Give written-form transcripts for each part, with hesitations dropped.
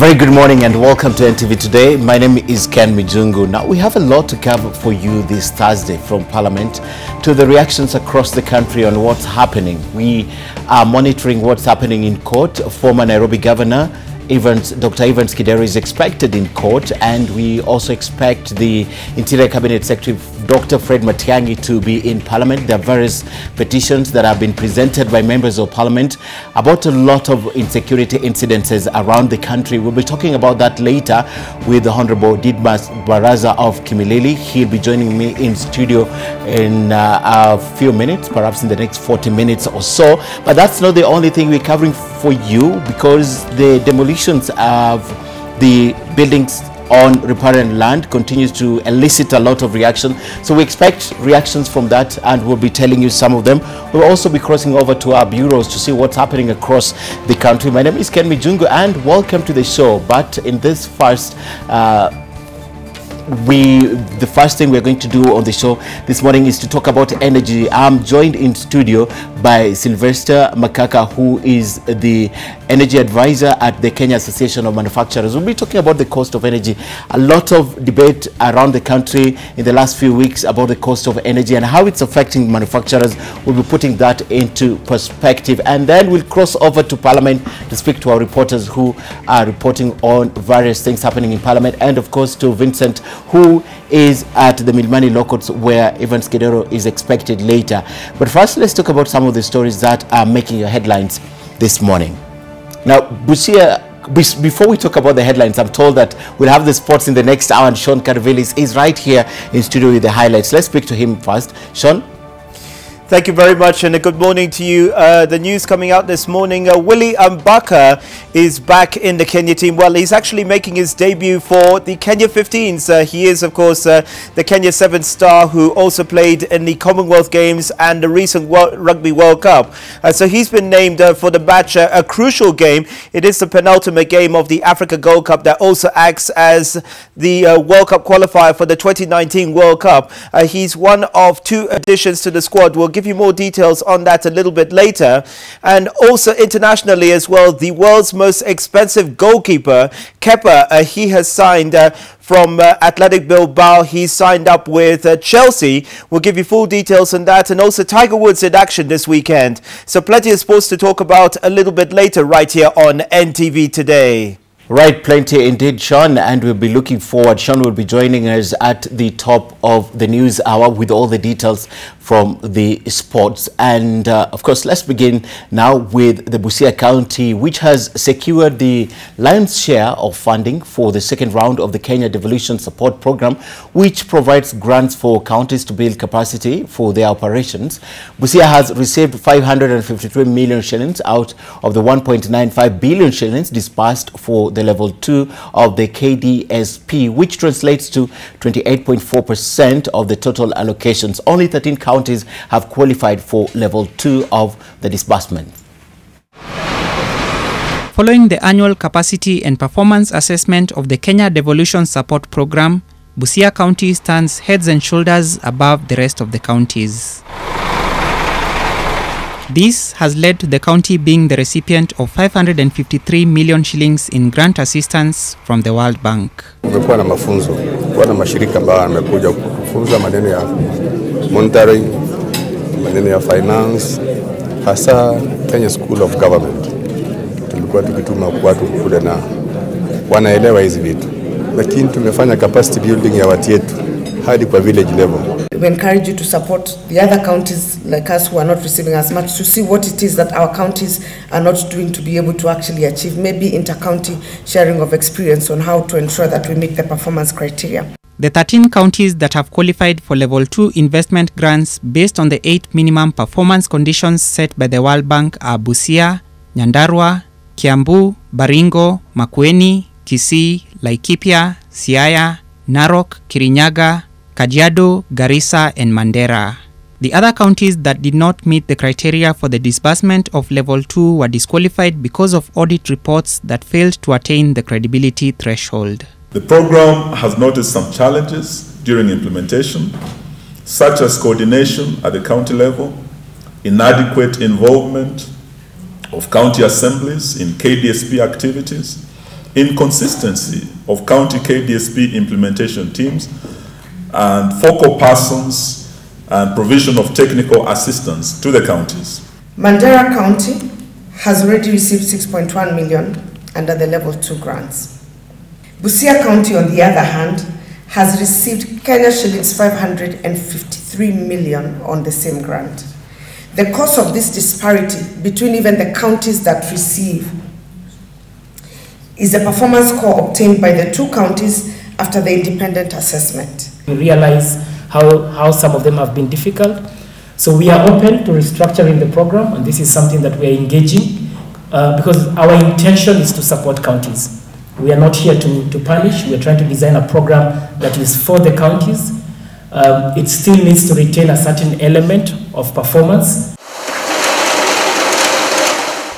very good morning and welcome to NTV Today. My name is Ken Mijungu. Now we have a lot to cover for you this Thursday, from Parliament to the reactions across the country on what's happening. We are monitoring what's happening in court. Former Nairobi Governor Dr. Evans Kidero is expected in court, and we also expect the Interior Cabinet Secretary Dr. Fred Matiang'i to be in Parliament. There are various petitions that have been presented by members of Parliament about a lot of insecurity incidences around the country. We'll be talking about that later with the Honorable Didmas Baraza of Kimilili. He'll be joining me in studio in a few minutes, perhaps in the next 40 minutes or so. But that's not the only thing we're covering for you, because the demolitions of the buildings on Riparian land continues to elicit a lot of reaction. So we expect reactions from that, and we'll be telling you some of them. We'll also be crossing over to our bureaus to see what's happening across the country. My name is Ken Mijungu, and welcome to the show. But in this first the first thing we're going to do on the show this morning is to talk about energy. I'm joined in studio by Sylvester Makaka, who is the energy advisor at the Kenya Association of Manufacturers. We'll be talking about the cost of energy. A lot of debate around the country in the last few weeks about the cost of energy and how it's affecting manufacturers. We'll be putting that into perspective, and then we'll cross over to Parliament to speak to our reporters who are reporting on various things happening in Parliament, and of course to Vincent, who is at the Milimani Law Courts, where Evans Kidero is expected later. But first, let's talk about some of the stories that are making your headlines this morning. Now, before we talk about the headlines, I'm told that we'll have the sports in the next hour, and Sean Carvelis is right here in studio with the highlights. Let's speak to him first. Sean? Thank you very much, and a good morning to you. The news coming out this morning, Willie Mbaka is back in the Kenya team. Well, he's actually making his debut for the Kenya 15s. He is, of course, the Kenya 7 star who also played in the Commonwealth Games and the recent Rugby World Cup. So he's been named for the match, a crucial game. It is the penultimate game of the Africa Gold Cup that also acts as the World Cup qualifier for the 2019 World Cup. He's one of 2 additions to the squad. We'll give you more details on that a little bit later. And also internationally as well, the world's most expensive goalkeeper, Kepa, he has signed from Athletic Bilbao. He signed up with Chelsea. We'll give you full details on that, and also Tiger Woods in action this weekend. So plenty of sports to talk about a little bit later right here on NTV Today. Right, plenty indeed, Sean, and we'll be looking forward. Sean will be joining us at the top of the news hour with all the details from the sports. And of course, let's begin now with the Vihiga County, which has secured the lion's share of funding for the second round of the Kenya Devolution Support Program, which provides grants for counties to build capacity for their operations. Vihiga has received 553 million shillings out of the 1.95 billion shillings disbursed for the level 2 of the KDSP, which translates to 28.4% of the total allocations. Only 13 counties have qualified for level 2 of the disbursement. Following the annual capacity and performance assessment of the Kenya Devolution Support Program, Vihiga County stands heads and shoulders above the rest of the counties. This has led to the county being the recipient of 553 million shillings in grant assistance from the World Bank. Kumekuwa na mafunzo, kwa na mashirika ambayo yamekuja kufunza maneno ya monitoring, maneno ya finance, hasa Kenya School of Government. Tulikuwa tukituma watu kule na wanaelewa hizi vitu. Lakini tumefanya capacity building ya watu yetu hadi kwa village level. We encourage you to support the other counties like us who are not receiving as much, to see what it is that our counties are not doing to be able to actually achieve, maybe inter-county sharing of experience on how to ensure that we meet the performance criteria. The 13 counties that have qualified for Level 2 investment grants based on the 8 minimum performance conditions set by the World Bank are Busia, Nyandarua, Kiambu, Baringo, Makueni, Kisii, Laikipia, Siaya, Narok, Kirinyaga, Kajiado, Garissa, and Mandera. The other counties that did not meet the criteria for the disbursement of Level 2 were disqualified because of audit reports that failed to attain the credibility threshold. The program has noticed some challenges during implementation, such as coordination at the county level, inadequate involvement of county assemblies in KDSP activities, inconsistency of county KDSP implementation teams and focal persons and provision of technical assistance to the counties. Mandera County has already received 6.1 million under the level 2 grants. Busia County, on the other hand, has received Kenya shillings 553 million on the same grant. The cause of this disparity between even the counties that receive is the performance score obtained by the two counties after the independent assessment. We realize how some of them have been difficult. So we are open to restructuring the program, and this is something that we are engaging because our intention is to support counties. We are not here to punish. We are trying to design a program that is for the counties. It still needs to retain a certain element of performance.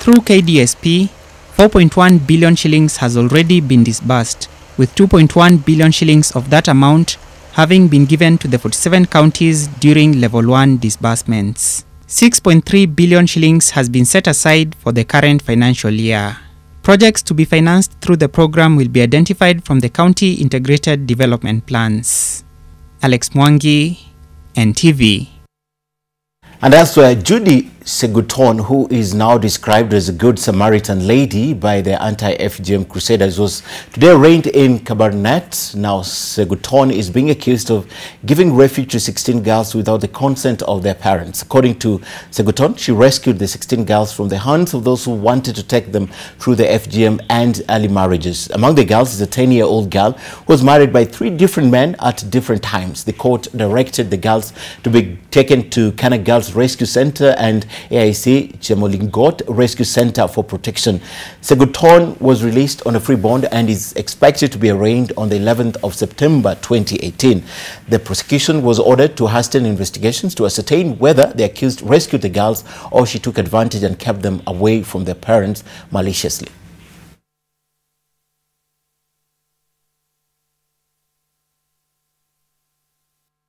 Through KDSP, 4.1 billion shillings has already been disbursed, with 2.1 billion shillings of that amount having been given to the 47 counties during Level 1 disbursements. 6.3 billion shillings has been set aside for the current financial year. Projects to be financed through the program will be identified from the County Integrated Development Plans. Alex Mwangi, NTV. And as for Judy Seguton, who is now described as a good Samaritan lady by the anti-FGM crusaders, was today arraigned in Kabarnet. Now Seguton is being accused of giving refuge to 16 girls without the consent of their parents. According to Seguton, she rescued the 16 girls from the hands of those who wanted to take them through the FGM and early marriages. Among the girls is a 10-year-old girl who was married by 3 different men at different times. The court directed the girls to be taken to Kana Girls Rescue Center and AIC Chemolingot Rescue Center for protection. Seguton was released on a free bond and is expected to be arraigned on the 11th of September 2018. The prosecution was ordered to hasten investigations to ascertain whether the accused rescued the girls or she took advantage and kept them away from their parents maliciously.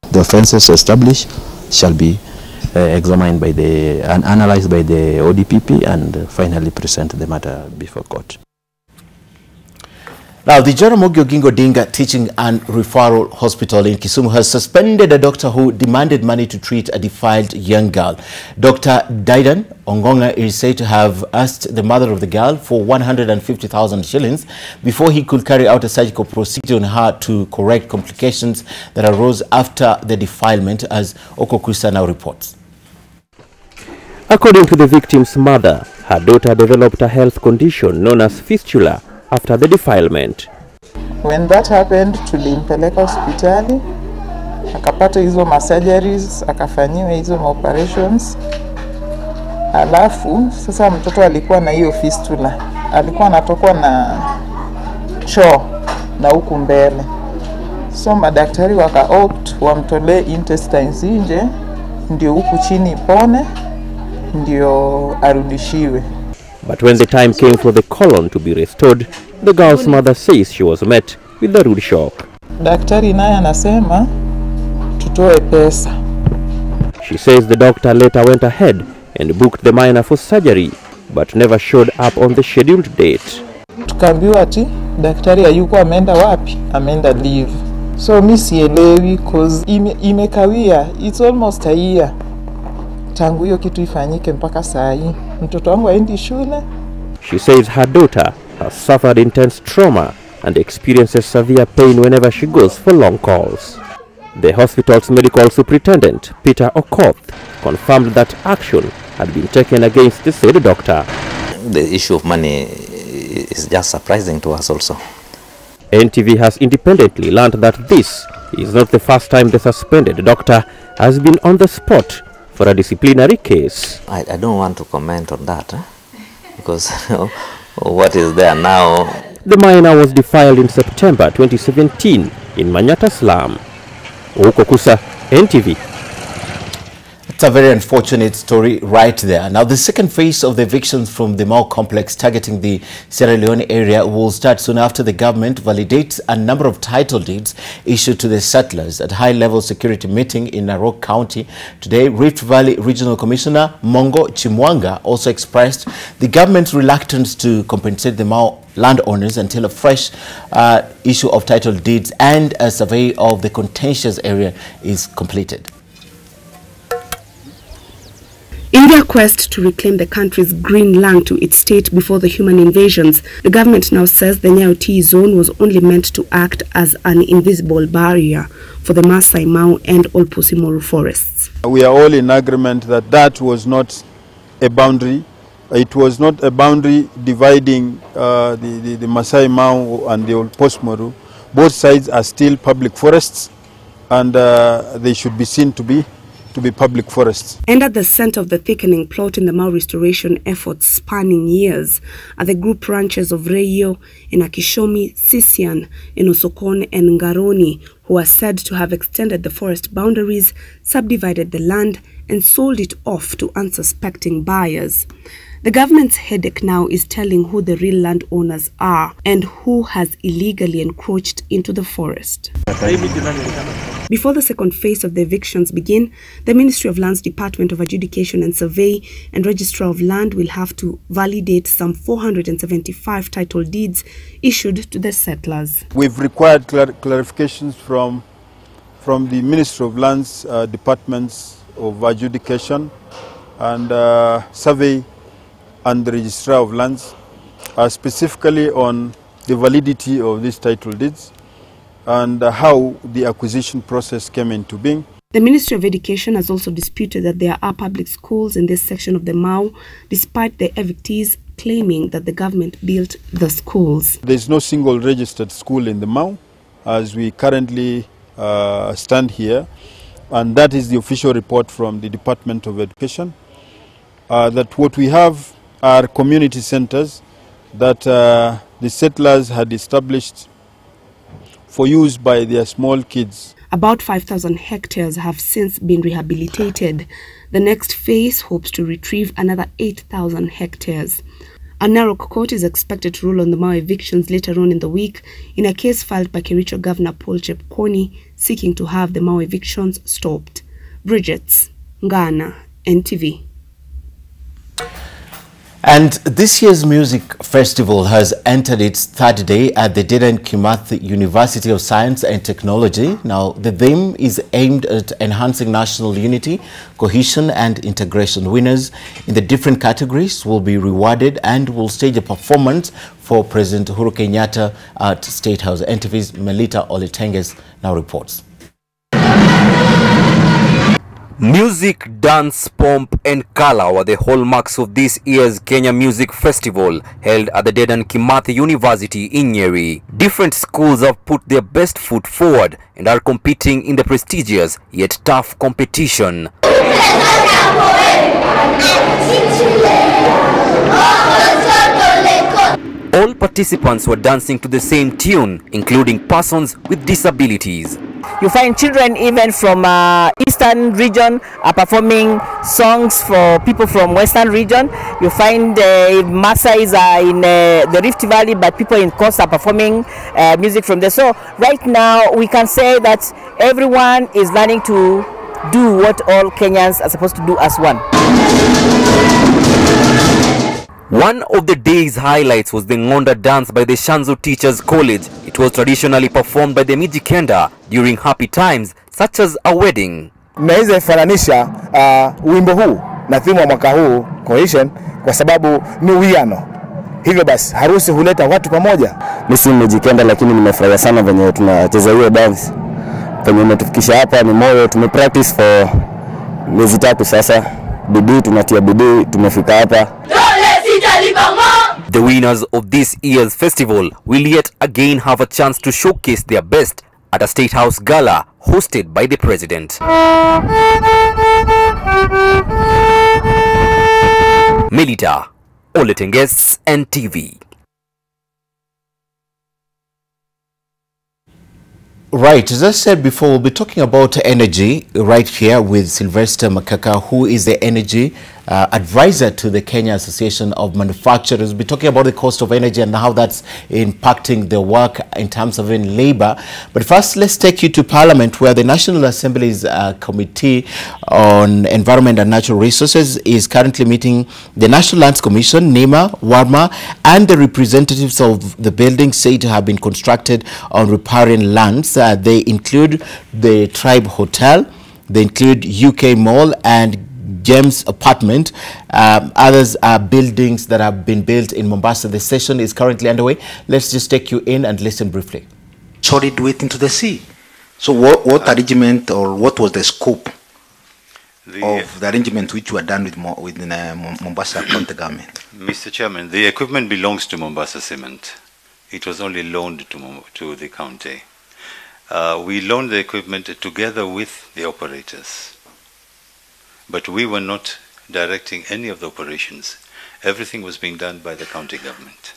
The offences established shall be examined by and analyzed by the ODPP and finally present the matter before court. Now, the Jaramogi Oginga Odinga Teaching and Referral Hospital in Kisumu has suspended a doctor who demanded money to treat a defiled young girl. Dr. Daidan Ongonga is said to have asked the mother of the girl for 150,000 shillings before he could carry out a surgical procedure on her to correct complications that arose after the defilement, as Okokusa now reports. According to the victim's mother, her daughter developed a health condition known as fistula after the defilement. When that happened, tulimpeleka hospitali, akapata hizo surgeries, akafanyiwa hizo operations. Alafu sasa mtoto alikuwa na hiyo fistula, alikuwa anatokwa na choo na huku mbele. So madaktari waka-opt wamtolee intestines nje, ndio huku chini ipone, ndio arudishiwe. But when the time came for the colon to be restored, the girl's mother says she was met with a rude shock. Daktari naye anasema tutoe pesa. She says the doctor later went ahead and booked the minor for surgery, but never showed up on the scheduled date. Tukaambiwa ati daktari hayuko, ameenda wapi? Ameenda leave. So mi sielewi cause imekawia. It's almost a year tangu hiyo kitu ifanyike mpaka saa hii. Mtoto wangu haendi shule. She says her daughter has suffered intense trauma and experiences severe pain whenever she goes for long calls. The hospital's medical superintendent, Peter Okoth, confirmed that action had been taken against the said doctor. The issue of money is just surprising to us also. NTV has independently learned that this is not the first time the suspended doctor has been on the spot for a disciplinary case. I don't want to comment on that, because what is there now? The minor was defiled in September 2017 in Manyata slum. Okokusa, NTV. It's a very unfortunate story right there. Now, the second phase of the evictions from the Mall complex targeting the Sierra Leone area will start soon after the government validates a number of title deeds issued to the settlers at high-level security meeting in Narok County. Today, Rift Valley Regional Commissioner Mongo Chimwanga also expressed the government's reluctance to compensate the Mall landowners until a fresh issue of title deeds and a survey of the contentious area is completed. In their quest to reclaim the country's green land to its state before the human invasions, the government now says the Nyayo Tea zone was only meant to act as an invisible barrier for the Masai Mau and Olpusi Moru forests. We are all in agreement that that was not a boundary. It was not a boundary dividing the Masai Mau and the Olpusi Moru. Both sides are still public forests, and they should be seen to be public forests. And at the center of the thickening plot in the Mau restoration efforts spanning years are the group ranches of Reio, Enakishomi, Sisian, Enosokon and Ngaroni, who are said to have extended the forest boundaries, subdivided the land and sold it off to unsuspecting buyers. The government's headache now is telling who the real landowners are and who has illegally encroached into the forest. Before the second phase of the evictions begin, the Ministry of Lands Department of Adjudication and Survey and Registrar of Land will have to validate some 475 title deeds issued to the settlers. We've required clarifications from the Ministry of Lands Departments of Adjudication and Survey and the Registrar of Lands, specifically on the validity of these title deeds and how the acquisition process came into being. The Ministry of Education has also disputed that there are public schools in this section of the Mau, despite the evictees claiming that the government built the schools. There is no single registered school in the Mau as we currently stand here, and that is the official report from the Department of Education, that what we have are community centers that the settlers had established for use by their small kids. About 5,000 hectares have since been rehabilitated. The next phase hopes to retrieve another 8,000 hectares. A narrow court is expected to rule on the Mau evictions later on in the week in a case filed by Kericho Governor Paul Chepkwony seeking to have the Mau evictions stopped. Bridget's, Ghana, NTV. And this year's music festival has entered its third day at the Dedan Kimathi University of Science and Technology. Now, the theme is aimed at enhancing national unity, cohesion and integration. Winners in the different categories will be rewarded and will stage a performance for President Uhuru Kenyatta at State House. NTV's Melita Oletenges now reports. Music, dance, pomp and color were the hallmarks of this year's Kenya Music Festival held at the Dedan Kimathi University in Nyeri. Different schools have put their best foot forward and are competing in the prestigious yet tough competition. All participants were dancing to the same tune, including persons with disabilities. You find children even from Eastern region are performing songs for people from Western region. You find Maasais are in the Rift Valley, but people in Coast are performing music from there. So right now we can say that everyone is learning to do what all Kenyans are supposed to do as one. One of the day's highlights was the Ngonda dance by the Shanzu Teachers College. It was traditionally performed by the Mijikenda during happy times such as a wedding. Naweza fananisha wimbo huu na theme wa mwaka huu cohesion kwa sababu ni uwiano. Hivyo basi harusi huleta watu pamoja. Mimi si Mijikenda lakini nimefurahia sana venye tunacheza hiyo dance. Venye umetufikisha hapa ni moyo, tumepractice for miezi 3 sasa. Bidii tunatia bidii tumefika hapa. The winners of this year's festival will yet again have a chance to showcase their best at a State House gala hosted by the President. Melita Oletenges, NTV. Right, as I said before, we'll be talking about energy. right here with Sylvester Makaka, who is the energy advisor to the Kenya Association of Manufacturers. We'll be talking about the cost of energy and how that's impacting the work in terms of labor. But first, let's take you to Parliament, where the National Assembly's Committee on Environment and Natural Resources is currently meeting the National Lands Commission, NEMA, WARMA, and the representatives of the buildings said to have been constructed on riparian lands. They include the Tribe Hotel, they include UK Mall and James Apartment. Others are buildings that have been built in Mombasa. The session is currently underway. Let's just take you in and listen briefly. Solid waste into the sea. So what arrangement, or what was the scope of the arrangement which were done with Mombasa County government? Mr. Chairman, the equipment belongs to Mombasa Cement. It was only loaned to the county. We loaned the equipment together with the operators. But we were not directing any of the operations. Everything was being done by the county government.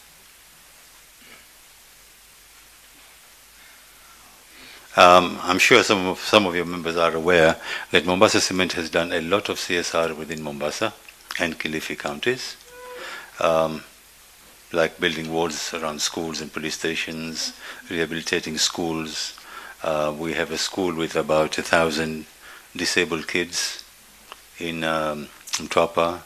I'm sure some of your members are aware that Mombasa Cement has done a lot of CSR within Mombasa and Kilifi counties, like building walls around schools and police stations, rehabilitating schools. We have a school with about 1,000 disabled kids in Mtwapa,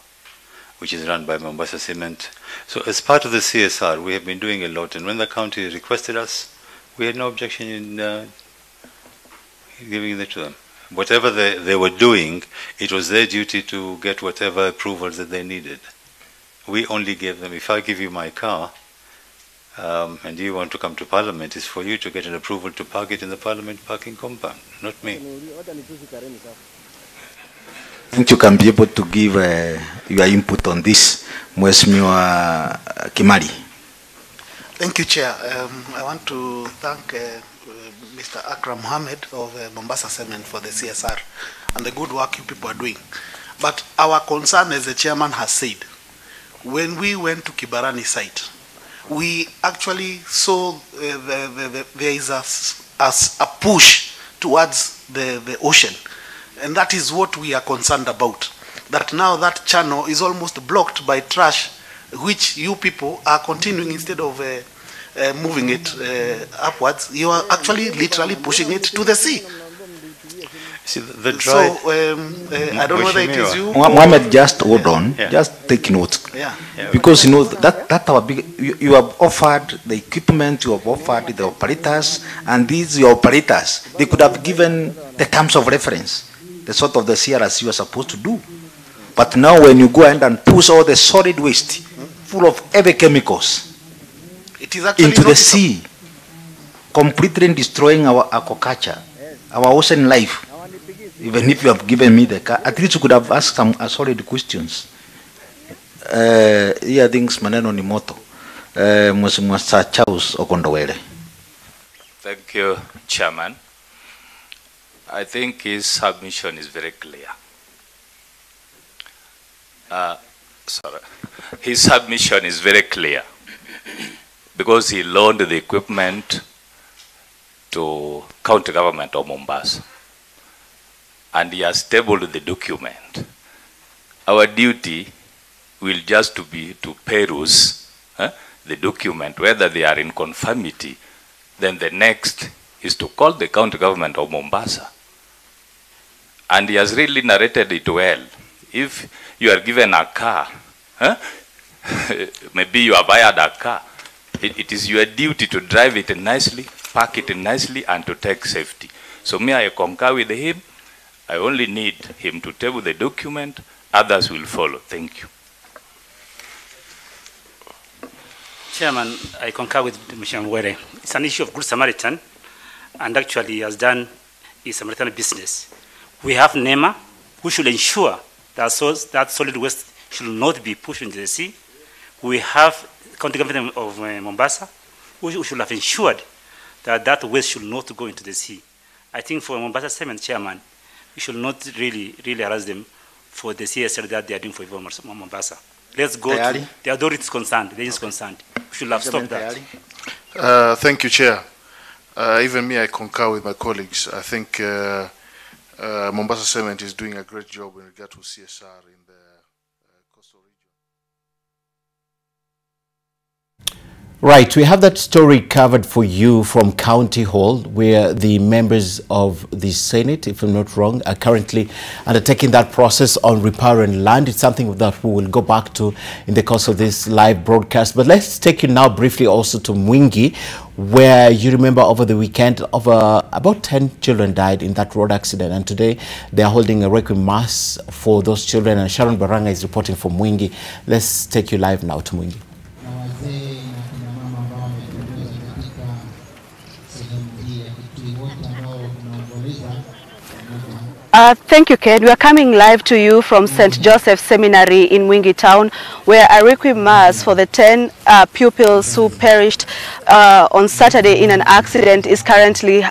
which is run by Mombasa Cement. So as part of the CSR, we have been doing a lot, and when the county requested us, we had no objection in giving it to them. Whatever they were doing, it was their duty to get whatever approvals that they needed. We only gave them, if I give you my car, and you want to come to Parliament, it's for you to get an approval to park it in the Parliament parking compound, not me. I think you can be able to give your input on this, Mheshimiwa Kimari. Thank you, Chair. I want to thank Mr. Akram Mohammed of Mombasa Cement for the CSR and the good work you people are doing. But our concern, as the chairman has said, when we went to Kibarani site, we actually saw there is a push towards the ocean. And that is what we are concerned about. That now that channel is almost blocked by trash, which you people are continuing instead of moving it upwards. You are actually literally pushing it to the sea. See, the dry... So, I don't know whether it is you... Mohammed, just hold on. Yeah. Just take note. Yeah. Because, you know, that our big... You have offered the equipment, you have offered the operators, and these your operators, they could have given the terms of reference, the sort of the CRS you are supposed to do. But now when you go ahead and push all the solid waste full of heavy chemicals into the sea, completely destroying our aquaculture, our ocean life, even if you have given me the car, at least you could have asked some solid questions. Here things maneno ni moto. Mheshimiwa Charles Okondowere. Thank you, Chairman. I think his submission is very clear. His submission is very clear because he loaned the equipment to county government of Mombasa and he has tabled the document. Our duty will just be to peruse the document, whether they are in conformity. Then the next is to call the county government of Mombasa. And he has really narrated it well. If you are given a car, maybe you have hired a car, it is your duty to drive it nicely, park it nicely, and to take safety. So me, I concur with him. I only need him to table the document. Others will follow. Thank you. Chairman, I concur with Mr. Mwere. It's an issue of Good Samaritan, and actually he has done his Samaritan business. We have NEMA, who should ensure that solid waste should not be pushed into the sea. We have county government of Mombasa, who should have ensured that that waste should not go into the sea. I think for Mombasa Cement, Chairman, we should not really harass them for the CSR that they are doing for Mombasa. Let's go to the authorities concerned, the is concerned. We should have stopped that. Thank you, Chair. Even me, I concur with my colleagues. I think Mombasa Cement is doing a great job in regard to CSR in the coastal region. Right, we have that story covered for you from County Hall, where the members of the Senate, if I'm not wrong, are currently undertaking that process on Riparian land. It's something that we will go back to in the course of this live broadcast. But let's take you now briefly also to Mwingi, where you remember over the weekend, about 10 children died in that road accident. And today they are holding a requiem mass for those children. And Sharon Baranga is reporting from Mwingi. Let's take you live now to Mwingi. Thank you, Ken. We are coming live to you from St. Joseph's Seminary in Mwingi Town, where a requiem mass for the 10 pupils who perished on Saturday in an accident is currently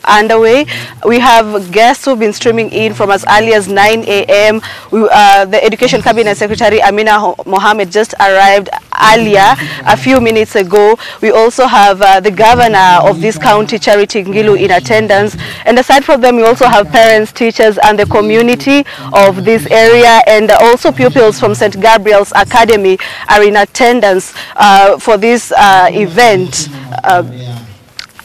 underway. We have guests who've been streaming in from as early as 9 a.m. The Education Cabinet Secretary Amina Mohammed just arrived earlier, a few minutes ago. We also have the governor of this county, Charity Ngilu, in attendance. And aside from them, we also have parents, teachers, and the community of this area, and also pupils from St. Gabriel's Academy are in attendance for this event.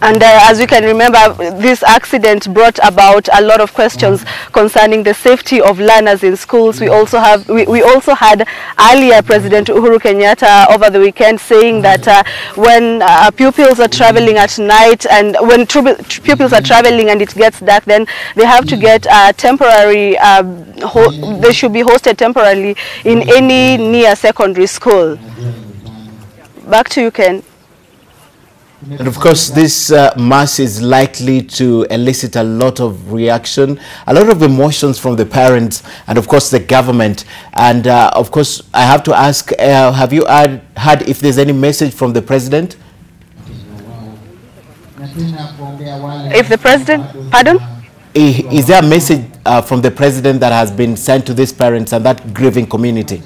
And as you can remember, this accident brought about a lot of questions concerning the safety of learners in schools. We also had earlier President Uhuru Kenyatta over the weekend saying that when pupils are traveling at night, and when pupils are traveling and it gets dark, then they have to get temporary, they should be hosted temporarily in any near secondary school. Back to you, Ken. And of course, this mass is likely to elicit a lot of reaction, a lot of emotions from the parents, and of course the government. And of course, I have to ask, have you heard if there's any message from the president? If the president, pardon? Is there a message from the president that has been sent to these parents and that grieving community?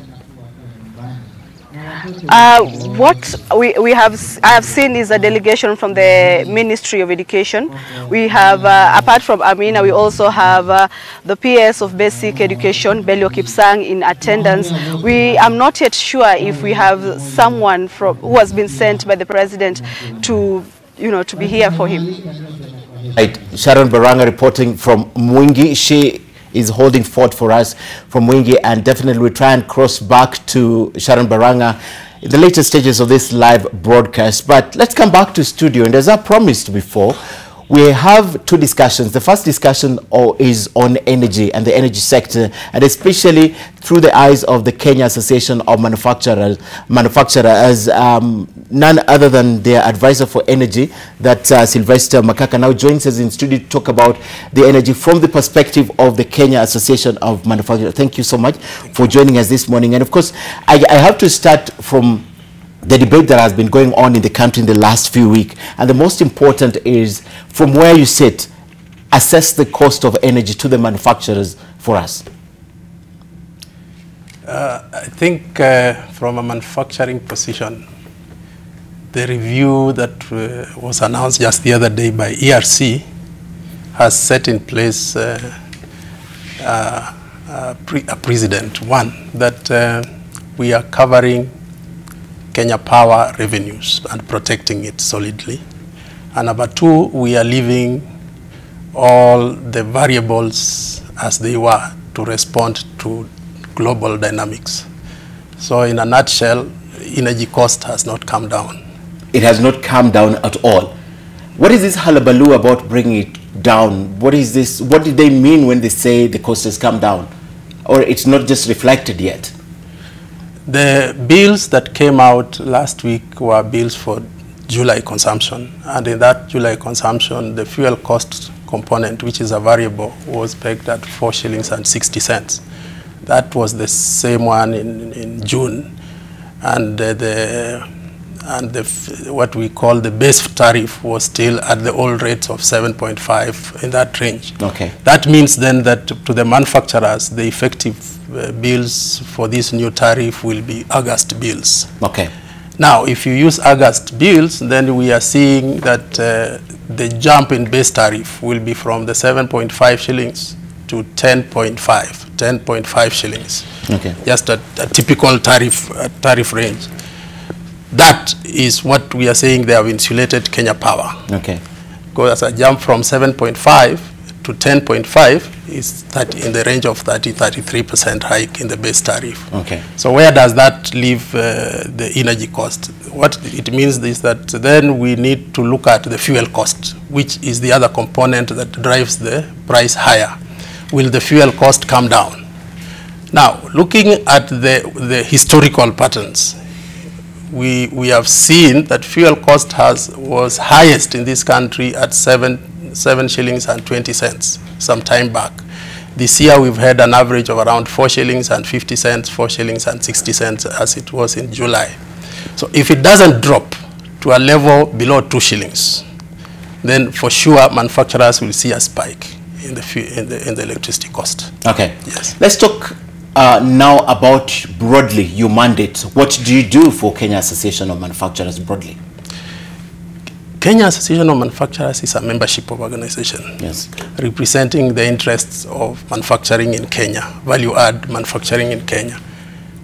What I have seen is a delegation from the Ministry of Education. We have, apart from Amina, we also have the PS of Basic Education, Belio Kipsang, in attendance. I'm not yet sure if we have someone who has been sent by the president to, to be here for him. Right, Sharon Baranga reporting from Mwingi. She is holding fort for us from Mwingi, and definitely we try and cross back to Sharon Baranga in the later stages of this live broadcast. But let's come back to studio, and as I promised before, we have two discussions. The first discussion is on energy and the energy sector, and especially through the eyes of the Kenya Association of Manufacturers as none other than their advisor for energy, that Sylvester Makaka, now joins us in studio to talk about the energy from the perspective of the Kenya Association of Manufacturers. Thank you so much for joining us this morning. And of course, I have to start from the debate that has been going on in the country in the last few weeks. And the most important is, from where you sit, assess the cost of energy to the manufacturers for us. I think from a manufacturing position, the review that was announced just the other day by ERC has set in place a precedent. One, that we are covering Kenya Power revenues and protecting it solidly. And number two, we are leaving all the variables as they were to respond to global dynamics. So in a nutshell, energy cost has not come down. It has not come down at all. What is this hullabaloo about bringing it down? What is this? What did they mean when they say the cost has come down? Or it's not just reflected yet? The bills that came out last week were bills for July consumption. And in that July consumption, the fuel cost component, which is a variable, was pegged at 4 shillings and 60 cents. That was the same one in June. And what we call the base tariff was still at the old rates of 7.5, in that range. Okay. That means then that to the manufacturers, the effective bills for this new tariff will be August bills. Okay. Now, if you use August bills, then we are seeing that the jump in base tariff will be from the 7.5 shillings to 10.5 shillings. Okay. Just a typical tariff range. That is what we are saying they have insulated Kenya Power. Okay. Because a jump from 7.5 to 10.5 is in the range of 33% hike in the base tariff. Okay. So where does that leave the energy cost? What it means is that then we need to look at the fuel cost, which is the other component that drives the price higher. Will the fuel cost come down? Now, looking at the historical patterns, we have seen that fuel cost was highest in this country at 7 shillings and 20 cents some time back. This year we've had an average of around 4 shillings and 50 cents, 4 shillings and 60 cents as it was in July. So if it doesn't drop to a level below 2 shillings, then for sure manufacturers will see a spike in the electricity cost. Okay. Yes. Let's talk now about broadly your mandate. What do you do for Kenya Association of Manufacturers broadly? Kenya Association of Manufacturers is a membership of organization, yes, representing the interests of manufacturing in Kenya, value-add manufacturing in Kenya.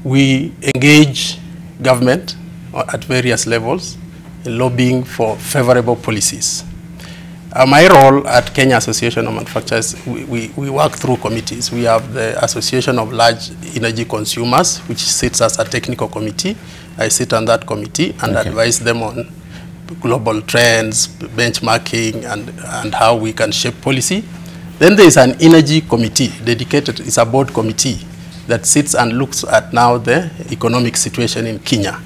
We engage government at various levels in lobbying for favorable policies. My role at Kenya Association of Manufacturers, we work through committees. We have the Association of Large Energy Consumers, which sits as a technical committee. I sit on that committee and advise them on global trends, benchmarking, and how we can shape policy. Then there is an energy committee dedicated, it's a board committee that sits and looks at now the economic situation in Kenya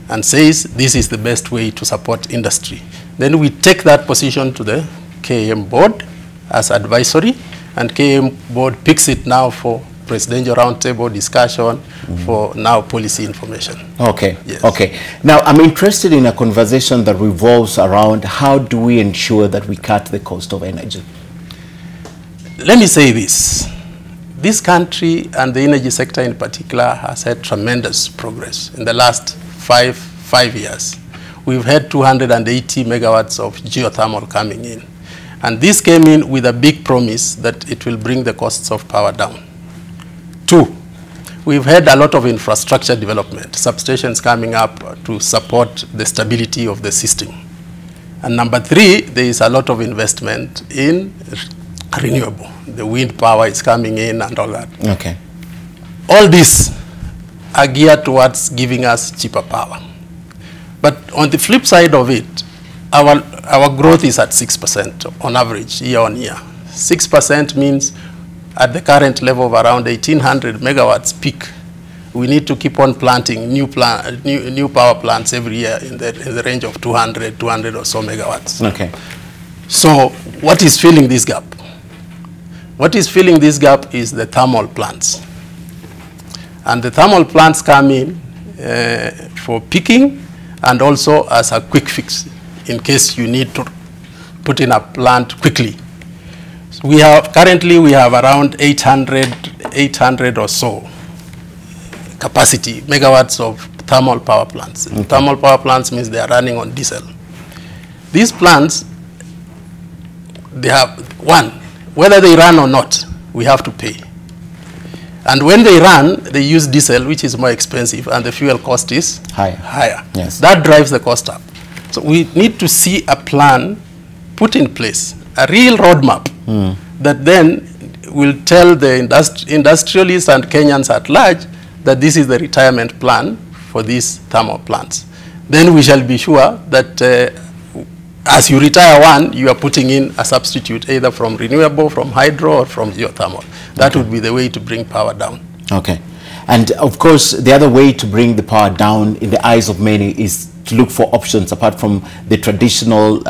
and says this is the best way to support industry. Then we take that position to the KM board as advisory, and KM board picks it now for presidential roundtable discussion for now policy information. Okay. Yes. Okay. Now I'm interested in a conversation that revolves around how do we ensure that we cut the cost of energy? Let me say this. This country and the energy sector in particular has had tremendous progress in the last five years. We've had 280 megawatts of geothermal coming in. And this came in with a big promise that it will bring the costs of power down. 2, we've had a lot of infrastructure development, substations coming up to support the stability of the system. And number 3, there is a lot of investment in renewable. The wind power is coming in and all that. Okay. All these are geared towards giving us cheaper power. But on the flip side of it, our growth is at 6% on average year on year. 6% means at the current level of around 1,800 megawatts peak, we need to keep on planting new power plants every year in the range of 200 or so megawatts. Okay. So what is filling this gap? What is filling this gap is the thermal plants. And the thermal plants come in for peaking and also as a quick fix in case you need to put in a plant quickly. So currently we have around 800 or so capacity megawatts of thermal power plants. Okay. Thermal power plants means they are running on diesel. These plants, they have, one, whether they run or not, we have to pay. And when they run, they use diesel, which is more expensive, and the fuel cost is higher. Yes. That drives the cost up. So we need to see a plan put in place, a real roadmap that then will tell the industrialists and Kenyans at large that this is the retirement plan for these thermal plants. Then we shall be sure that as you retire one, you are putting in a substitute either from renewable, from hydro, or from geothermal. That would be the way to bring power down. Okay. And of course, the other way to bring the power down in the eyes of many is to look for options apart from the traditional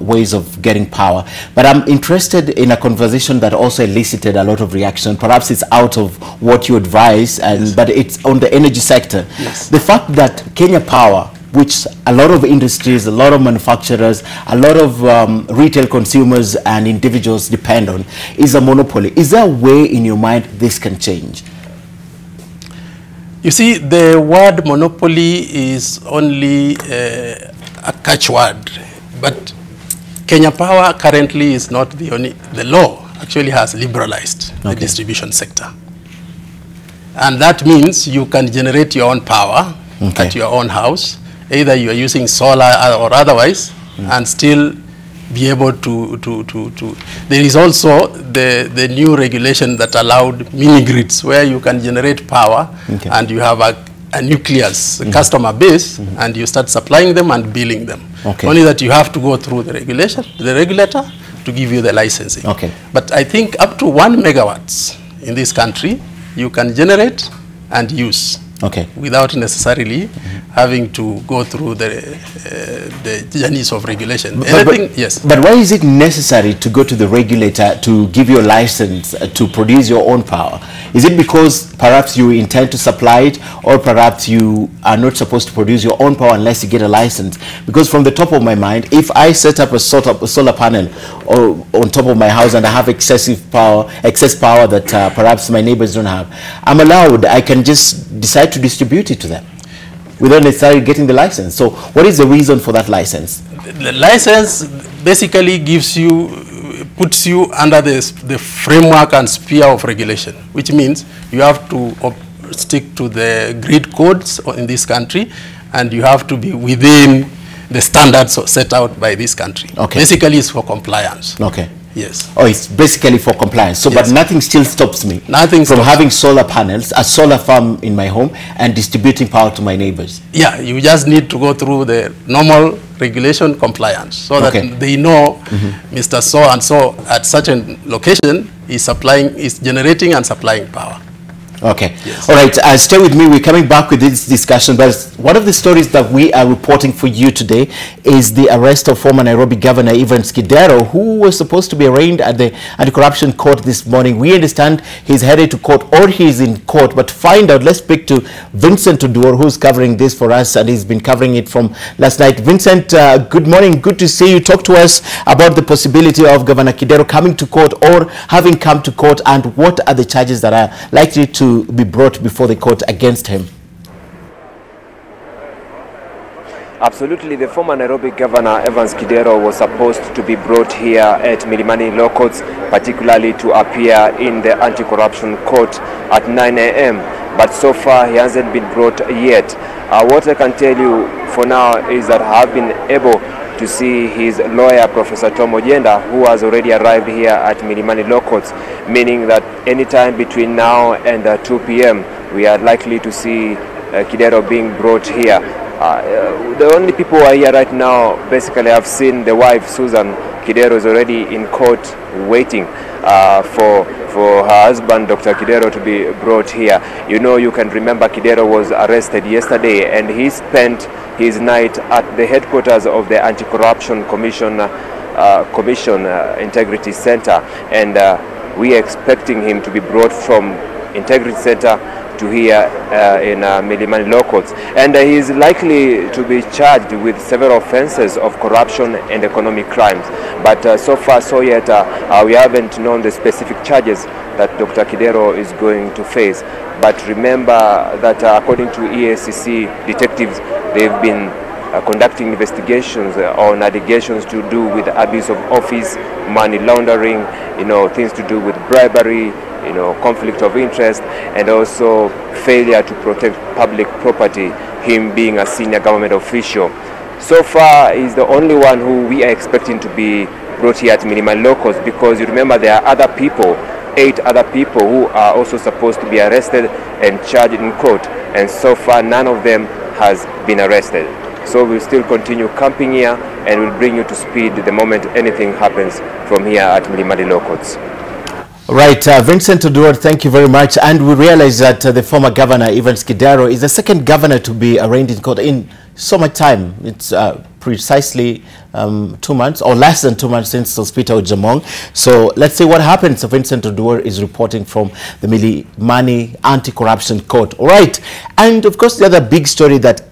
ways of getting power. But I'm interested in a conversation that also elicited a lot of reaction. Perhaps it's out of what you advise, but it's on the energy sector. Yes. The fact that Kenya Power, which a lot of industries, a lot of manufacturers, a lot of retail consumers and individuals depend on, is a monopoly. Is there a way in your mind this can change? You see, the word monopoly is only a catchword, but Kenya Power currently is not the law actually has liberalized the distribution sector. And that means you can generate your own power at your own house, either you are using solar or otherwise, and still be able to. There is also the new regulation that allowed mini grids where you can generate power and you have a nucleus, a customer base, and you start supplying them and billing them. Only that you have to go through the regulator to give you the licensing. But I think up to 1 megawatts in this country, you can generate and use without necessarily having to go through the journeys of regulation. But why is it necessary to go to the regulator to give you a license to produce your own power? Is it because perhaps you intend to supply it, or perhaps you are not supposed to produce your own power unless you get a license? Because from the top of my mind, if I set up a solar panel on top of my house and I have excess power that perhaps my neighbors don't have, I'm allowed, I can just decide to distribute it to them without necessarily getting the license. So what is the reason for that license? The license basically puts you under the framework and sphere of regulation, which means you have to stick to the grid codes in this country, and you have to be within the standards set out by this country. Basically, it's for compliance. Yes. Oh, it's basically for compliance. So, but nothing still stops me from having solar panels, a solar farm in my home, and distributing power to my neighbors. Yeah, you just need to go through the normal regulation compliance so that they know Mr. So and so at such a location is generating and supplying power. Yes. All right, stay with me. We're coming back with this discussion, but one of the stories that we are reporting for you today is the arrest of former Nairobi Governor Evans Kidero, who was supposed to be arraigned at the anti-corruption court this morning. We understand he's headed to court, or he's in court, but to find out, let's speak to Vincent Oduor, who's covering this for us, and he's been covering it from last night. Vincent, good morning. Good to see you. Talk to us about the possibility of Governor Kidero coming to court or having come to court, and what are the charges that are likely to be brought before the court against him. Absolutely. The former Nairobi Governor Evans Kidero was supposed to be brought here at Milimani Law Courts, particularly to appear in the anti-corruption court at 9 a.m. But so far he hasn't been brought yet. What I can tell you for now is that I have been able to see his lawyer, Professor Tom Ojenda, who has already arrived here at Milimani Law Courts, meaning that anytime between now and 2 p.m. we are likely to see Kidero being brought here. The only people who are here right now, basically I've seen the wife, Susan. Kidero is already in court waiting for her husband, Dr. Kidero, to be brought here. You know, you can remember Kidero was arrested yesterday, and he spent his night at the headquarters of the Anti-Corruption Commission Integrity Center, and we are expecting him to be brought from Integrity Center to here in Milimani Law Courts, and he is likely to be charged with several offenses of corruption and economic crimes. But so far, so yet, we haven't known the specific charges that Dr. Kidero is going to face. But remember that according to EACC detectives, they've been conducting investigations on allegations to do with abuse of office, money laundering, things to do with bribery, conflict of interest, and also failure to protect public property, him being a senior government official. So far, he's the only one who we are expecting to be brought here at Milimani Law Courts, because you remember there are other people, 8 other people who are also supposed to be arrested and charged in court, and so far none of them has been arrested. So we'll still continue camping here, and we'll bring you to speed the moment anything happens from here at Milimani Law Courts. Right, Vincent Oduor, thank you very much. And we realize that the former governor, Evans Kidero, is the second governor to be arraigned in court in so much time. It's precisely 2 months, or less than 2 months, since Peter Ojamong. So let's see what happens. Vincent Oduor is reporting from the Milimani Anti-Corruption Court. All right, and of course the other big story that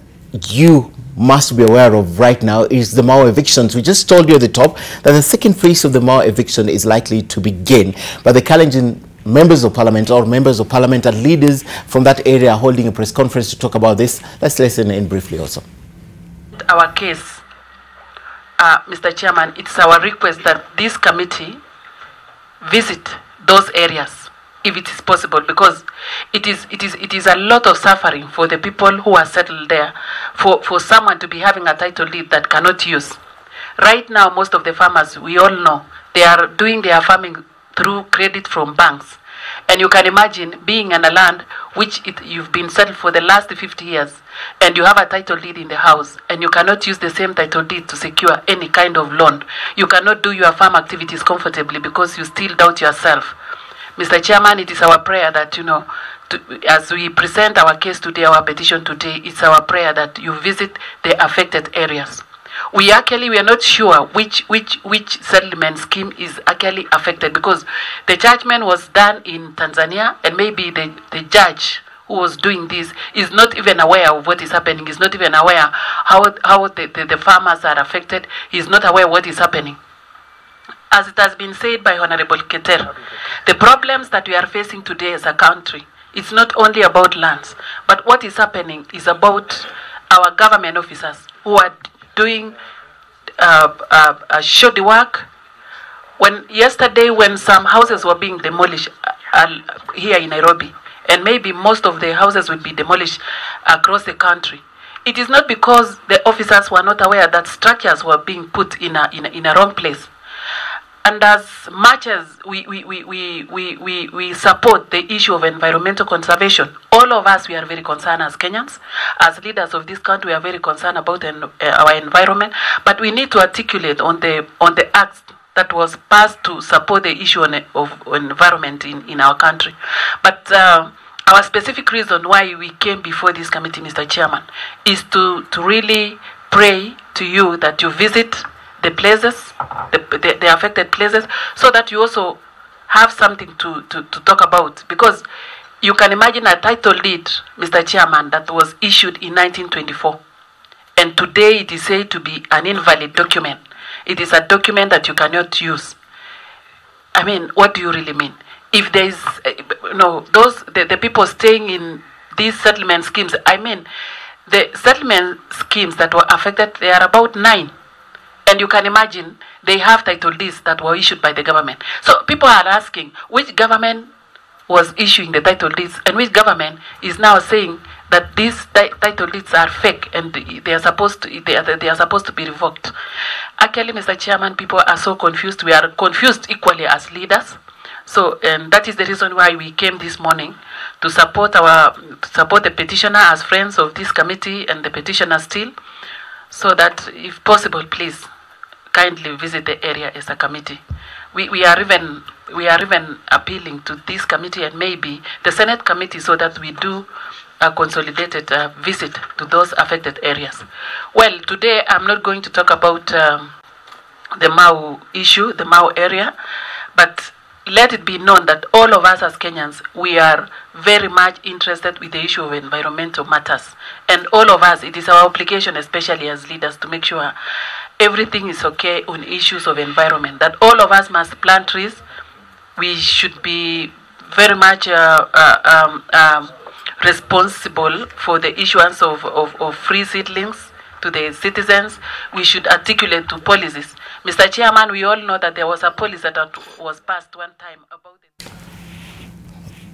you must be aware of right now is the Mao evictions. We just told you at the top that the second phase of the Mao eviction is likely to begin, but the challenging members of parliament or members of parliament and leaders from that area are holding a press conference to talk about this. Let's listen in briefly also. Our case, Mr. Chairman, it's our request that this committee visit those areas if it is possible, because it is a lot of suffering for the people who are settled there, for someone to be having a title deed that cannot use. Right now, most of the farmers, we all know, they are doing their farming through credit from banks. And you can imagine being on a land which you've been settled for the last 50 years, and you have a title deed in the house, and you cannot use the same title deed to secure any kind of loan. You cannot do your farm activities comfortably because you still doubt yourself. Mr. Chairman, it is our prayer that, you know, as we present our case today, our petition today, it's our prayer that you visit the affected areas. We are not sure which settlement scheme is actually affected, because the judgment was done in Tanzania, and maybe the judge who was doing this is not even aware of what is happening, is not even aware how the farmers are affected, he is not aware of what is happening. As it has been said by Honorable Keter, the problems that we are facing today as a country, it's not only about lands, but what is happening is about our government officers who are doing shoddy work. Yesterday, when some houses were being demolished here in Nairobi, and maybe most of the houses will be demolished across the country, it is not because the officers were not aware that structures were being put in a wrong place. And as much as we support the issue of environmental conservation, all of us, we are very concerned as Kenyans. As leaders of this country, we are very concerned about our environment. But we need to articulate on the acts that was passed to support the issue of environment in our country. But our specific reason why we came before this committee, Mr. Chairman, is to really pray to you that you visit the places, the affected places, so that you also have something to talk about. Because you can imagine a title deed, Mr. Chairman, that was issued in 1924. And today it is said to be an invalid document. It is a document that you cannot use. I mean, what do you really mean? If there is, the people staying in these settlement schemes, I mean, the settlement schemes that were affected, they are about 9. And you can imagine they have title deeds that were issued by the government. So people are asking which government was issuing the title deeds and which government is now saying that these title deeds are fake and they are supposed to be revoked. Actually, Mr. Chairman, people are so confused. We are confused equally as leaders. So, and that is the reason why we came this morning to support the petitioner as friends of this committee and the petitioner still, so that if possible, please kindly visit the area as a committee. We are even appealing to this committee and maybe the Senate committee, so that we do a consolidated visit to those affected areas. Well, today I'm not going to talk about the Mau issue, the Mau area, but let it be known that all of us as Kenyans, we are very much interested with the issue of environmental matters. And all of us, it is our obligation, especially as leaders, to make sure everything is okay on issues of environment, that all of us must plant trees. We should be very much responsible for the issuance of free seedlings to the citizens. We should articulate to policies. Mr. Chairman, we all know that there was a policy that was passed one time about it.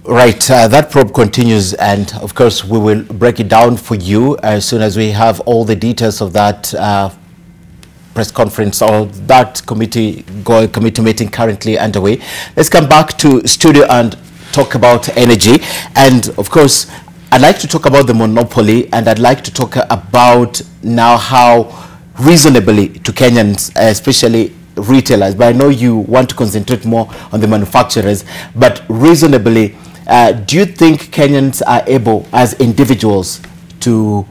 Right, that probe continues, and of course we will break it down for you as soon as we have all the details of that press conference or that committee meeting currently underway. Let's come back to studio and talk about energy. And of course, I'd like to talk about the monopoly, and I'd like to talk about now how reasonably to Kenyans, especially retailers, but I know you want to concentrate more on the manufacturers, but reasonably, do you think Kenyans are able as individuals to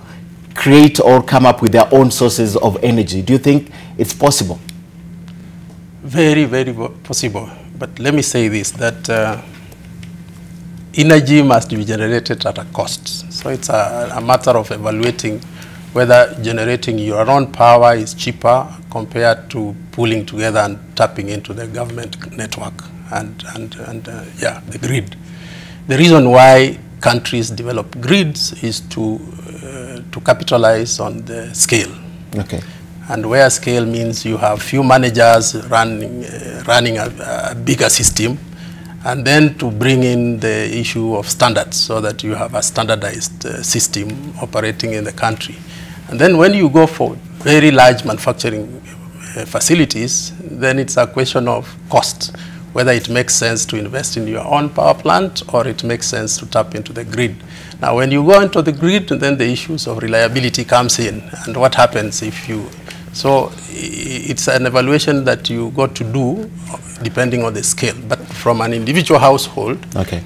create or come up with their own sources of energy? Do you think it's possible? Very, very possible. But let me say this, that energy must be generated at a cost. So it's a matter of evaluating whether generating your own power is cheaper compared to pulling together and tapping into the government network and the grid. The reason why countries develop grids is to capitalize on the scale. Okay. And where scale means you have few managers running a bigger system, and then to bring in the issue of standards so that you have a standardized system operating in the country. And then when you go for very large manufacturing facilities, then it's a question of cost, whether it makes sense to invest in your own power plant or it makes sense to tap into the grid. Now, when you go into the grid, then the issues of reliability comes in, and what happens if you... So it's an evaluation that you got to do depending on the scale. But from an individual household, okay,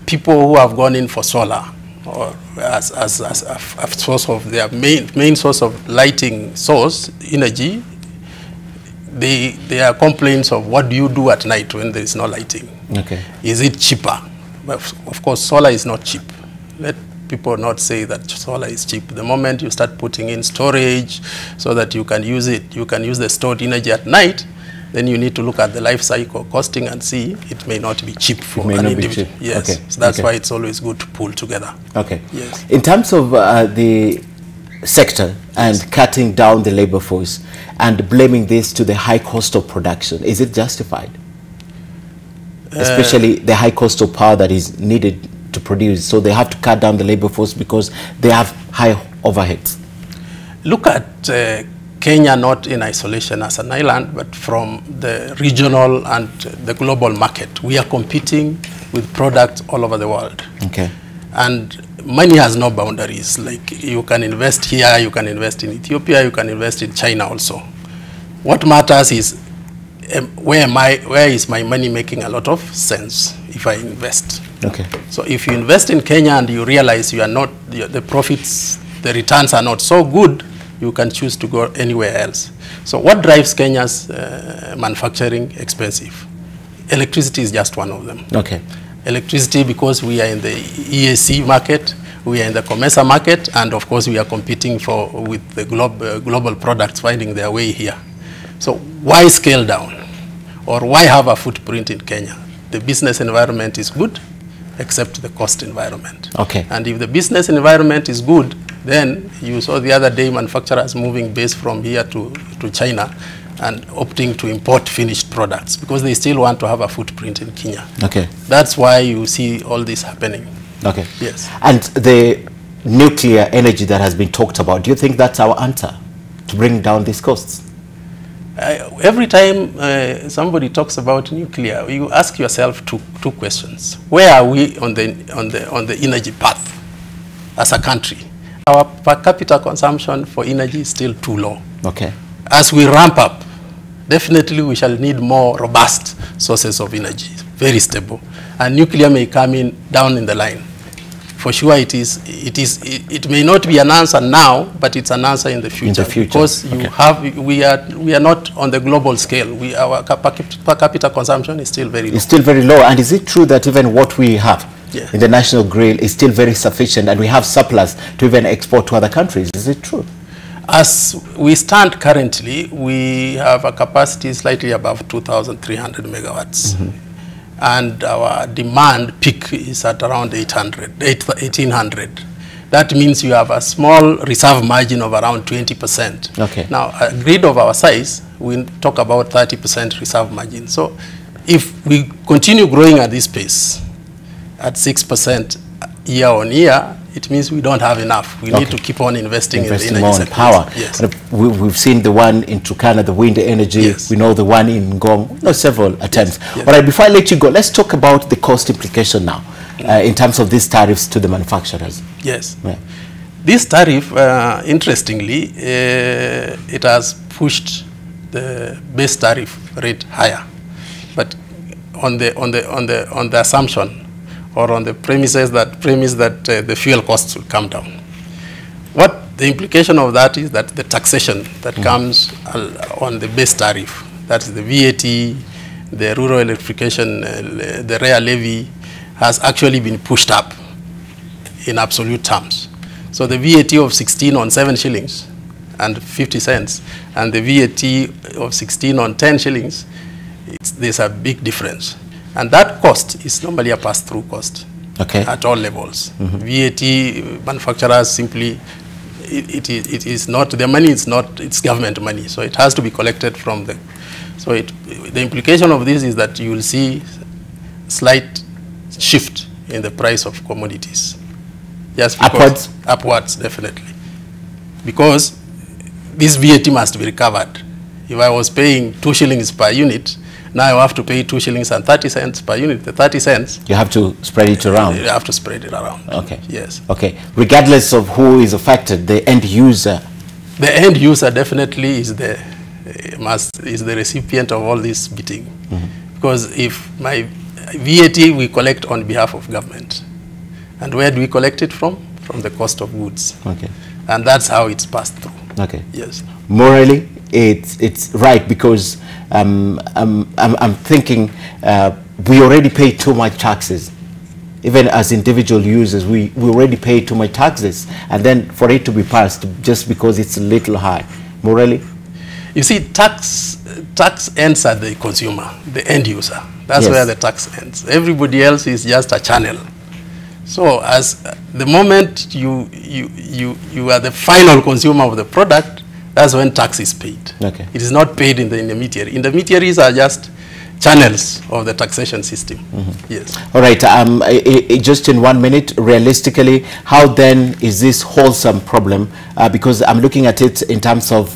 people who have gone in for solar or as a source of their main source of lighting source, energy, there are complaints of what do you do at night when there is no lighting? Okay. Is it cheaper? But of course, solar is not cheap. Let people not say that solar is cheap. The moment you start putting in storage so that you can use it, you can use the stored energy at night, then you need to look at the life cycle costing and see it may not be cheap for an individual. Yes, okay. So that's okay. why it's always good to pull together. Okay. Yes. In terms of the sector and cutting down the labor force and blaming this to the high cost of production, is it justified? Especially the high cost of power that is needed to produce, so they have to cut down the labor force because they have high overheads. Look at Kenya not in isolation as an island, but from the regional and the global market. We are competing with products all over the world. Okay. And money has no boundaries. Like, you can invest here, you can invest in Ethiopia, you can invest in China also. What matters is where is my money making a lot of sense if I invest. Okay. So if you invest in Kenya and you realize you are not, the profits, the returns are not so good, you can choose to go anywhere else. So what drives Kenya's manufacturing expensive? Electricity is just one of them. Okay. Electricity, because we are in the EAC market, we are in the COMESA market, and of course we are competing with the global products finding their way here. So why scale down? Or why have a footprint in Kenya? The business environment is good, except the cost environment. Okay. And if the business environment is good, then you saw the other day manufacturers moving base from here to China and opting to import finished products because they still want to have a footprint in Kenya. Okay. That's why you see all this happening. Okay. Yes. And the nuclear energy that has been talked about, do you think that's our answer to bring down these costs? Every time somebody talks about nuclear, you ask yourself two questions. Where are we on the energy path as a country? Our per capita consumption for energy is still too low. Okay. As we ramp up, definitely we shall need more robust sources of energy, very stable. And nuclear may come in down in the line. For sure it may not be an answer now, but it's an answer in the future. Because we are not on the global scale. Our per capita consumption is still very low. It's still very low. And is it true that even what we have yeah. in the national grid is still very sufficient and we have surplus to even export to other countries? Is it true? As we stand currently, we have a capacity slightly above 2,300 megawatts. Mm-hmm. And our demand peak is at around 1,800. That means you have a small reserve margin of around 20%. Okay. Now, a grid of our size, we talk about 30% reserve margin. So if we continue growing at this pace, at 6% year on year, it means we don't have enough. We need to keep on investing in the energy more in power. Yes. We've seen the one in Turkana, the wind energy. Yes. We know the one in Ngong. No, several attempts. Yes. Yes. All right, before I let you go, let's talk about the cost implication now in terms of these tariffs to the manufacturers. Yes. Yeah. This tariff, interestingly, it has pushed the base tariff rate higher, but on the assumption or on the premise that the fuel costs will come down. What the implication of that is that the taxation that comes on the base tariff, that is the VAT, the rural electrification, the REA levy, has actually been pushed up in absolute terms. So the VAT of 16 on 7 shillings and 50 cents and the VAT of 16 on 10 shillings, there's a big difference. And that cost is normally a pass-through cost at all levels. VAT manufacturers simply it is not, the money is not, it's government money, so it has to be collected from the, so the implication of this is that you will see slight shift in the price of commodities. Yes, upwards? Upwards, definitely. Because this VAT must be recovered. If I was paying 2 shillings per unit, now I have to pay 2 shillings and 30 cents per unit. The 30 cents. You have to spread it around. You have to spread it around. Okay. Yes. Okay. Regardless of who is affected, the end user. The end user definitely is the recipient of all this beating. Because if my VAT we collect on behalf of government, and where do we collect it from? From the cost of goods. Okay. And that's how it's passed through. Okay. Yes. Morally, it's right, because I'm thinking we already pay too much taxes. Even as individual users, we already pay too much taxes, and then for it to be passed just because it's a little high. Morally? You see, tax ends at the consumer, the end user. That's where the tax ends. Everybody else is just a channel. So as the moment you are the final consumer of the product, that's when tax is paid. Okay. It is not paid in the intermediary. Intermediaries are just channels of the taxation system. Yes. All right. Just in 1 minute, realistically, how then is this wholesome problem? Because I'm looking at it in terms of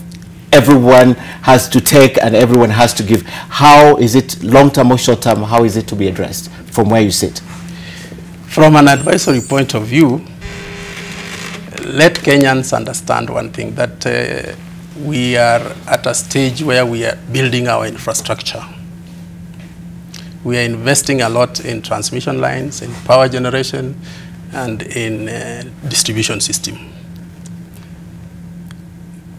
everyone has to take and everyone has to give. How is it long-term or short-term? How is it to be addressed from where you sit? From an advisory point of view, let Kenyans understand one thing, that we are at a stage where we are building our infrastructure. We are investing a lot in transmission lines, in power generation, and in distribution system.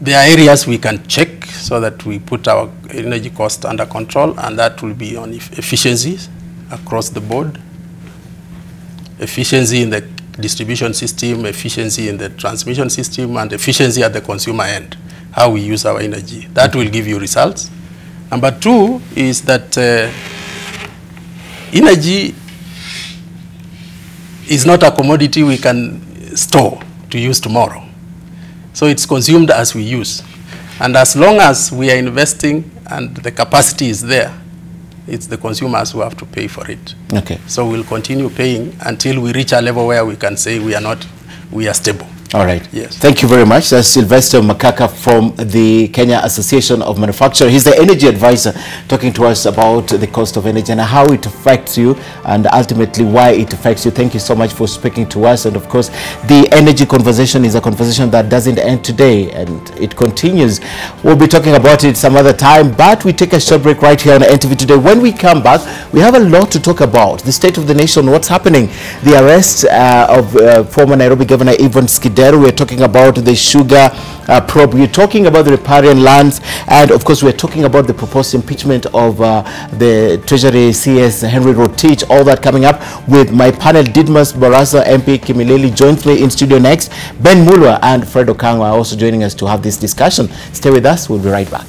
There are areas we can check so that we put our energy cost under control, and that will be on efficiencies across the board. Efficiency in the distribution system, efficiency in the transmission system, and efficiency at the consumer end, how we use our energy. That will give you results. Number two is that energy is not a commodity we can store to use tomorrow. So it's consumed as we use. And as long as we are investing and the capacity is there, it's the consumers who have to pay for it. Okay. So we'll continue paying until we reach a level where we can say we are stable. All right. Yes. Thank you very much. That's Sylvester Makaka from the Kenya Association of Manufacturers. He's the energy advisor, talking to us about the cost of energy and how it affects you and ultimately why it affects you. Thank you so much for speaking to us. And of course, the energy conversation is a conversation that doesn't end today, and it continues. We'll be talking about it some other time, but we take a short break right here on NTV Today. When we come back, we have a lot to talk about. The state of the nation, what's happening, the arrest of former Nairobi Governor Yvonne Skidero. We're talking about the sugar probe. We're talking about the riparian lands, and of course we're talking about the proposed impeachment of the Treasury CS Henry Rotich. All that coming up with my panel. Didmus Barasa MP Kimileli joins me in studio next. Ben Mulwa and Fred Okangwa are also joining us to have this discussion. Stay with us. We'll be right back.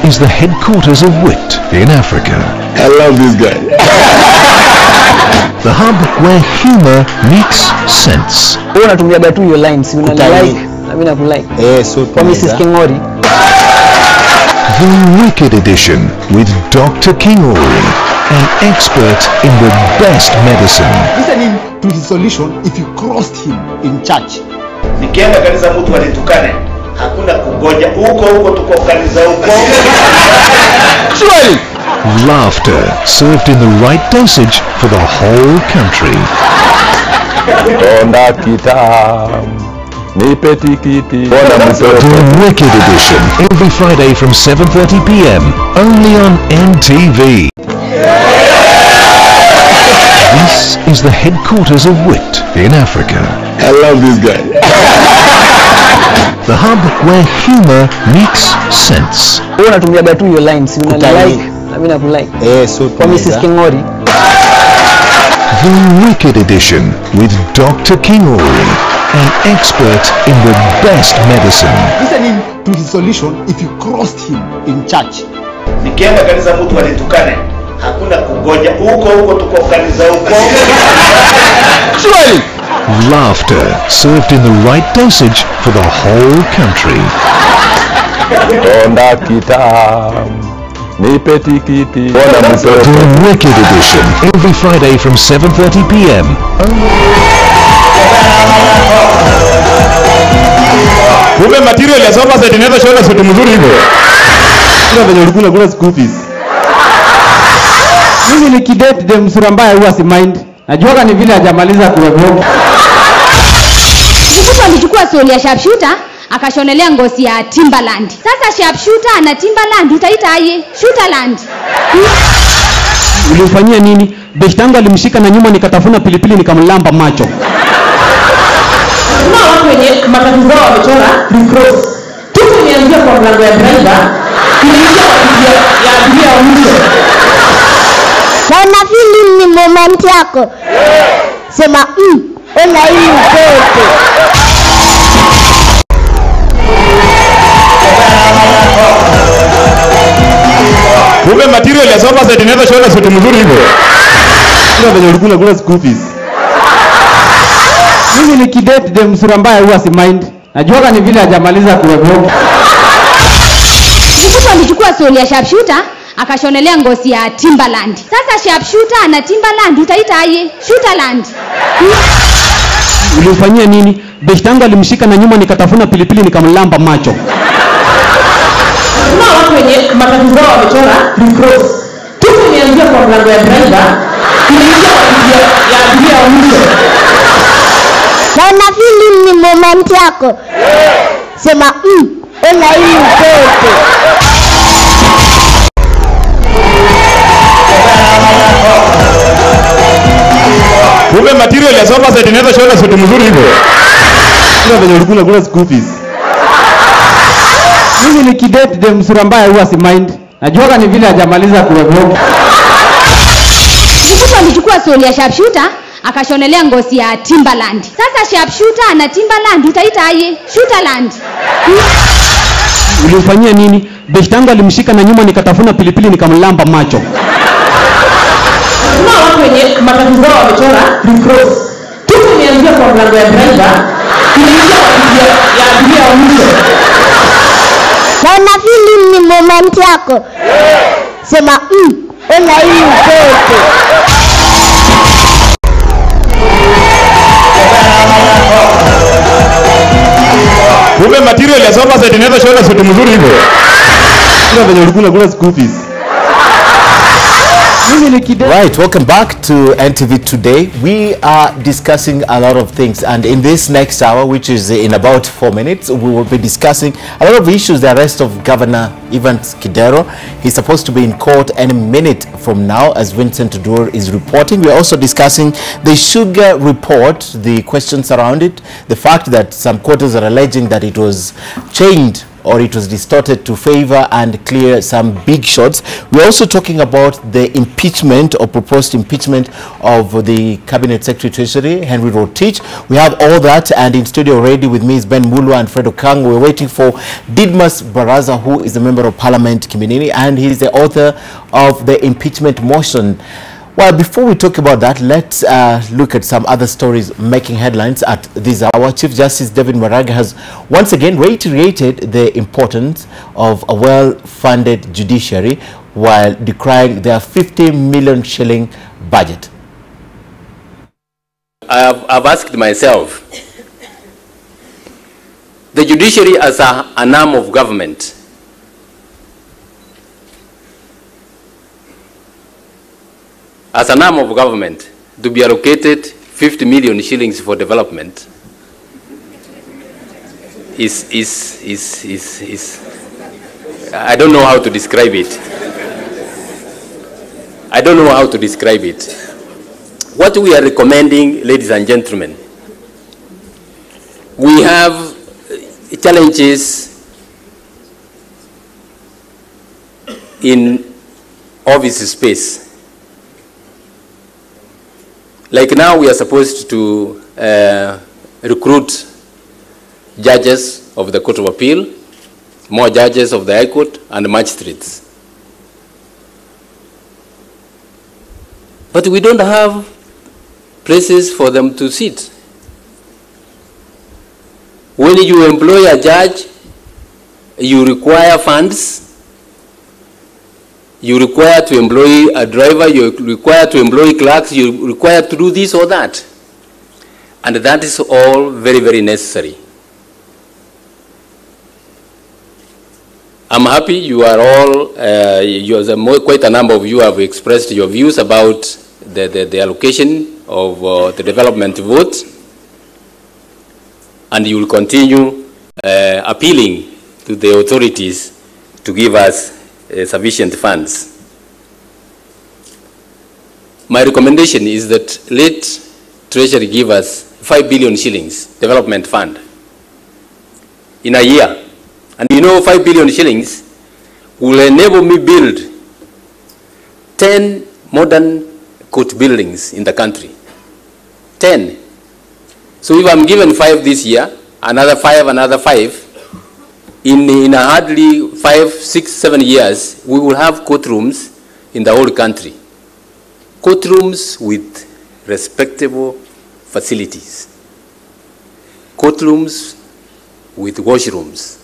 This is the headquarters of wit in Africa. I love this guy. The hub where humor meets sense. Unatumiaga tu your lines, unalike na mimi nakulike. So kwa Mrs. Kingori. The Wicked Edition with Dr. Kingori, an expert in the best medicine. Listening to his solution if you crossed him in church. Nikienda kanisa mtu alitukane, hakuna kungoja, huko tuko kanisa huko. Surely. Laughter served in the right dosage for the whole country. The Wicked Edition, every Friday from 7:30 p.m. only on NTV. This is the headquarters of wit in Africa. I love this guy. The hub where humor meets sense. Unatumiaga tu your lines, unalike na mimi nakulike. So kwa Mrs. Kingori. The Wicked Edition with Dr. Kingori, an expert in the best medicine. Listening to his solution if you crossed him in church. Nikienda kanisa mtu anitukane, hakuna kungoja. Huko tuko kanisa huko. Laughter served in the right dosage for the whole country. The Wicked Edition, every Friday from 7:30 p.m. Kumbe material ya sofa set inaweza shona suti mzuri hivyo. Kila venye ulikuwa unakula school fees. Mimi nikidate dem sura mbaya huwa si mind. Najua ni vile hajamaliza kuwepo. Mtu alichukua soli ya sharpshooter akashonelea ngozi ya Timberland. Sasa sharpshooter na Timberland utaita aje? Shooterland. Ulimfanyia nini? Beshte yangu alimshika na nyuma nikatafuna pilipili nikamlamba macho. Kuna watu wenye matatizo zao wamechora recross. Tuko nianzia kwa mlango ya driver, tunaingia kwa ya abiria wa mwisho. Na unafili ni moment yako. Sema ona hii mtoto. Kumbe material ya sofa set inaweza shona suti mzuri hivyo. Kila venye ulikuwa unakula school fees. Mimi nikidate dem sura mbaya huwa si mind. Najua ni vile hajamaliza kuwepo. Mtu alichukua soli ya sharpshooter akashonelea ngozi ya Timberland. Sasa sharpshooter na Timberland utaita aje? Shooterland. Ulimfanyia nini? Beshte yangu alimshika na nyuma nikatafuna pilipili nikamlamba macho. Kuna watu wenye matatizo zao wamechora recross. Tuko nianzia kwa mlango ya driver, tunaingia kwa ya abiria wa mwisho. Na unafili ni moment yako. Sema ona hii mtoto. Kumbe material ya sofa set inaweza shona suti mzuri hivyo. Kila venye ulikuwa unakula school fees. Mimi nikidate dem sura mbaya huwa si mind. Najua ni vile hajamaliza kuwepo. Mtu alichukua soli ya sharpshooter akashonelea ngozi ya Timberland. Sasa sharpshooter na Timberland utaita aje? Shooterland. Ulimfanyia nini? Beshte yangu alimshika na nyuma nikatafuna pilipili nikamlamba macho. Kuna watu wenye matatizo zao wamechora recross. Tuko nianzia kwa mlango ya driver, tunaingia kwa ya abiria wa mwisho. Na unafili ni moment yako. Sema ona hii mtoto. Kumbe material ya sofa set inaweza shona suti mzuri hivyo. Kila venye ulikuwa unakula school fees. Right, welcome back to NTV Today. We are discussing a lot of things, and in this next hour, which is in about 4 minutes, we will be discussing a lot of issues. The arrest of Governor Evans Kidero. He's supposed to be in court any minute from now, as Vincent Dur is reporting. We are also discussing the sugar report, the questions around it, the fact that some quarters are alleging that it was changed or it was distorted to favor and clear some big shots. We're also talking about the impeachment or proposed impeachment of the Cabinet Secretary Treasury, Henry Rotich. We have all that, and in studio already with me is Ben Mulwa and Fredo Kang. We're waiting for Didmas Baraza, who is a member of Parliament, Kiminini, and he's the author of the impeachment motion. Well, before we talk about that, let's look at some other stories making headlines at this hour. Chief Justice David Maraga has once again reiterated the importance of a well-funded judiciary while decrying their 50 million shilling budget. I've asked myself, the judiciary as an arm of government, as an arm of government, to be allocated 50 million shillings for development is I don't know how to describe it. I don't know how to describe it. What we are recommending, ladies and gentlemen, we have challenges in office space. Like now, we are supposed to recruit judges of the Court of Appeal, more judges of the High Court and magistrates. But we don't have places for them to sit. When you employ a judge, you require funds, you require to employ a driver, you require to employ clerks, you require to do this or that. And that is all very, very necessary. I'm happy you are all, quite a number of you have expressed your views about the allocation of the development vote, and you will continue appealing to the authorities to give us sufficient funds. My recommendation is that let Treasury give us 5 billion shillings development fund in a year. And you know, 5 billion shillings will enable me build 10 modern court buildings in the country. 10. So if I'm given 5 this year, another 5, in a hardly 5, 6, 7 years, we will have courtrooms in the whole country. Courtrooms with respectable facilities. Courtrooms with washrooms.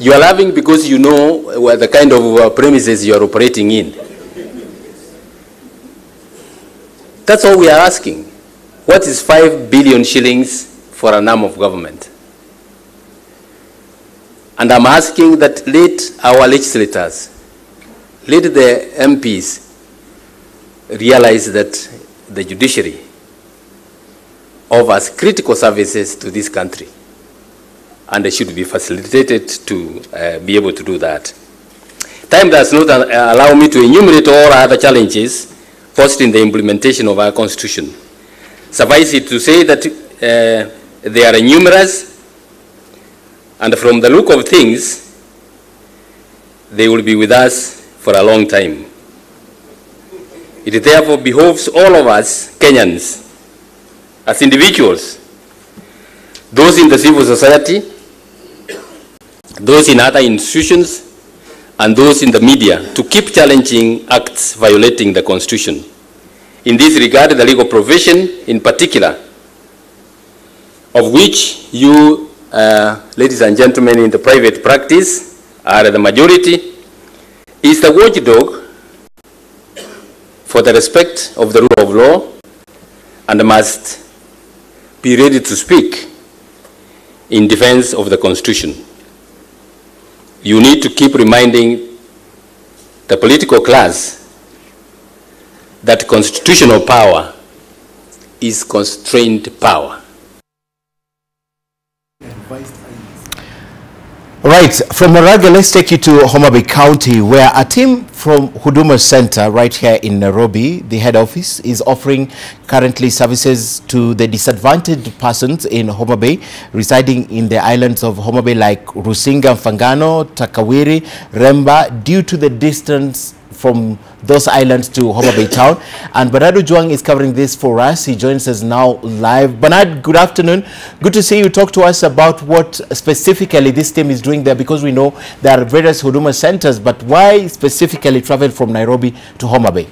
You are laughing because you know the kind of premises you are operating in. That's all we are asking. What is 5 billion shillings for an arm of government? And I'm asking that let our legislators, let the MPs realize that the judiciary offers critical services to this country, and they should be facilitated to be able to do that. Time does not allow me to enumerate all other challenges posed in the implementation of our Constitution. Suffice it to say that they are numerous, and from the look of things, they will be with us for a long time. It therefore behoves all of us, Kenyans, as individuals, those in the civil society, those in other institutions, and those in the media, to keep challenging acts violating the Constitution. In this regard, the legal profession in particular, of which you, ladies and gentlemen, in the private practice are the majority, is the watchdog for the respect of the rule of law, and must be ready to speak in defense of the Constitution. You need to keep reminding the political class that constitutional power is constrained power. Right, from Maraga, let's take you to Homa Bay County, where a team from Huduma Center right here in Nairobi, the head office, is offering currently services to the disadvantaged persons in Homa Bay, residing in the islands of Homa Bay like Rusinga, Mfangano, Takawiri, Remba, due to the distance from those islands to Homa Bay town. And Bernardo Juang is covering this for us. He joins us now live. Bernard, good afternoon. Good to see you. Talk to us about what specifically this team is doing there, because we know there are various Huduma centers, but why specifically travel from Nairobi to Homa Bay?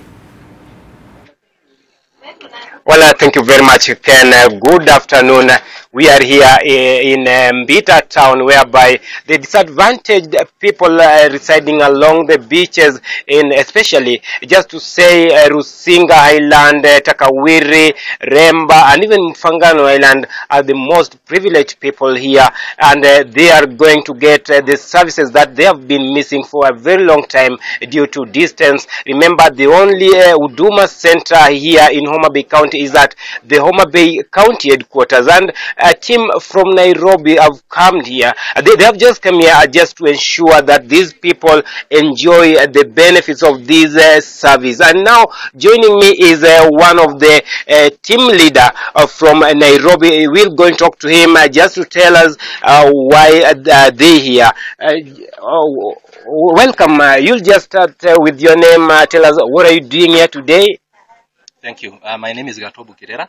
Well, thank you very much, Ken. Good afternoon. We are here in Mbita town, whereby the disadvantaged people residing along the beaches, in especially, just to say, Rusinga Island, Takawiri, Remba, and even Mfangano Island are the most privileged people here, and they are going to get the services that they have been missing for a very long time due to distance. Remember, the only Huduma center here in Homa Bay County is at the Homa Bay County headquarters, and a team from Nairobi have come here. They have just come here just to ensure that these people enjoy the benefits of this service. And now joining me is one of the team leader from Nairobi. We're going to talk to him just to tell us why they're here. Welcome. You'll just start with your name. Tell us, what are you doing here today? Thank you. My name is Gatobu Kirera.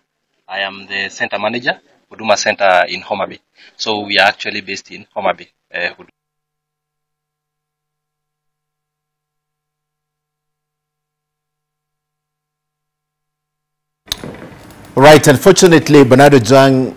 I am the center manager Huduma Center in Homa Bay. So we are actually based in Homa Bay. Right, unfortunately, Bernardo Jang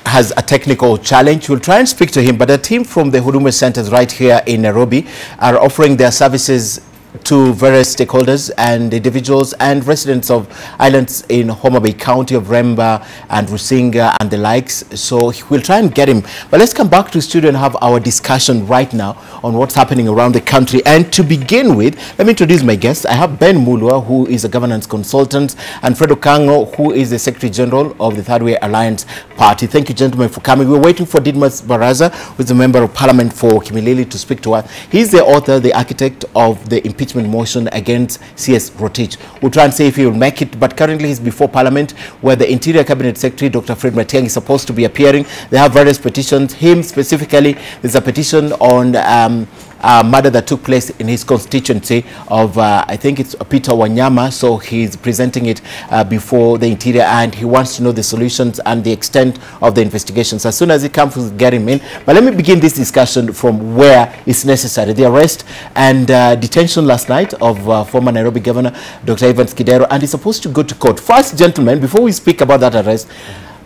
has a technical challenge. We'll try and speak to him, but a team from the Huduma Centers right here in Nairobi are offering their services to various stakeholders and individuals and residents of islands in Homa Bay County of Remba and Rusinga and the likes. So we'll try and get him. But let's come back to the studio and have our discussion right now on what's happening around the country. And to begin with, let me introduce my guests. I have Ben Mulwa, who is a governance consultant, and Fred Okango, who is the Secretary General of the Third Way Alliance Party. Thank you, gentlemen, for coming. We're waiting for Didmas Baraza, who is a member of Parliament for Kimilili, to speak to us. He's the author, the architect of the impeachment motion against CS Rotich. We'll try and see if he will make it, but currently he's before Parliament, where the Interior Cabinet Secretary, Dr. Fred Matiang'i, is supposed to be appearing. They have various petitions. Him specifically, there's a petition on a murder that took place in his constituency of, I think it's Peter Wanyama, so he's presenting it before the Interior, and he wants to know the solutions and the extent of the investigations. As soon as he comes, we'll get him in. But let me begin this discussion from where it's necessary. The arrest and detention last night of former Nairobi Governor, Dr. Evans Kidero, and he's supposed to go to court. First, gentlemen, before we speak about that arrest,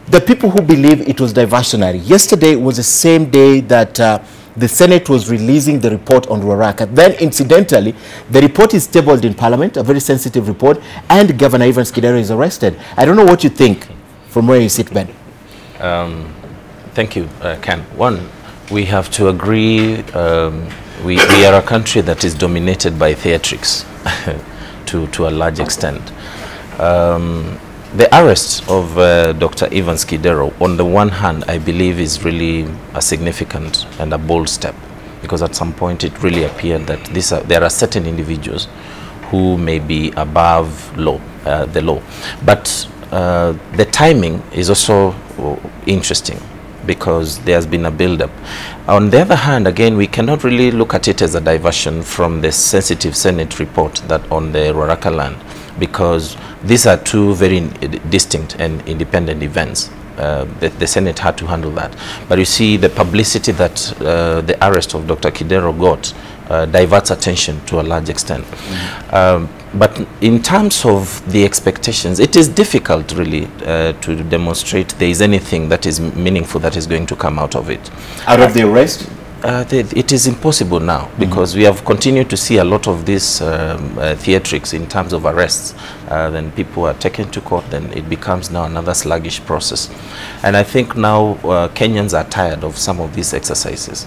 the people who believe it was diversionary. Yesterday was the same day that the Senate was releasing the report on Ruaraka. Then, incidentally, the report is tabled in Parliament, a very sensitive report, and Governor Evans Kidero is arrested. I don't know what you think from where you sit, Ben. Thank you, Ken. One, we have to agree we are a country that is dominated by theatrics to a large extent. The arrest of Dr. Evans Kidero, on the one hand, I believe is really a significant and a bold step, because at some point it really appeared that there are certain individuals who may be above the law. But the timing is also interesting, because there has been a build-up. On the other hand, again, we cannot really look at it as a diversion from the sensitive Senate report that on the Ruaraka land, because these are two very distinct and independent events. The Senate had to handle that. But you see, the publicity that the arrest of Dr. Kidero got diverts attention to a large extent. But in terms of the expectations, it is difficult really to demonstrate there is anything that is meaningful that is going to come out of it. Out of the arrest? It is impossible now, because we have continued to see a lot of these theatrics in terms of arrests. Then people are taken to court, then it becomes now another sluggish process. And I think now Kenyans are tired of some of these exercises.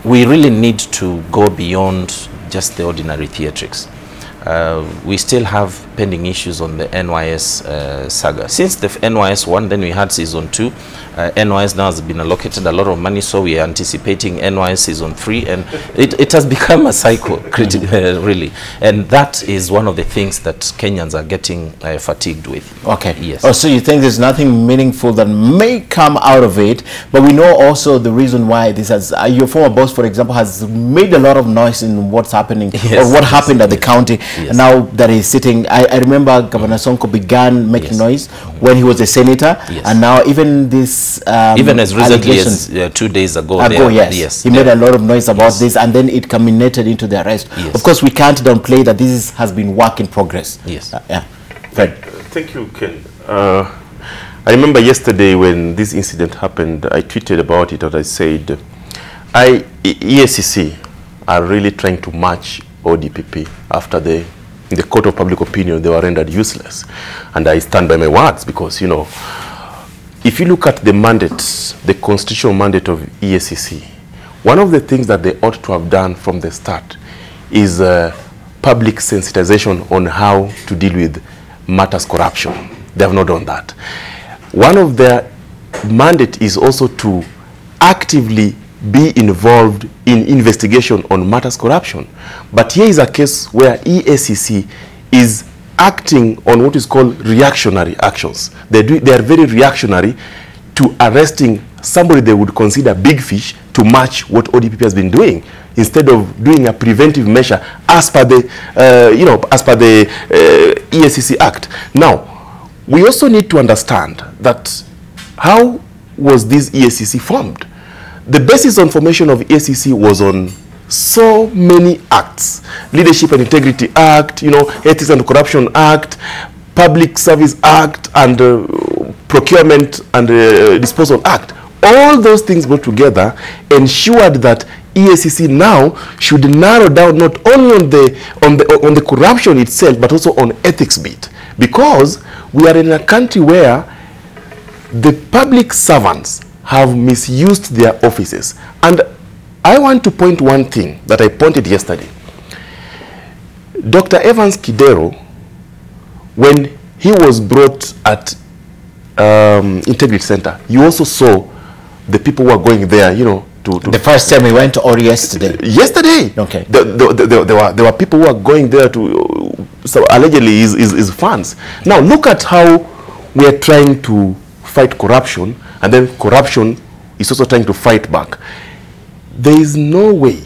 We really need to go beyond just the ordinary theatrics. We still have pending issues on the NYS saga. Since the NYS 1, then we had season 2. NYS now has been allocated a lot of money, so we are anticipating NYS season 3, and it has become a cycle, really. And that is one of the things that Kenyans are getting fatigued with. Okay. Yes. Oh, so you think there's nothing meaningful that may come out of it, but we know also the reason why this has, your former boss, for example, has made a lot of noise in what's happening, or what happened at the county. Yes. And now that he's sitting, I remember Governor Sonko began making noise when he was a senator, and now even this even as recently as 2 days ago, he made a lot of noise about this, and then it culminated into the arrest. Of course, we can't downplay that this has been work in progress. Yes. Fred. Thank you, Ken. I remember yesterday when this incident happened, I tweeted about it, and I said, EACC are really trying to match ODPP after in the court of public opinion, they were rendered useless. And I stand by my words, because, you know, if you look at the mandate, the constitutional mandate of EACC, one of the things that they ought to have done from the start is public sensitization on how to deal with matters corruption. They have not done that. One of their mandate is also to actively be involved in investigation on matters corruption. But here is a case where EACC is acting on what is called reactionary actions. They are very reactionary to arresting somebody they would consider big fish to match what ODPP has been doing, instead of doing a preventive measure as per the, EACC Act. Now, we also need to understand that how was this EACC formed? The basis on formation of EACC was on so many acts: Leadership and Integrity Act, Ethics and Corruption Act, Public Service Act, and Procurement and Disposal Act. All those things brought together ensured that EACC now should narrow down not only on the corruption itself, but also on ethics bit, because we are in a country where the public servants have misused their offices. And I want to point one thing that I pointed yesterday. Dr. Evans Kidero, when he was brought at Integrity Center, you also saw the people who are going there, the first time we went, or yesterday? Yesterday. Okay. There were people who are going there to, so allegedly is fans. Now look at how we are trying to fight corruption, and then corruption is also trying to fight back. There is no way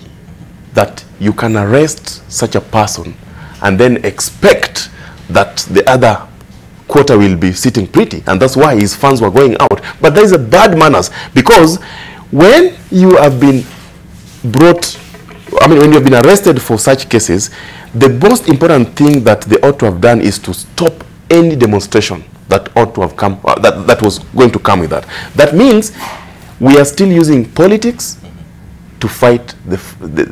that you can arrest such a person and then expect that the other quarter will be sitting pretty, and that's why his funds were going out. But there is a bad manners, because when you have been when you have been arrested for such cases, the most important thing that they ought to have done is to stop any demonstration that ought to have come, that was going to come with that. That means we are still using politics to fight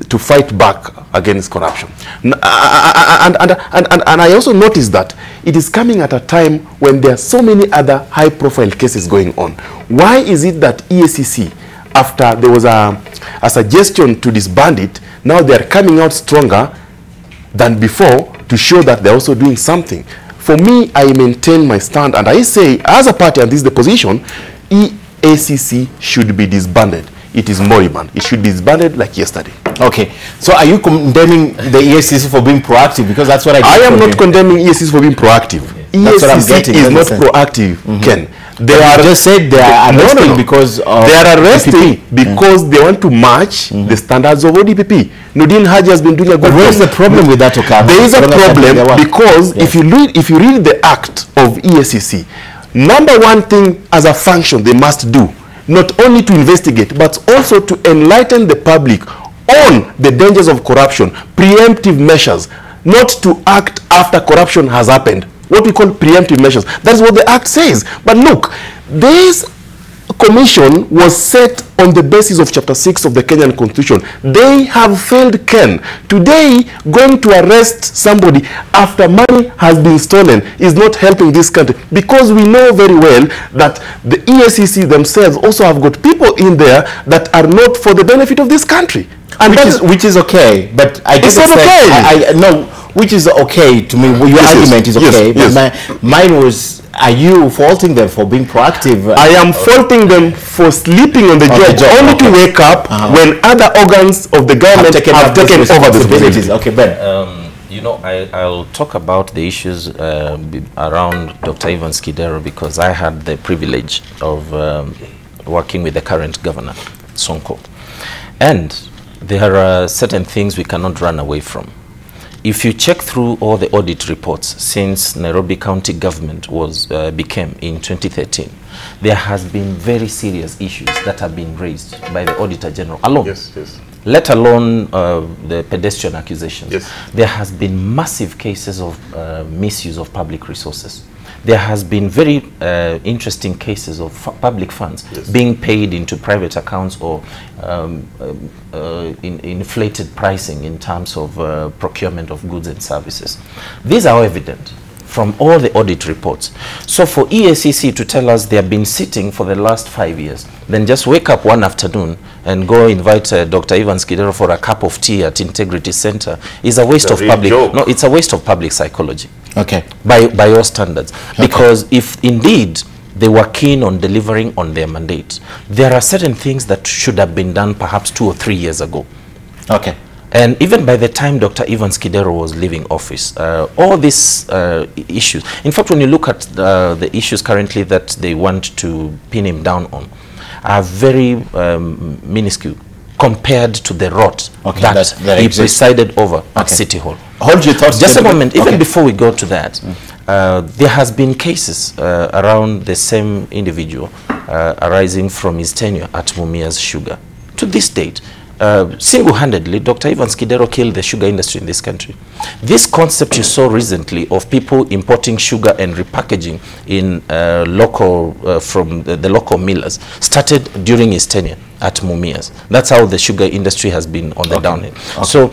to fight back against corruption. And I also noticed that it is coming at a time when there are so many other high-profile cases going on. Why is it that EACC, after there was a suggestion to disband it, now they are coming out stronger than before to show that they're also doing something? For me, I maintain my stand, and I say, as a party, and this is the position, EACC should be disbanded. It is moribund. It should be disbanded like yesterday. Okay. So are you condemning the EACC for being proactive? Because that's what I am not condemning EACC for being proactive. EACC is not proactive, Ken. They are just said they are arresting because they are arresting because they want to match the standards of ODPP. Nordin Haji has been doing a good job. What is the problem with that, Okama? There is a problem because if you read the act of EACC, number one thing as a function they must do, not only to investigate, but also to enlighten the public on the dangers of corruption, preemptive measures, not to act after corruption has happened. What we call preemptive measures. That's what the act says. But look, this commission was set on the basis of Chapter 6 of the Kenyan Constitution. They have failed, Ken. Today, going to arrest somebody after money has been stolen is not helping this country, because we know very well that the EACC themselves also have got people in there that are not for the benefit of this country. And which is okay, but I guess it's not okay. No, which is okay to me. Your argument is okay, but mine was, are you faulting them for being proactive? I am faulting them for sleeping on the job, only to wake up when other organs of the government have taken over the responsibilities. Okay, Ben. I'll talk about the issues around Dr. Evans Kidero, because I had the privilege of working with the current governor, Sonko. And there are certain things we cannot run away from. If you check through all the audit reports since Nairobi County government became in 2013, there has been very serious issues that have been raised by the Auditor General alone. Yes. Let alone the pedestrian accusations. Yes. There has been massive cases of misuse of public resources. There has been very interesting cases of public funds being paid into private accounts, or inflated pricing in terms of procurement of goods and services. These are evident from all the audit reports. So for EACC to tell us they have been sitting for the last 5 years, then just wake up one afternoon and go invite Dr. Evans Kidero for a cup of tea at Integrity Center is a waste of public. No, it's a waste of public psychology. Okay. By your standards. Okay. Because if indeed they were keen on delivering on their mandate, there are certain things that should have been done perhaps 2 or 3 years ago. Okay. And even by the time Dr. Evans Kidero was leaving office, all these issues, in fact, when you look at the issues currently that they want to pin him down on, are very minuscule compared to the rot that he presided over at City Hall. Hold your thoughts. Just a moment, even before we go to that, there has been cases around the same individual arising from his tenure at Mumias Sugar. To this date, single-handedly, Dr. Evans Kidero killed the sugar industry in this country. This concept you saw recently of people importing sugar and repackaging in from the local millers started during his tenure at Mumias. That's how the sugar industry has been on the downhill. Okay. So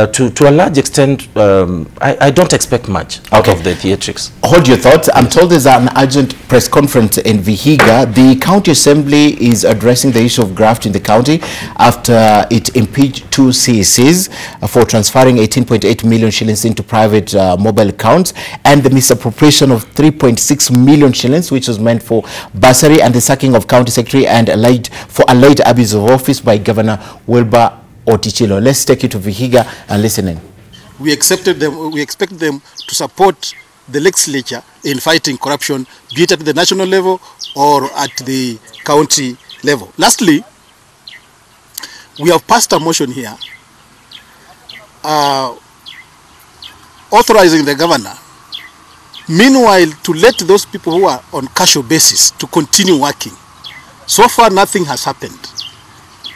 to a large extent, I don't expect much out of the theatrics. Hold your thoughts. I'm told there's an urgent press conference in Vihiga. The county assembly is addressing the issue of graft in the county after it impeached 2 CECs for transferring 18.8 million shillings into private mobile accounts, and the misappropriation of 3.6 million shillings, which was meant for bursary, and the sacking of county secretary and alleged abuse of office by Governor Wilbur Otichilo. Let's take you to Vihiga and listen in. We expect them to support the legislature in fighting corruption, be it at the national level or at the county level. Lastly, we have passed a motion here authorizing the governor, meanwhile, to let those people who are on casual basis to continue working. So far, nothing has happened.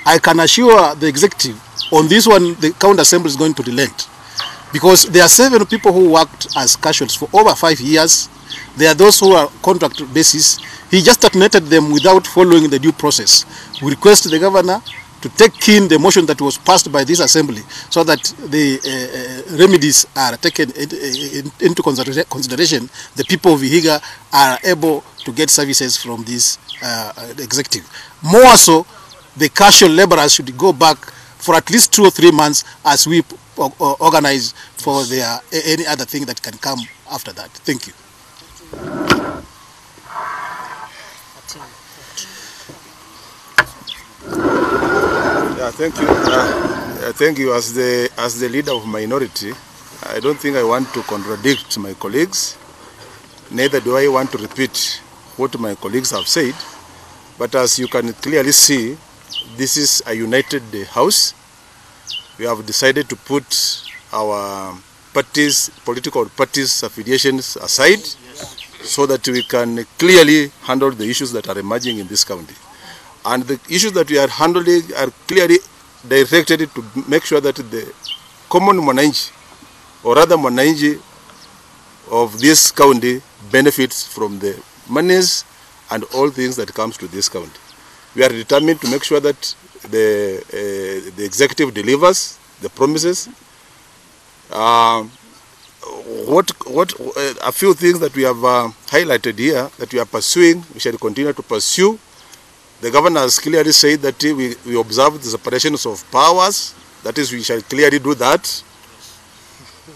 I can assure the executive on this one, the county assembly is going to relent, because there are 7 people who worked as casuals for over 5 years. There are those who are contract basis. He just terminated them without following the due process. We request the governor to take in the motion that was passed by this assembly so that the remedies are taken into consideration. The people of Vihiga are able to get services from this executive. More so, the casual laborers should go back for at least 2 or 3 months as we organize for their any other thing that can come after that. Thank you. Yeah, thank you. Thank you. As the leader of minority, I don't think I want to contradict my colleagues. Neither do I want to repeat what my colleagues have said. But as you can clearly see, this is a united house. We have decided to put our parties, political parties' affiliations aside, so that we can clearly handle the issues that are emerging in this county. And the issues that we are handling are clearly directed to make sure that the common mwananchi, or rather mwananchi of this county, benefits from the monies and all things that comes to this county. We are determined to make sure that the executive delivers the promises. A few things that we have highlighted here that we are pursuing, we shall continue to pursue. The governor has clearly said that we observe the separations of powers. That is, we shall clearly do that,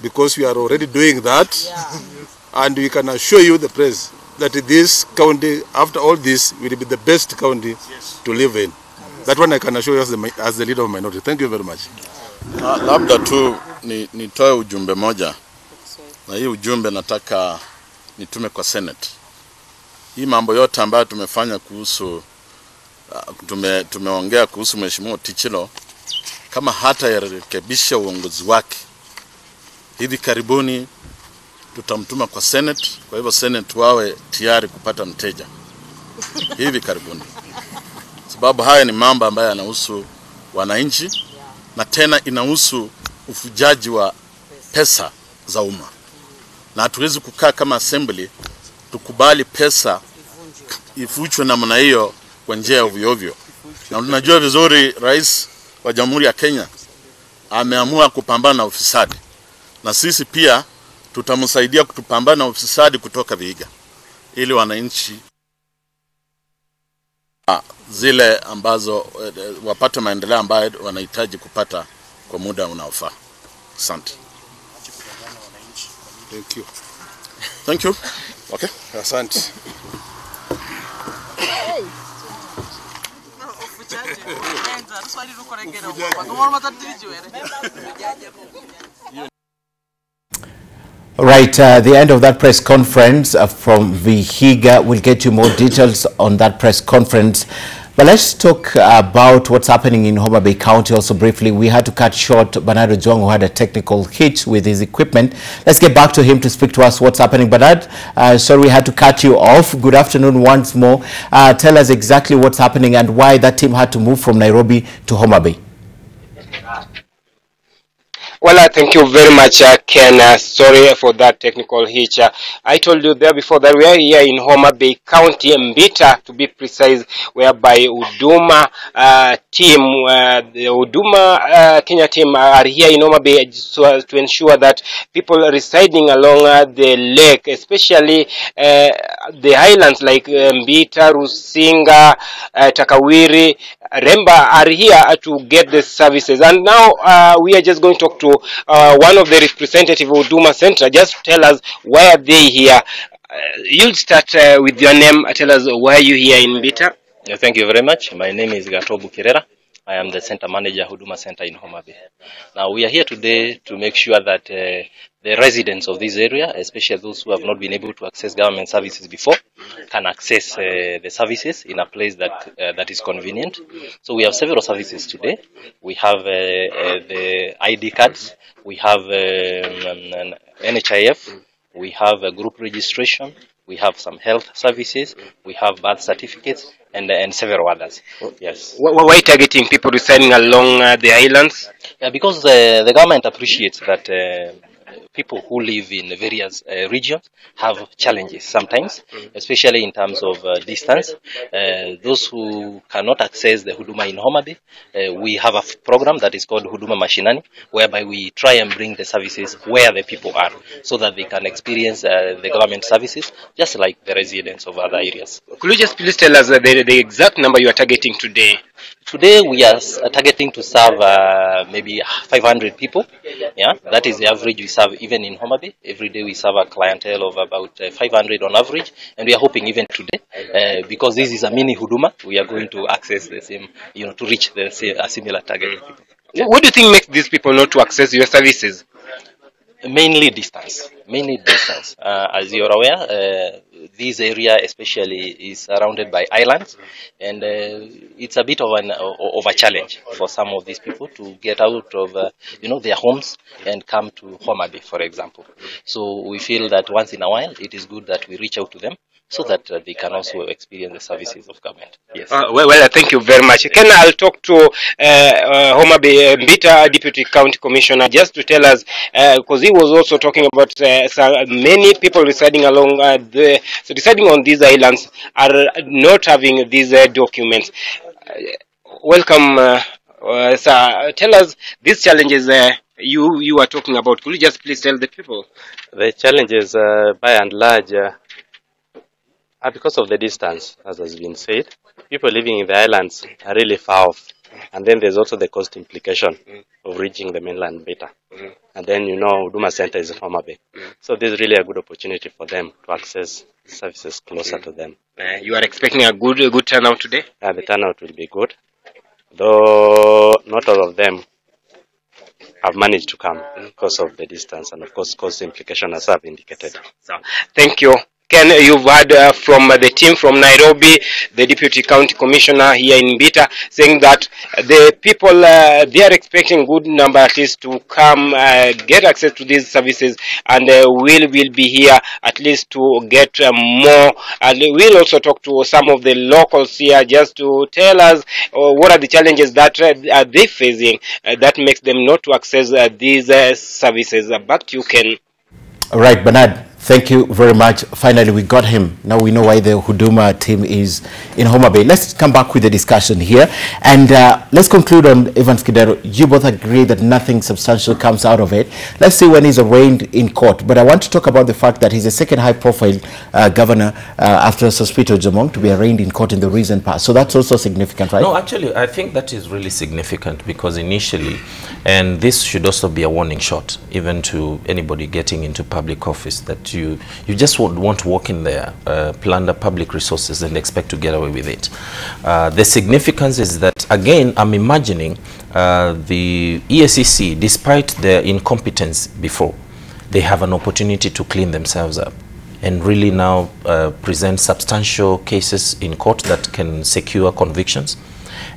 because we are already doing that. Yeah. And we can assure you, the press, that this county, after all this, will be the best county to live in. That one I can assure you as the leader of minority. Thank you very much. Labda tu nitoe ujumbe moja, na hii ujumbe nataka nitume kwa Senate. Hii mambo yote ambayo tumefanya kuhusu tumeongea kuhusu Mheshimiwa Otichilo, kama hata yarekebisha uongozi wake, hivi karibuni tutamtuma kwa Senate. Kwa hivyo Senate wawe tayari kupata mteja hivi karibuni, sababu haya ni mambo ambayo yanahusu wananchi, na tena inahusu ufujaji wa pesa za umma, na hatuwezi kukaa kama assembly tukubali pesa ifuchwe namna hiyo kwa njia ya ovyo. Na tunajua vizuri Rais wa Jamhuri ya Kenya ameamua kupambana na ufisadi, na sisi pia tutamsaidia kutupambana na ufisadi kutoka Vihiga, ili wananchi zile ambazo wapate maendeleo ambayo wanahitaji kupata kwa muda unaofaa. Asante. Thank you. Thank you. Okay. Asante. Right, the end of that press conference from Vihiga. We'll get you more details on that press conference But let's talk about what's happening in Homa Bay County also briefly. We had to cut short Bernard Ojwang, who had a technical hitch with his equipment. Let's get back to him to speak to us what's happening. Bernard, sorry we had to cut you off. Good afternoon once more. Tell us exactly what's happening and why that team had to move from Nairobi to Homa Bay. Well, thank you very much, Ken. Sorry for that technical hitch. I told you there before that we are here in Homa Bay County, Mbita to be precise, whereby Huduma team, the Huduma Kenya team are here in Homa Bay to ensure that people residing along the lake, especially the highlands like Mbita, Rusinga, Takawiri, Remba, are here to get the services. And now we are just going to talk to one of the representatives of Huduma Center. Just tell us why are they here. You'll start with your name. Tell us why you here in Mbita. Thank you very much. My name is Gatobu Kirera. I am the center manager, Huduma Center in Homa Bay. Now we are here today to make sure that the residents of this area, especially those who have not been able to access government services before, can access the services in a place that that is convenient. So we have several services today. We have the ID cards, we have an NHIF, we have a group registration, we have some health services, we have birth certificates, and several others. Yes. Why targeting people residing along the islands? Yeah, because the government appreciates that people who live in various regions have challenges sometimes, especially in terms of distance. Those who cannot access the Huduma in Homa Bay, we have a program that is called Huduma Mashinani, whereby we try and bring the services where the people are, so that they can experience the government services just like the residents of other areas. Could you just please tell us the exact number you are targeting today? Today we are targeting to serve maybe 500 people. Yeah, that is the average we serve even in Homa Bay. Every day we serve a clientele of about 500 on average, and we are hoping even today, because this is a mini Huduma, we are going to access the same, to reach the same, a similar target. Yeah. What do you think makes these people not to access your services? Mainly distance. As you are aware, this area especially is surrounded by islands, and it's a bit of a challenge for some of these people to get out of their homes and come to Homa Bay, for example. So we feel that once in a while it is good that we reach out to them, so that they can also experience the services of government. Yes. Well, thank you very much. Ken, I'll talk to Homa Bay Mbita Deputy County Commissioner just to tell us, because he was also talking about many people residing along residing on these islands are not having these documents. Welcome, sir. Tell us these challenges you are talking about. Could you just please tell the people? The challenges, by and large, are because of the distance, as has been said. People living in the islands are really far off. And then there's also the cost implication of reaching the mainland better. And then, Huduma Center is in Homa Bay. So this is really a good opportunity for them to access services closer to them. You are expecting a good turnout today? The turnout will be good. Though not all of them have managed to come because of the distance and, of course, cost implication as I've indicated. So, thank you. Ken, you've heard from the team from Nairobi, the Deputy County Commissioner here in Mbita, saying that the people, they are expecting good number at least to come, get access to these services, and we'll be here at least to get more. And we'll also talk to some of the locals here just to tell us what are the challenges that are they facing that makes them not to access these services. Back to you, Ken. All right, Bernard. Thank you very much. Finally, we got him. Now we know why the Huduma team is in Homa Bay. Let's come back with the discussion here. And let's conclude on Evans Kidero. You both agree that nothing substantial comes out of it. Let's see when he's arraigned in court. But I want to talk about the fact that he's the second high-profile governor after Sospito Jamong to be arraigned in court in the recent past. So that's also significant, right? No, actually, I think that is really significant because initially, and this should also be a warning shot, even to anybody getting into public office, that you just want to walk in there, plunder public resources and expect to get away with it. The significance is that, again, I'm imagining the EACC, despite their incompetence before, they have an opportunity to clean themselves up. and really now present substantial cases in court that can secure convictions.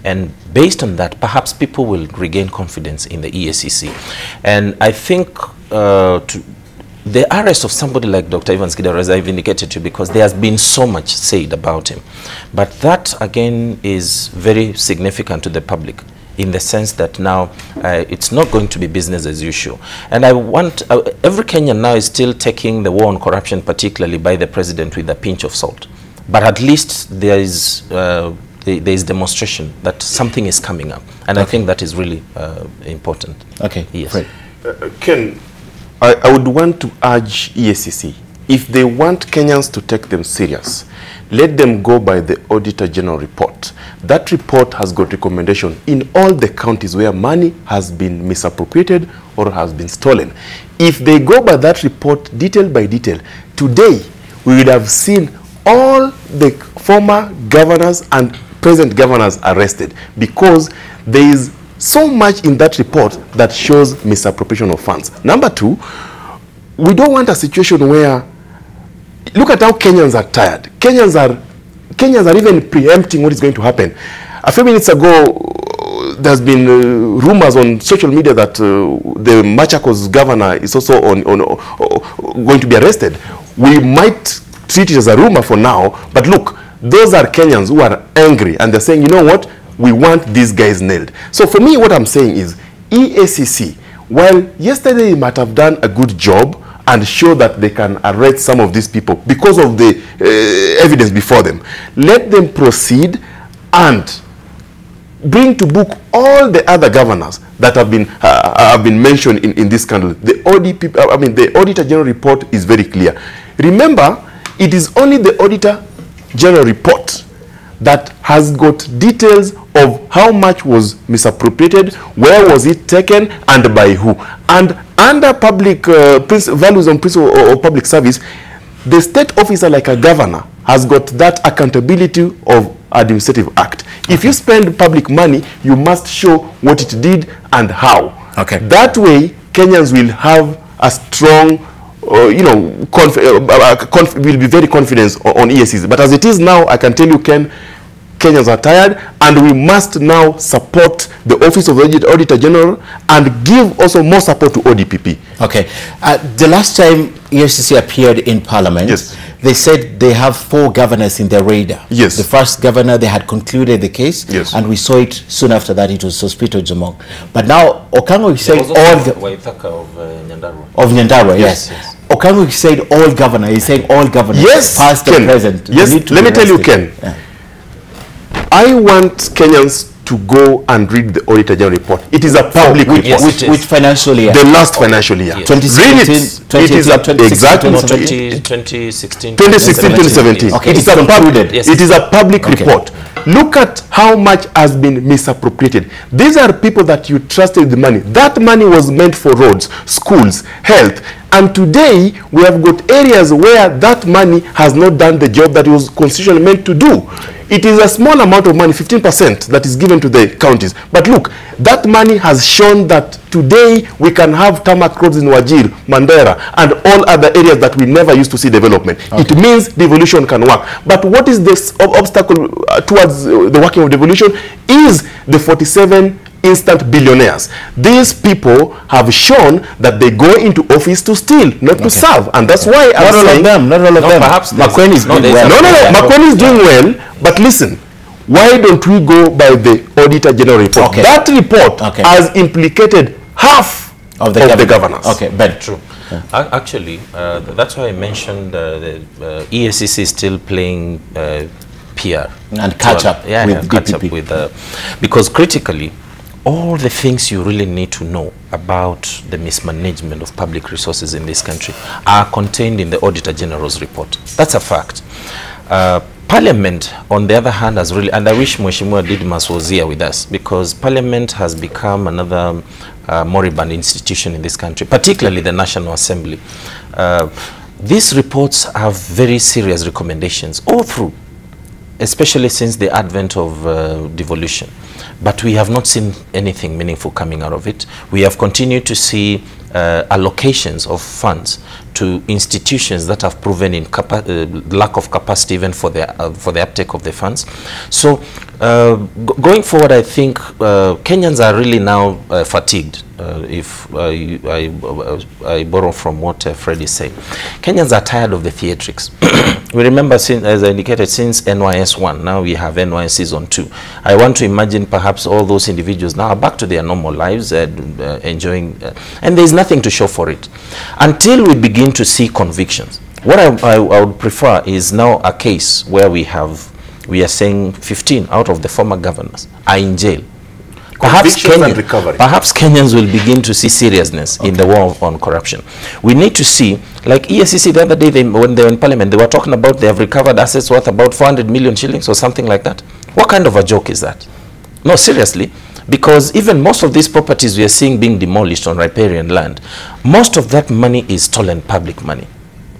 And based on that, perhaps people will regain confidence in the EACC. And I think the arrest of somebody like Dr. Evans Kidero, as I've indicated to you, because there has been so much said about him. But that, again, is very significant to the public in the sense that now it's not going to be business as usual. And I want, every Kenyan now is still taking the war on corruption, particularly by the president, with a pinch of salt. But at least there is demonstration that something is coming up. And I think that is really important. Okay, yes. Ken, I would want to urge EACC, if they want Kenyans to take them serious, let them go by the Auditor General report. That report has got recommendation in all the counties where money has been misappropriated or has been stolen. If they go by that report detail by detail, today we would have seen all the former governors and present governors arrested, because there is so much in that report that shows misappropriation of funds. Number two, we don't want a situation where, look at how Kenyans are tired. Kenyans are even preempting what is going to happen. A few minutes ago, there's been rumors on social media that the Machakos governor is also going to be arrested. We might treat it as a rumor for now, but look, those are Kenyans who are angry and they're saying, you know what, we want these guys nailed. So for me, what I'm saying is, EACC, while yesterday they might have done a good job and show that they can arrest some of these people because of the evidence before them, let them proceed and bring to book all the other governors that have been mentioned in this scandal. The Auditor General report is very clear. Remember, it is only the Auditor General report that has got details of how much was misappropriated, where was it taken, and by who. And under public values and principle of public service, the state officer, like a governor, has got that accountability of administrative act. Okay. If you spend public money, you must show what it did and how. Okay. That way, Kenyans will have a strong will be very confident on EACs. But as it is now, I can tell you, Ken, Kenyans are tired, and we must now support the Office of the Auditor General and give also more support to ODPP. Okay. The last time EACC appeared in Parliament, yes, they said they have 4 governors in their radar. Yes. The first governor, they had concluded the case, yes, and we saw it soon after that. It was Sospito Jomong. But now Okango said all the Waithaka of Nyandarua. Of Nyandarua, yes. Yes. Okango said all governors. He's saying all governors, yes, past and present. Yes. Let me tell you, Ken. Yeah. I want Kenyans to go and read the Auditor General report. It is a public report. Yes, which financial year? The last financial year. Yes. 2017, it is exactly 2016, 2017. Okay, it is a public report. Look at how much has been misappropriated. These are people that you trusted the money. That money was meant for roads, schools, health. And today, we have got areas where that money has not done the job that it was constitutionally meant to do. It is a small amount of money, 15%, that is given to the counties. But look, that money has shown that today we can have tarmac roads in Wajir, Mandera, and all other areas that we never used to see development. Okay. It means devolution can work. But what is this obstacle towards the working of devolution is the 47 instant billionaires. These people have shown that they go into office to steal, not to serve. And that's why I'm saying... Not all of them. Perhaps Makueni is doing well. No, Makueni is doing well. But listen, why don't we go by the Auditor General report? Okay. That report has implicated half of the governors. Okay, but true. Yeah. Actually, that's why I mentioned the EACC is still playing PR. And catch up with DPP. Because critically, all the things you really need to know about the mismanagement of public resources in this country are contained in the Auditor General's report. That's a fact. Parliament, on the other hand, has really, and I wish Mheshimiwa Didmas was here with us, because Parliament has become another moribund institution in this country, particularly the National Assembly. These reports have very serious recommendations all through, especially since the advent of devolution. But we have not seen anything meaningful coming out of it. We have continued to see allocations of funds to institutions that have proven in lack of capacity even for the uptake of the funds. So going forward, I think Kenyans are really now fatigued. If I borrow from what Fred is saying, Kenyans are tired of the theatrics. We remember, as I indicated, since NYS 1, now we have NYS Season 2. I want to imagine perhaps all those individuals now are back to their normal lives, enjoying, and there is nothing to show for it. Until we begin to see convictions. What I would prefer is now a case where we are saying 15 out of the former governors are in jail. Perhaps Kenyans will begin to see seriousness in the war on corruption. We need to see, like EACC the other day, when they were in Parliament, they were talking about they have recovered assets worth about 400 million shillings or something like that. What kind of a joke is that? No, seriously, because even most of these properties we are seeing being demolished on riparian land, most of that money is stolen public money.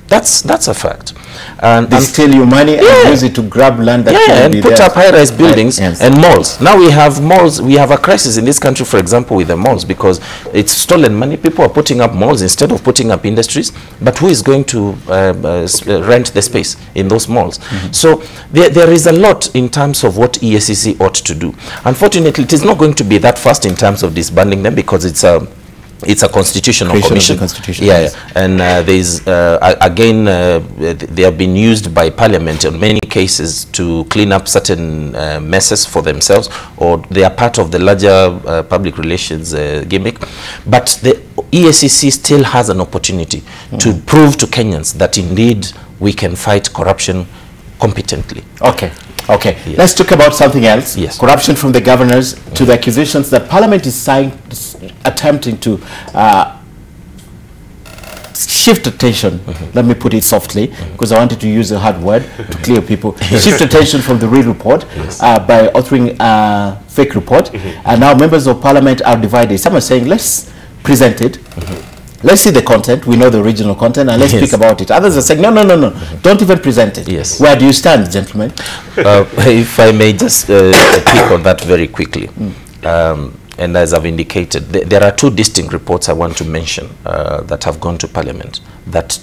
That's a fact. And they steal your money and use it to grab land that can be and put there. up high-rise buildings and malls. Now we have malls. We have a crisis in this country, for example, with the malls, because it's stolen money. People are putting up malls instead of putting up industries. But who is going to rent the space in those malls? So there is a lot in terms of what EACC ought to do. Unfortunately, it is not going to be that fast in terms of disbanding them, because it's a constitutional commission. And again, they have been used by Parliament in many cases to clean up certain messes for themselves, or they are part of the larger public relations gimmick. But the EACC still has an opportunity to prove to Kenyans that indeed we can fight corruption competently. Okay, let's talk about something else. Corruption from the governors to the accusations that Parliament is attempting to shift attention, let me put it softly, because I wanted to use a hard word to clear people, shift attention from the real report by authoring a fake report. And now members of Parliament are divided. Some are saying, let's present it. Let's see the content. We know the original content, and let's speak about it. Others are saying, no, don't even present it. Where do you stand, gentlemen? If I may just pick on that very quickly. And as I've indicated, there are two distinct reports I want to mention that have gone to Parliament that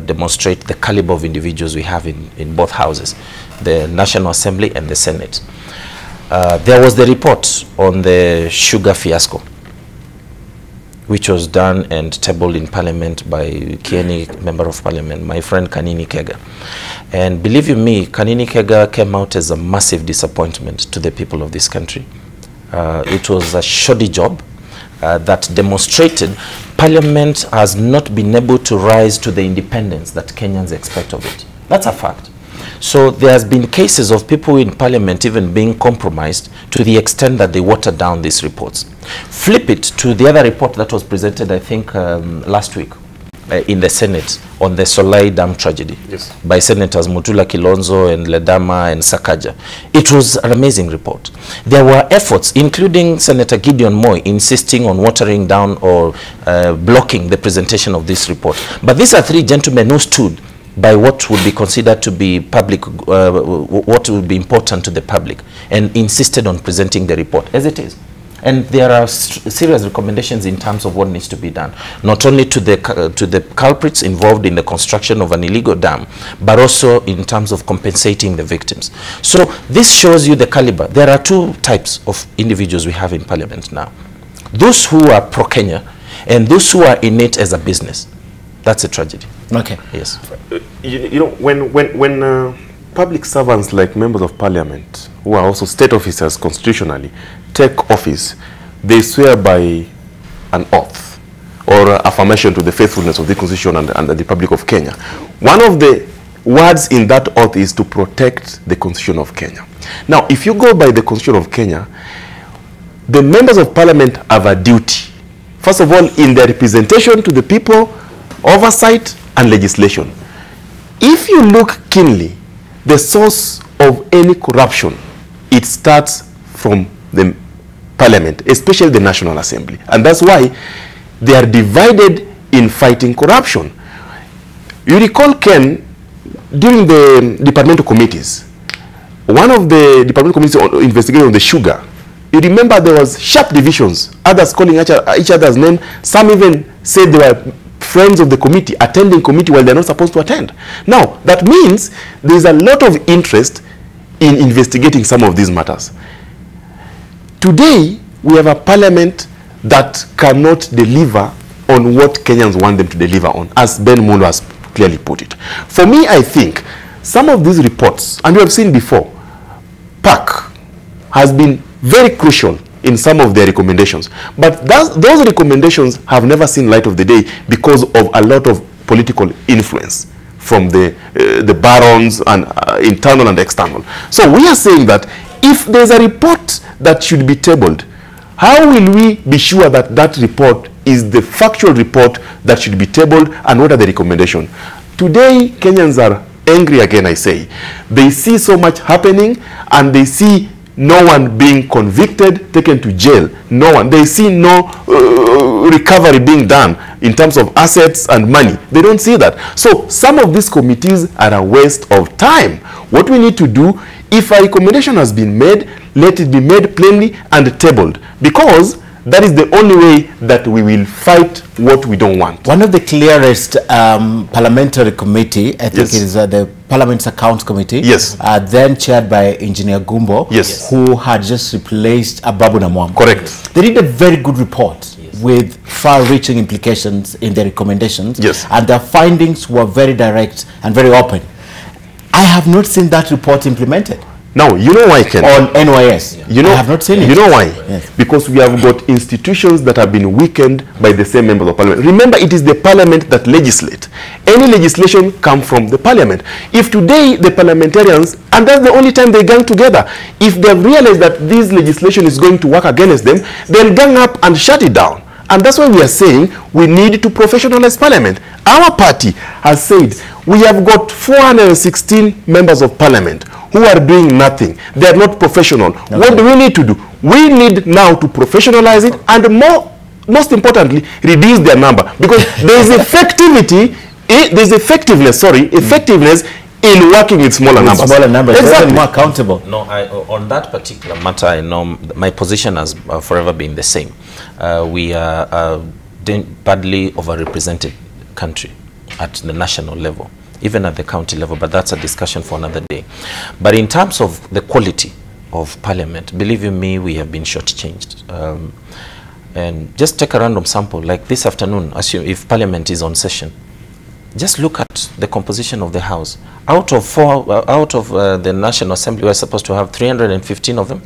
demonstrate the caliber of individuals we have in both houses, the National Assembly and the Senate. There was the report on the sugar fiasco, which was done and tabled in Parliament by Kieni, Member of Parliament, my friend Kanini Kega. And believe you me, Kanini Kega came out as a massive disappointment to the people of this country. It was a shoddy job that demonstrated Parliament has not been able to rise to the independence that Kenyans expect of it. That's a fact. So there has been cases of people in Parliament even being compromised to the extent that they watered down these reports. Flip it to the other report that was presented, I think, last week in the Senate on the Solai Dam tragedy by Senators Mutula Kilonzo and Ledama and Sakaja. It was an amazing report. There were efforts, including Senator Gideon Moi, insisting on watering down or blocking the presentation of this report. But these are three gentlemen who stood by what would be considered to be public, what would be important to the public, and insisted on presenting the report as it is. And there are serious recommendations in terms of what needs to be done, not only to the culprits involved in the construction of an illegal dam, but also in terms of compensating the victims. So this shows you the caliber. There are two types of individuals we have in Parliament now. Those who are pro-Kenya and those who are in it as a business. That's a tragedy. Okay. Yes. You know, when public servants like members of Parliament, who are also state officers constitutionally, take office, they swear by an oath or affirmation to the faithfulness of the Constitution and the Republic of Kenya. One of the words in that oath is to protect the Constitution of Kenya. Now, if you go by the Constitution of Kenya, the members of Parliament have a duty, first of all, in their representation to the people, oversight and legislation. If you look keenly, the source of any corruption, it starts from the Parliament, especially the National Assembly. And that's why they are divided in fighting corruption. You recall, Ken, during the departmental committees, one of the departmental committees investigating on the sugar, you remember there was sharp divisions, others calling each other's name. Some even said they were friends of the committee attending committee while they're not supposed to attend. Now, that means there's a lot of interest in investigating some of these matters. Today, we have a parliament that cannot deliver on what Kenyans want them to deliver on, as Ben Mundo has clearly put it. For me, I think some of these reports, and we have seen before, PAC has been very crucial in some of their recommendations. But those recommendations have never seen light of the day because of a lot of political influence from the barons and internal and external. So we are saying that if there's a report that should be tabled, how will we be sure that that report is the factual report that should be tabled, and what are the recommendations? Today, Kenyans are angry again, I say. They see so much happening, and they see no one being convicted, taken to jail. No one. They see no recovery being done in terms of assets and money. They don't see that. So some of these committees are a waste of time. What we need to do, if a recommendation has been made, let it be made plainly and tabled, because that is the only way that we will fight what we don't want. One of the clearest parliamentary committee, I think it is the Parliament's Accounts Committee, then chaired by Engineer Gumbo, who had just replaced Ababu Namwam. Correct. They did a very good report with far-reaching implications in their recommendations, and their findings were very direct and very open. I have not seen that report implemented. Now, you know why, Ken? On NYS. You know, I have not seen it. You know why? Because we have got institutions that have been weakened by the same members of parliament. Remember, it is the parliament that legislates. Any legislation comes from the parliament. If today the parliamentarians, and that's the only time they gang together, if they realize that this legislation is going to work against them, they'll gang up and shut it down. And that's why we are saying we need to professionalize parliament. Our party has said we have got 416 members of parliament who are doing nothing. They are not professional. Okay. What do we need to do? We need now to professionalize it, and most importantly, reduce their number, because there is effectiveness in working with smaller numbers. Smaller numbers, exactly. More accountable. No, on that particular matter, I know my position has forever been the same. We are a badly overrepresented country at the national level, even at the county level, but that's a discussion for another day. But in terms of the quality of parliament, believe you me, we have been shortchanged. And just take a random sample, like this afternoon, assume if parliament is on session, just look at the composition of the House. Out of the National Assembly, we're supposed to have 315 of them.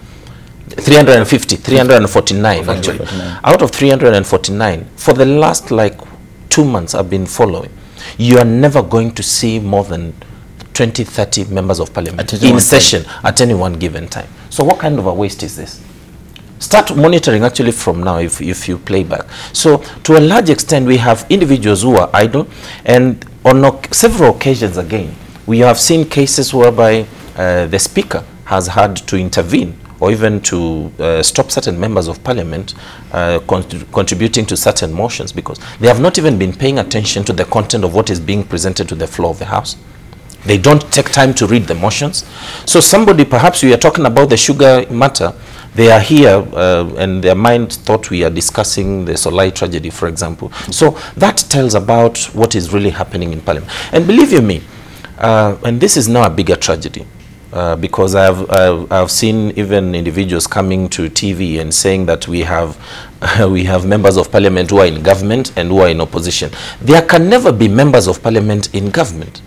349 actually. Out of 349, for the last like 2 months I've been following, you are never going to see more than 20, 30 members of parliament in session at any one given time. So what kind of a waste is this? Start monitoring actually from now if you play back. So to a large extent, we have individuals who are idle, and on several occasions again, we have seen cases whereby the speaker has had to intervene or even to stop certain members of parliament contributing to certain motions, because they have not even been paying attention to the content of what is being presented to the floor of the House. They don't take time to read the motions. So somebody, perhaps we are talking about the sugar matter, they are here and their mind thought we are discussing the Solai tragedy, for example. So that tells about what is really happening in parliament. And believe you me, and this is now a bigger tragedy, because I've seen even individuals coming to TV and saying that we have members of parliament who are in government and who are in opposition. There can never be members of parliament in government.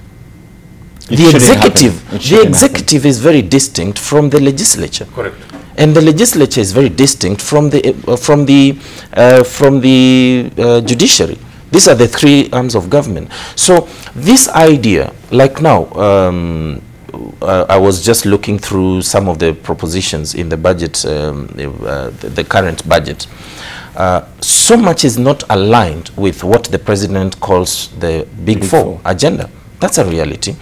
The executive is very distinct from the legislature. Correct. And the legislature is very distinct from the judiciary. These are the three arms of government. So this idea, like now, I was just looking through some of the propositions in the budget, the current budget. So much is not aligned with what the president calls the Big Four agenda. That's a reality.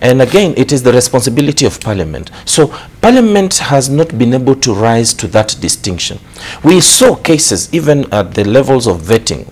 And again, it is the responsibility of Parliament. So Parliament has not been able to rise to that distinction. We saw cases even at the levels of vetting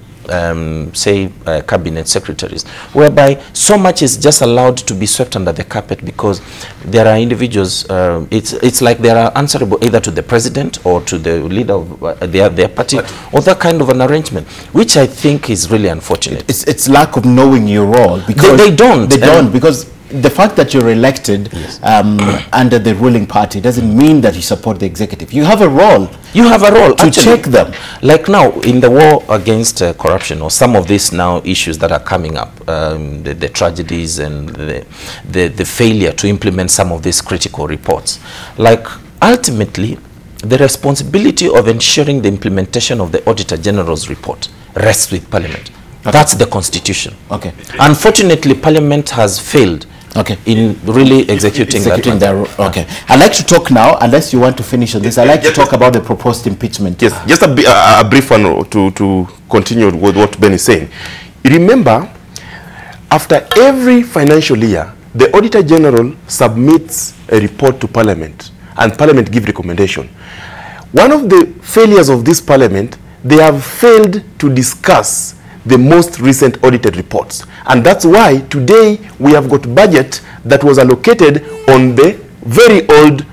say, cabinet secretaries, whereby so much is just allowed to be swept under the carpet because there are individuals, it's like they are answerable either to the president or to the leader of their party, or that kind of an arrangement, which I think is really unfortunate. It's lack of knowing your role. Because they don't. They don't, because the fact that you're elected under the ruling party doesn't mean that you support the executive. You have a role. You have a role to check them. Like now, in the war against corruption, or some of these now issues that are coming up, the tragedies and the failure to implement some of these critical reports. Like, ultimately, the responsibility of ensuring the implementation of the Auditor General's report rests with Parliament. Okay. That's the Constitution. Okay. Unfortunately, Parliament has failed in really executing that. Okay. I'd like to talk now, unless you want to finish on this, I'd like to talk about the proposed impeachment. Yes, just a brief one to continue with what Ben is saying. Remember, after every financial year, the Auditor General submits a report to Parliament, and Parliament gives recommendation. One of the failures of this Parliament, they have failed to discuss the most recent audited reports. And that's why today we have got budget that was allocated on the very old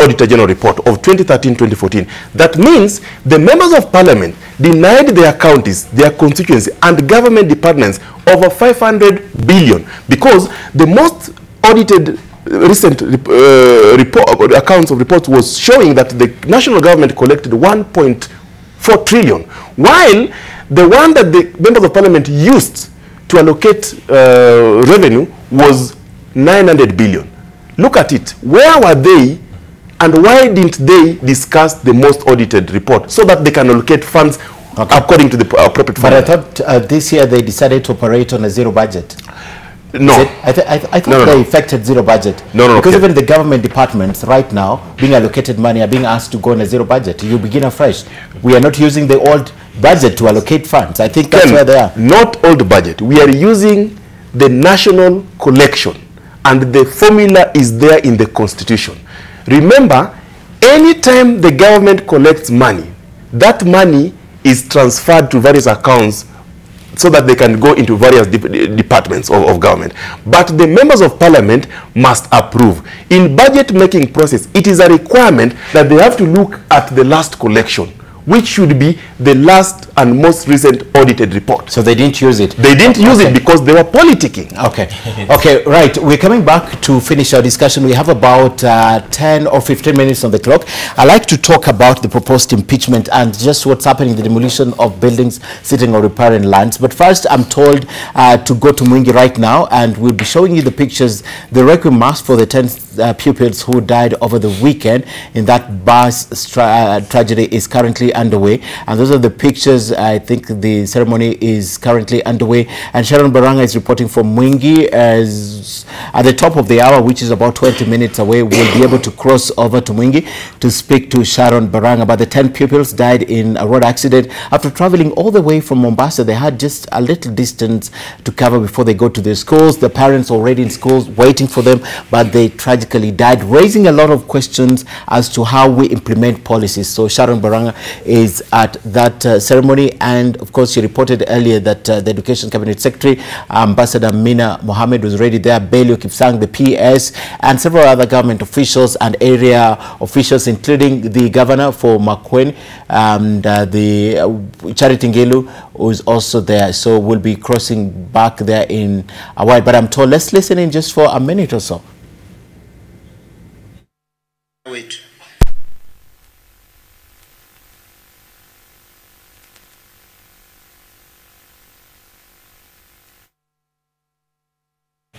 Auditor General report of 2013-2014. That means the members of Parliament denied their counties, their constituency, and government departments over 500 billion because the most audited recent accounts of reports was showing that the national government collected 1.4 trillion, while the one that the members of Parliament used to allocate revenue was 900 billion. Look at it. Where were they, and why didn't they discuss the most audited report so that they can allocate funds according to the appropriate But I thought this year they decided to operate on a zero budget. No. I thought they affected zero budget. No, because even the government departments right now being allocated money are being asked to go on a zero budget. You begin afresh. We are not using the old budget to allocate funds. I think that's where they are. Not old budget. We are using the national collection, and the formula is there in the Constitution. Remember, anytime the government collects money, that money is transferred to various accounts so that they can go into various departments of government. But the members of Parliament must approve. In budget making process, it is a requirement that they have to look at the last collection, which should be the last and most recent audited report. So they didn't use it? They didn't use it because they were politicking. Okay. Okay, right. We're coming back to finish our discussion. We have about 10 or 15 minutes on the clock. I'd like to talk about the proposed impeachment and just what's happening in the demolition of buildings sitting on riparian lands. But first, I'm told to go to Mwingi right now, and we'll be showing you the pictures, the requiem mass for the 10 pupils who died over the weekend in that bus tragedy is currently underway, and those are the pictures. I think the ceremony is currently underway, and Sharon Baranga is reporting from Mwingi as at the top of the hour, which is about 20 minutes away. We'll be able to cross over to Mwingi to speak to Sharon Baranga. But the 10 pupils died in a road accident after traveling all the way from Mombasa. They had just a little distance to cover before they go to their schools. The parents already in schools waiting for them, but they tragically died, raising a lot of questions as to how we implement policies. So Sharon Baranga is at that ceremony, and of course she reported earlier that the Education Cabinet Secretary, Ambassador Mina Mohammed, was already there, Belio Kipsang, the PS, and several other government officials and area officials, including the governor for Makueni and the Charity Ngelu, who is also there. So we'll be crossing back there in a while, but I'm told let's listen in just for a minute or so. Wait.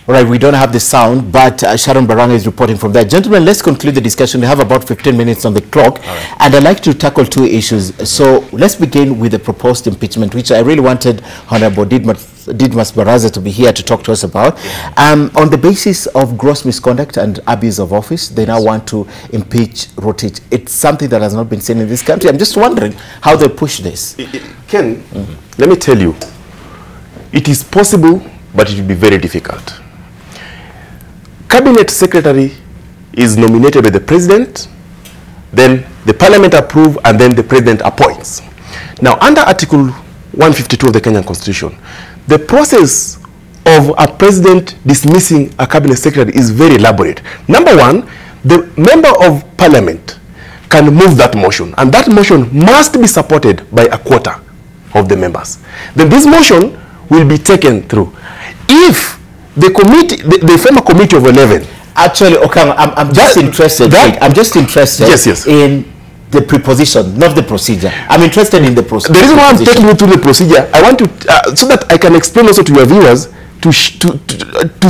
All right, we don't have the sound, but Sharon Baranga is reporting from there. Gentlemen, let's conclude the discussion. We have about 15 minutes on the clock, and I'd like to tackle two issues. So let's begin with the proposed impeachment, which I really wanted Honorable Didmas Baraza to be here to talk to us about. On the basis of gross misconduct and abuse of office, they now want to impeach Rotich. It's something that has not been seen in this country. I'm just wondering how they push this. Ken, let me tell you, it is possible, but it will be very difficult. Cabinet Secretary is nominated by the President, then the Parliament approves, and then the President appoints. Now, under Article 152 of the Kenyan Constitution, the process of a president dismissing a cabinet secretary is very elaborate. Number one, the member of parliament can move that motion, and that motion must be supported by a quarter of the members. Then this motion will be taken through. If the committee, they form a committee of 11. Actually, okay, I'm just interested. I'm just interested in the preposition, not the procedure. I'm interested in the procedure. The reason why I'm taking you through the procedure, I want to, so that I can explain also to your viewers, to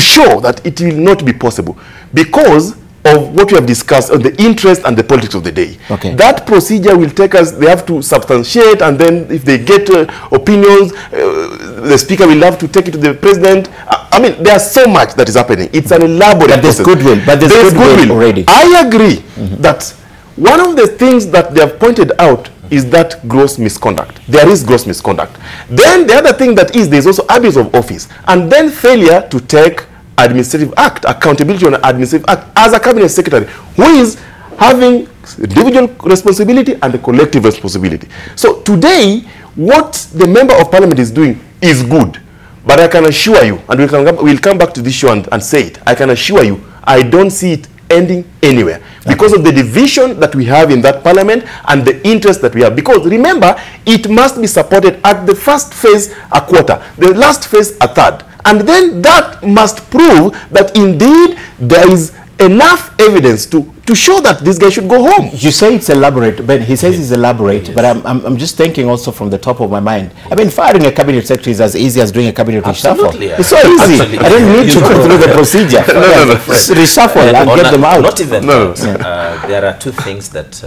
show that it will not be possible because of what we have discussed on the interest and the politics of the day. Okay. That procedure will take us, they have to substantiate, and then if they get opinions, the speaker will have to take it to the president. I mean, there's so much that is happening. It's an elaborate process. But there's goodwill already. I agree that one of the things that they have pointed out is that gross misconduct. There is gross misconduct. Then the other thing that is, there's also abuse of office, and then failure to take administrative act, accountability on an administrative act as a cabinet secretary who is having individual responsibility and a collective responsibility. So today, what the member of parliament is doing is good, but I can assure you, and we'll come back to this show and say it, I can assure you, I don't see it ending anywhere because of the division that we have in that parliament and the interest that we have. Because remember, it must be supported at the first phase a quarter, the last phase a third. And then that must prove that indeed there is enough evidence to show that this guy should go home. You say it's elaborate, but he says it's elaborate, but I'm just thinking also from the top of my mind. I mean, firing a cabinet secretary is as easy as doing a cabinet reshuffle. Yeah. It's so easy. I don't need to go through the procedure. Reshuffle and get them out. Not even that. There are two things that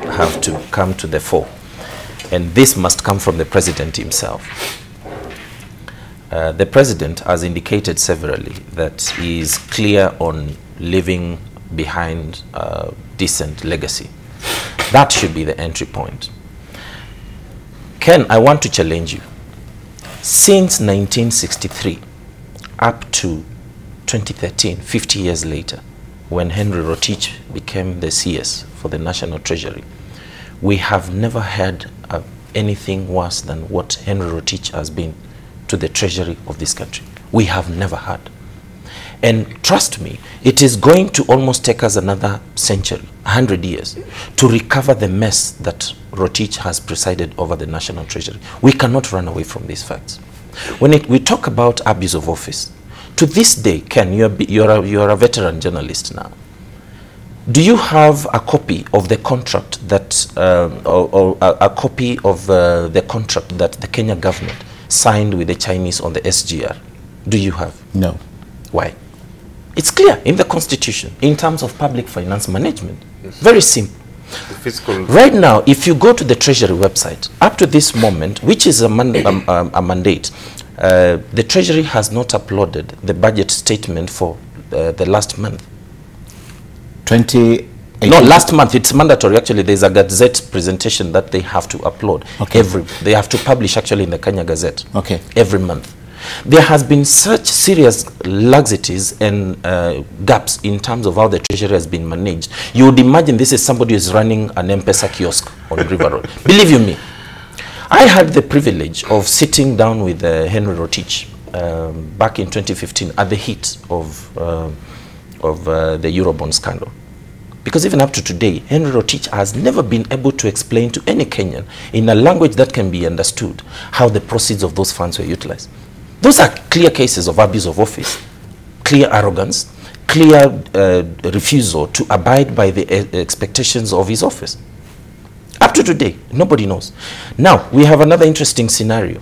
have to come to the fore, and this must come from the president himself. The president has indicated severally that he is clear on leaving behind a decent legacy. That should be the entry point. Ken, I want to challenge you. Since 1963 up to 2013, 50 years later, when Henry Rotich became the CS for the National Treasury, we have never had anything worse than what Henry Rotich has been to the treasury of this country. We have never had. And trust me, it is going to almost take us another century, 100 years, to recover the mess that Rotich has presided over the National Treasury. We cannot run away from these facts. When we talk about abuse of office, to this day, Ken, you're a veteran journalist now. Do you have a copy of the contract that, or a copy of the contract that the Kenya government signed with the Chinese on the SGR? Do you have? No. Why? It's clear in the Constitution in terms of public finance management. Yes. Very simple. Right now, if you go to the Treasury website, up to this moment, which is a mandate, the Treasury has not uploaded the budget statement for the last month. 2018? No, last month. It's mandatory. Actually, there's a Gazette presentation that they have to upload. Okay. They have to publish actually in the Kenya Gazette. Okay. Every month. There has been such serious laxities and gaps in terms of how the treasury has been managed. You would imagine this is somebody who is running an M-Pesa kiosk on River Road. Believe you me, I had the privilege of sitting down with Henry Rotich back in 2015 at the heat of the Eurobond scandal. Because even up to today, Henry Rotich has never been able to explain to any Kenyan in a language that can be understood how the proceeds of those funds were utilized. Those are clear cases of abuse of office, clear arrogance, clear refusal to abide by the expectations of his office. Up to today, nobody knows. Now, we have another interesting scenario.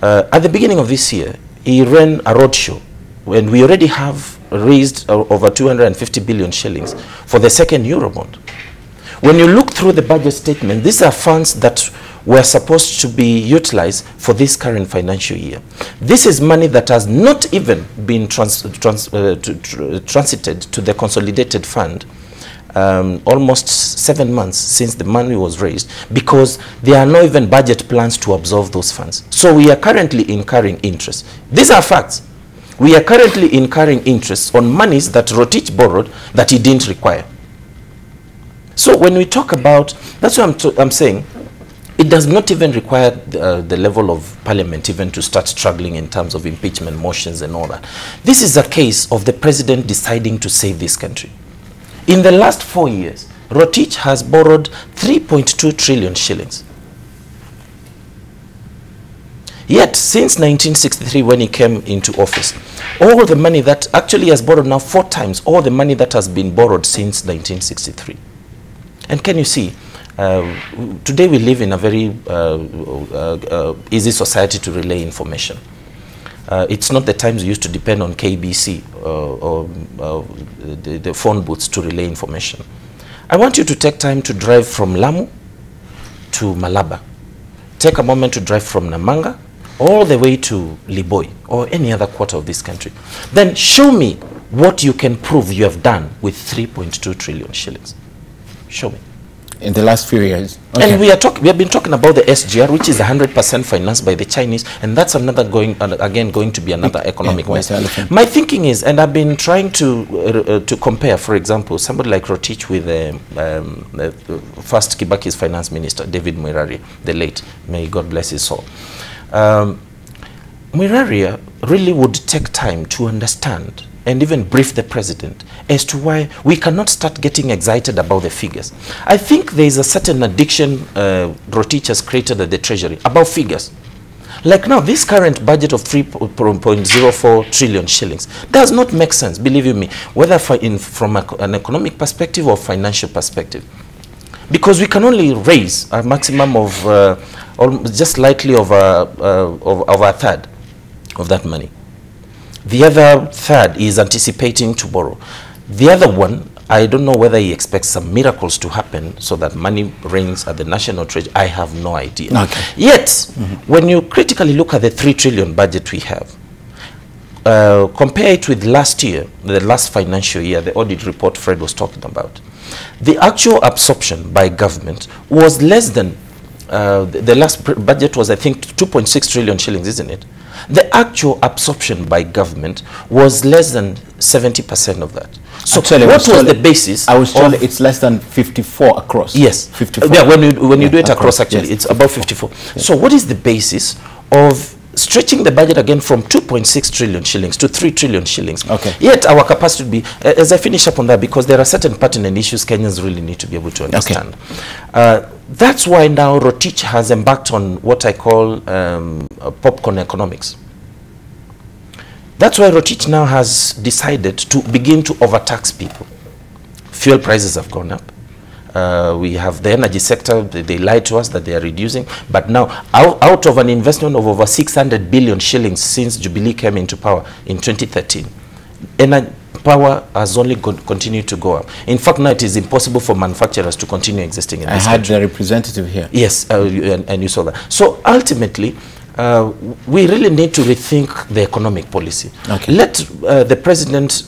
At the beginning of this year, he ran a roadshow when we already have raised over 250 billion shillings for the second Eurobond. When you look through the budget statement, these are funds that were supposed to be utilized for this current financial year. This is money that has not even been transited to the consolidated fund almost 7 months since the money was raised, because there are no even budget plans to absorb those funds. So we are currently incurring interest. These are facts. We are currently incurring interest on monies that Rotich borrowed that he didn't require. So when we talk about, that's what I'm saying, It does not even require the level of parliament even to start struggling in terms of impeachment motions and all that. This is a case of the president deciding to save this country. In the last 4 years, Rotich has borrowed 3.2 trillion shillings. Yet, since 1963, when he came into office, all the money that actually has borrowed now 4 times, all the money that has been borrowed since 1963. And can you see, today we live in a very easy society to relay information. It's not the times we used to depend on KBC or the phone booths to relay information. I want you to take time to drive from Lamu to Malaba. Take a moment to drive from Namanga all the way to Liboi or any other quarter of this country. Then show me what you can prove you have done with 3.2 trillion shillings. Show me. In the last few years. Okay. And we have been talking about the SGR, which is 100% financed by the Chinese, and that's another going to be another economic mess. My thinking is, and I've been trying to compare, for example, somebody like Rotich with first Kibaki's finance minister, David Mwirari, the late, may God bless his soul. Mwirari really would take time to understand and even brief the president as to why we cannot start getting excited about the figures. I think there is a certain addiction Rotich has created at the treasury about figures. Like now, this current budget of 3.04 trillion shillings does not make sense, believe you me, whether from an economic perspective or financial perspective. Because we can only raise a maximum of just slightly over a third of that money. The other third is anticipating to borrow. The other one, I don't know whether he expects some miracles to happen so that money rains at the national treasury. I have no idea. Okay. Yet, when you critically look at the 3 trillion budget we have, compare it with last year, the last financial year, the audit report Fred was talking about, the actual absorption by government was less than, the last budget was, I think, 2.6 trillion shillings, isn't it? The actual absorption by government was less than 70% of that. So actually, what was the basis? I was told it's less than 54 across. Yes. 54. Yeah, when you do it across, actually, yes, it's about 54. Yes. So what is the basis of stretching the budget again from 2.6 trillion shillings to 3 trillion shillings? Okay. Yet our capacity would be, as I finish up on that, because there are certain pertinent issues Kenyans really need to be able to understand. Okay. That's why now Rotich has embarked on what I call popcorn economics. That's why Rotich now has decided to begin to overtax people. Fuel prices have gone up. We have the energy sector, they lied to us that they are reducing, but now out of an investment of over 600 billion shillings since Jubilee came into power in 2013, energy power has only continued to go up. In fact, now it is impossible for manufacturers to continue existing in this country. I had the representative here. Yes, and you saw that. So ultimately, we really need to rethink the economic policy. Okay. Let the president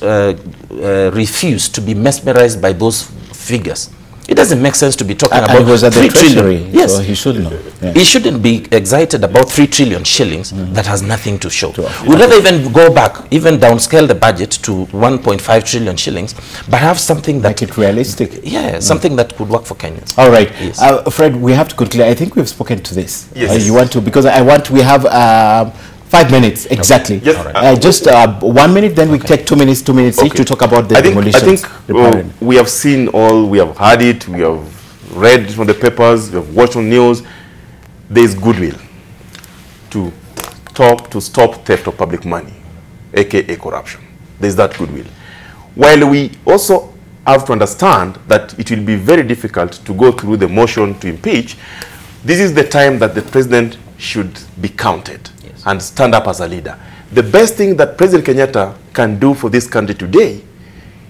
refuse to be mesmerized by those figures. It doesn't make sense to be talking about 3 trillion. Yes, so he should know. Yeah. He shouldn't be excited about 3 trillion shillings that has nothing to show. We'd rather even go back, even downscale the budget to 1.5 trillion shillings, but have something that... Make it realistic. Yeah, something that could work for Kenyans. All right. Yes. Fred, we have to conclude. I think we've spoken to this. Yes. You want to, because we have 5 minutes, exactly. Yes. Just 1 minute, then we take 2 minutes each to talk about the demolitions. I think we have seen all, we have heard it, we have read from the papers, we have watched on news. There is goodwill to stop theft of public money, aka corruption. There is that goodwill. While we also have to understand that it will be very difficult to go through the motion to impeach, this is the time that the president should be counted and stand up as a leader. The best thing that President Kenyatta can do for this country today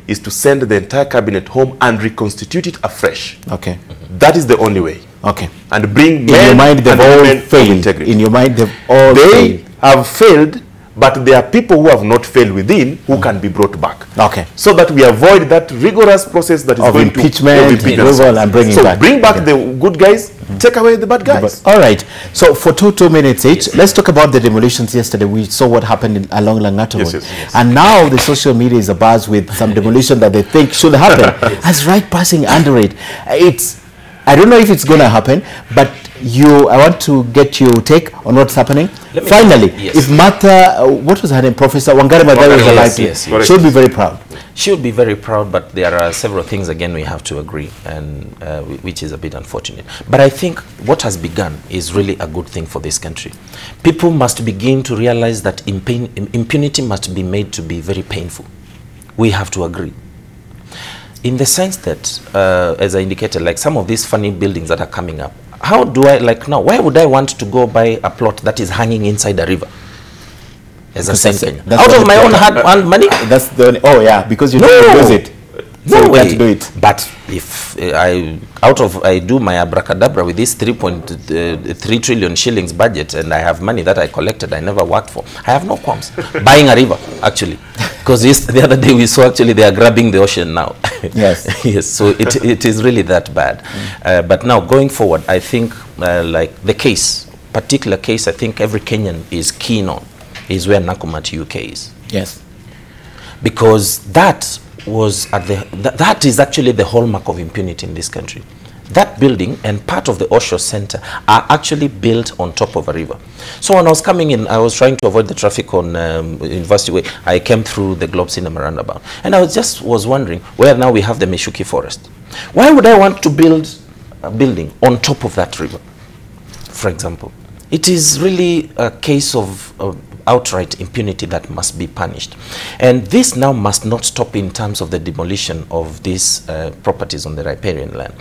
is to send the entire cabinet home and reconstitute it afresh. Okay. That is the only way. Okay. And bring in your mind they've all failed. In your mind they've all failed. Have failed, but there are people who have not failed within who can be brought back. Okay. So that we avoid that rigorous process that is going impeachment, to removal and bringing back. Bring back the good guys, take away the bad guys. All right. So for two minutes each, let's talk about the demolitions yesterday. We saw what happened along Langata Road. Yes. And now the social media is abuzz with some demolition that they think should happen as right passing under it. I don't know if it's going to happen, but I want to get your take on what's happening. Finally, if Martha, what was her name, Professor Wangari Maathai was alive, she would be very proud. She would be very proud, but there are several things, again, we have to agree, and which is a bit unfortunate. But I think what has begun is really a good thing for this country. People must begin to realize that impunity must be made to be very painful. We have to agree. In the sense that, as I indicated, like some of these funny buildings that are coming up, how do I, like now, why would I want to go buy a plot that is hanging inside a river? As a Kenya. Out of my own hard-earned money? That's the, oh yeah, because you don't use it. So No you have way. to do it. But if I do my abracadabra with this 3.3 trillion shillings budget, and I have money that I collected, I never worked for, I have no qualms buying a river, actually. Because the other day we saw actually they are grabbing the ocean now. Yes. Yes, so it is really that bad. But now going forward, I think like the particular case I think every Kenyan is keen on is where Nakumatt UK is. Yes. Because that was at that is actually the hallmark of impunity in this country. That building and part of the Osho Center are actually built on top of a river. So when I was coming in, I was trying to avoid the traffic on University Way. I came through the Globe Cinema roundabout, and I was wondering where now we have the Mishuki Forest. Why would I want to build a building on top of that river, for example? It is really a case of outright impunity that must be punished. And this now must not stop in terms of the demolition of these properties on the riparian land.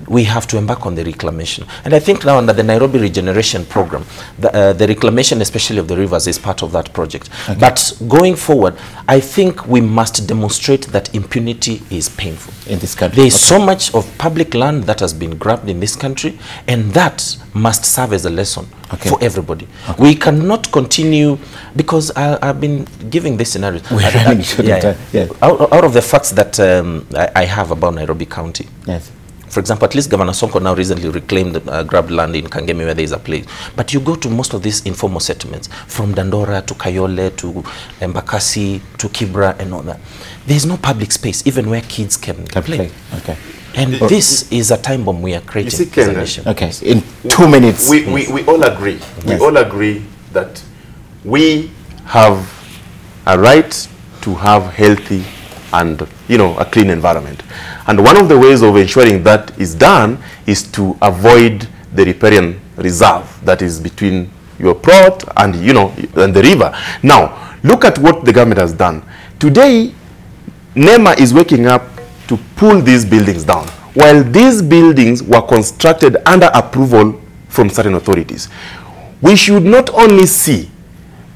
We have to embark on the reclamation. And I think now under the Nairobi Regeneration Program, the reclamation especially of the rivers is part of that project. Okay. But going forward, I think we must demonstrate that impunity is painful. In this country. There is so much of public land that has been grabbed in this country, and that must serve as a lesson for everybody. Okay. We cannot continue, because I've been giving this scenario. Out of the facts that I have about Nairobi County. Yes. For example, at least Governor Sonko now recently reclaimed grabbed land in Kangemi where there is a place. But you go to most of these informal settlements, from Dandora to Kayole to Embakasi to Kibra and all that. There is no public space, even where kids can play. Okay. And this is a time bomb we are creating. You see, Ken, okay, in 2 minutes. We all agree. Yes. We all agree that we have a right to have healthy and, a clean environment. And one of the ways of ensuring that is done is to avoid the riparian reserve that is between your plot and, and the river. Now, look at what the government has done. Today, NEMA is waking up to pull these buildings down, while these buildings were constructed under approval from certain authorities. We should not only see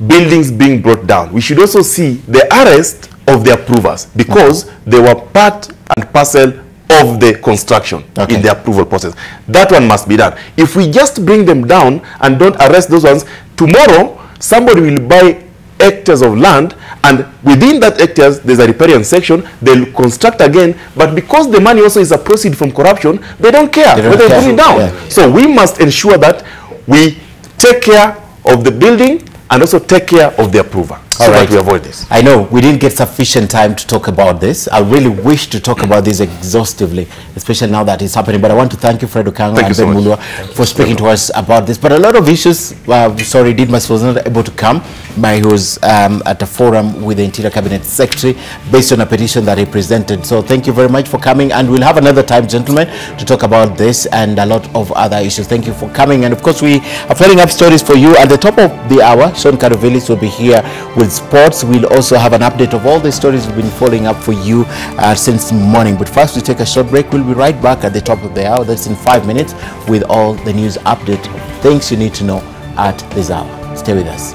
buildings being brought down, we should also see the arrest of the approvers, because they were part and parcel of the construction in the approval process. That one must be done. If we just bring them down and don't arrest those ones, tomorrow somebody will buy hectares of land, and within that hectares there's a riparian section, they'll construct again, but because the money also is a proceed from corruption, they don't care whether they bring it down. Yeah. So we must ensure that we take care of the building and also take care of the approver. So that we avoid this. I know we didn't get sufficient time to talk about this. I really wish to talk about this exhaustively, especially now that it's happening. But I want to thank you, Fred Okango and Ben Mulwa, for speaking to us about this. But a lot of issues, sorry, Didmas was not able to come. He was at a forum with the Interior Cabinet Secretary based on a petition that he presented. So thank you very much for coming. And we'll have another time, gentlemen, to talk about this and a lot of other issues. Thank you for coming. And of course, we are following up stories for you. At the top of the hour, Sean Karuvelis will be here with sports. We'll also have an update of all the stories we've been following up for you since morning. But first, we take a short break. We'll be right back at the top of the hour. That's in 5 minutes with all the news update, things you need to know at this hour. Stay with us.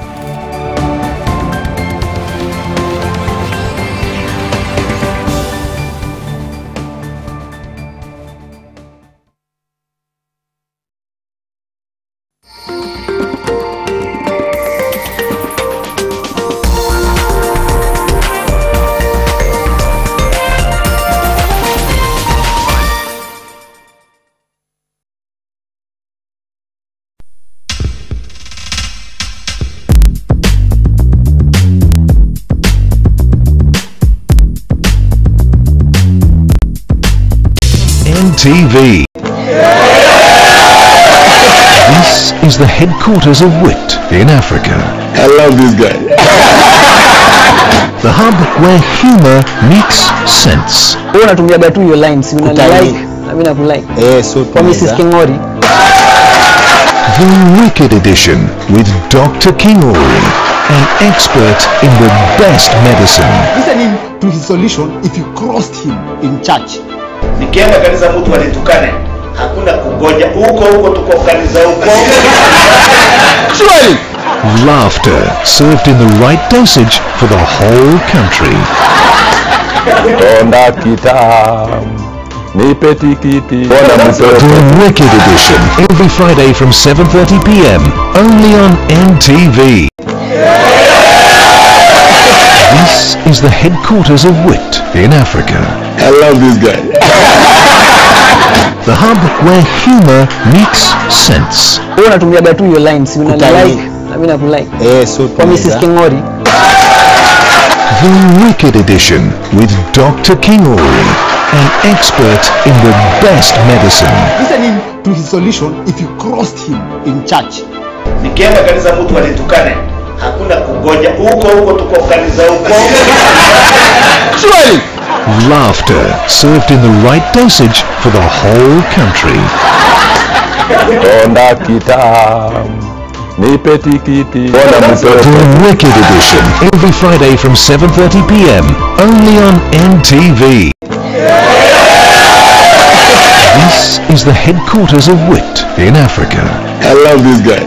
NTV. This is the headquarters of wit in Africa. I love this guy. The hub where humor meets sense. Unatumiaga tu your lines, unanilike na mimi nakulike. So kwa Mrs. Kingori. The Wicked Edition with Dr. Kingori, an expert in the best medicine. Listening to his solution if you crossed him in church. Nikienda kanisa mtu alitukane, hakuna kugoja. Huko tuko kanisa huko. Surely! Laughter served in the right dosage for the whole country. Tonda kita, nipe tikiti. The Wicked Edition every Friday from 7:30 p.m. only on NTV. This is the headquarters of wit in Africa. I love this guy. The hub where humor meets sense. Unatumiaga tu your lines, unanilike na mimi nakulike. So kwa Mrs. Kingori. The Wicked Edition with Dr. Kingori, an expert in the best medicine. Listening to his solution if you crossed him in church. Nikienda kanisa mtu alitukane, hakuna kugoja. Huko tuko kanisa huko. Surely! Laughter served in the right dosage for the whole country. Tonda kita, nipe tikiti. The Wicked Edition every Friday from 7:30 p.m. only on NTV. This is the headquarters of wit in Africa. I love this guy.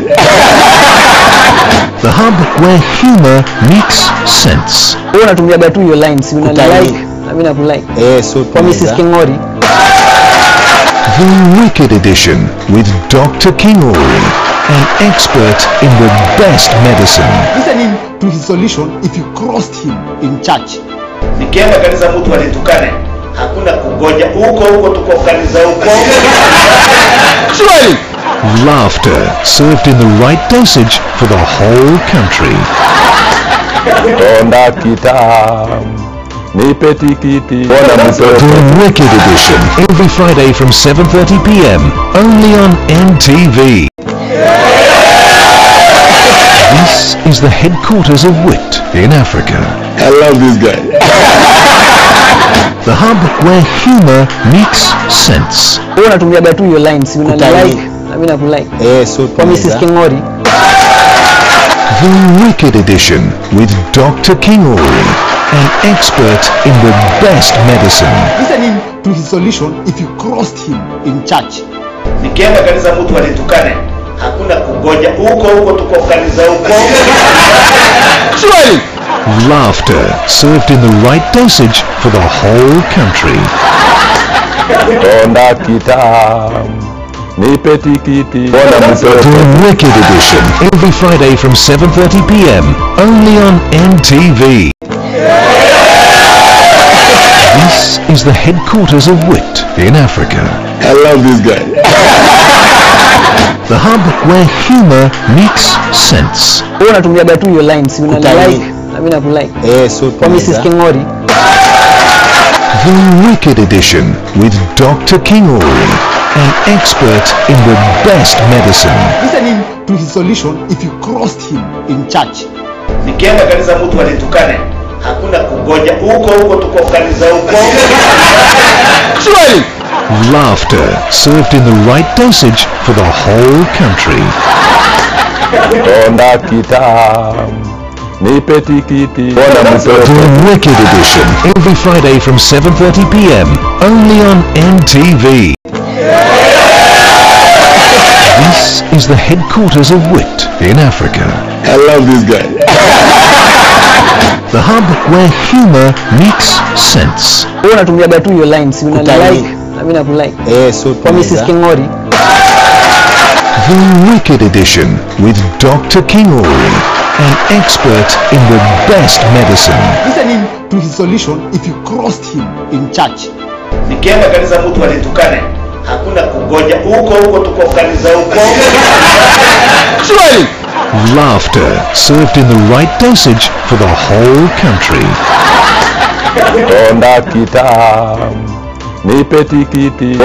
The hub where humor meets sense. Unatumiaga tu your lines, unanilike na mimi nakulike. So kwa Mrs. Kingori. The Wicked Edition with Dr. Kingori, an expert in the best medicine. Listening to his solution if you crossed him in church. Nikienda kanisa mtu alitukane, hakuna kugoja. Huko tuko kanisa huko. Surely! Laughter served in the right dosage for the whole country. Tonda kita, nipe tikiti. The Wicked Edition every Friday from 7:30 p.m. only on NTV. This is the headquarters of wit in Africa. I love this guy. The hub where humor meets sense. Unatumiaga tu your lines, unanilike na mimi nakulike. So kwa Mrs. Kingori. The Wicked Edition with Dr. Kingori, an expert in the best medicine. Listening to his solution if you crossed him in church. Nikienda kanisa mtu alitukane, hakuna kugoja. Huko tuko kanisa huko. Surely! Laughter served in the right dosage for the whole country. Tonda kita, nipe tikiti. The Wicked Edition every Friday from 7:30 p.m. only on NTV. This is the headquarters of wit in Africa. I love this guy. The hub where humor meets sense. Unatumiaga tu your lines, unanilike na mimi nakulike. So kwa Mrs. Kingori. The Wicked Edition with Dr. Kingori, an expert in the best medicine. Listening to his solution if you crossed him in church. Nikienda kanisa mtu alitukane, hakuna kugoja. Huko tuko kanisa huko. Surely! Laughter served in the right dosage for the whole country. Tonda kita, nipe tikiti. The Wicked Edition every Friday from 7:30 p.m. only on NTV. This is the headquarters of wit in Africa. I love this guy. The hub where humor meets sense. Unatumiaga tu your lines, unanilike na mimi nakulike. So kwa Mrs. Kingori. The Wicked Edition with Dr. Kingori, an expert in the best medicine. Listening to his solution if you crossed him in church. Nikienda kanisa mtu alitukane, hakuna kugoja. Huko tuko kanisa huko. Surely! Laughter served in the right dosage for the whole country. Tonda kita, Nipe tikiti. The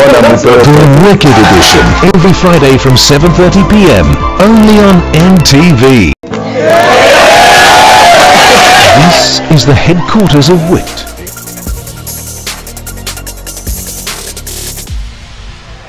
Wicked Edition, every Friday from 7:30 p.m. only on NTV. This is the headquarters of WIT.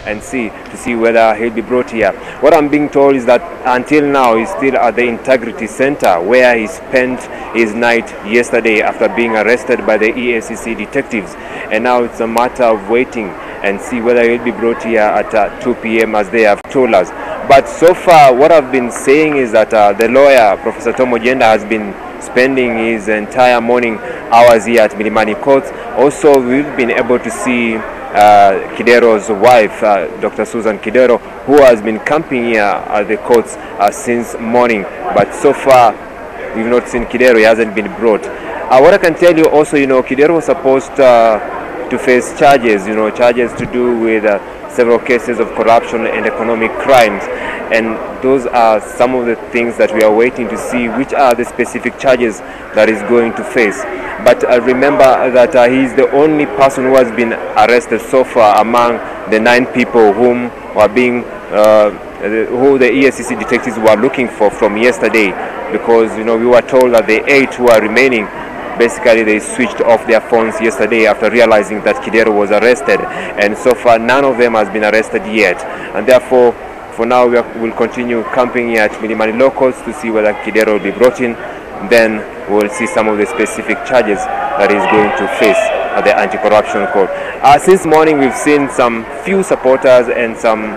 And to see whether he'll be brought here. What I'm being told is that until now he's still at the Integrity Center, where he spent his night yesterday after being arrested by the EACC detectives. And now it's a matter of waiting and see whether he'll be brought here at 2 p.m. as they have told us. But so far what I've been saying is that the lawyer, Professor Tom Ojenda, has been spending his entire morning hours here at Milimani Court. Also, we've been able to see Kidero's wife, Dr. Susan Kidero, who has been camping here at the courts since morning. But so far, we've not seen Kidero. He hasn't been brought. What I can tell you also, Kidero was supposed to face charges, charges to do with several cases of corruption and economic crimes. And those are some of the things that we are waiting to see, which are the specific charges that he's going to face. But remember that he's the only person who has been arrested so far among the 9 people whom were being, who the EACC detectives were looking for from yesterday. Because, we were told that the 8 who are remaining, basically they switched off their phones yesterday after realizing that Kidero was arrested. And so far, none of them has been arrested yet. And therefore, for now, we'll continue camping here at Milimani Law Courts to see whether Kidero will be brought in. Then we'll see some of the specific charges that he's going to face at the Anti-Corruption Court. Since morning, we've seen some few supporters and some,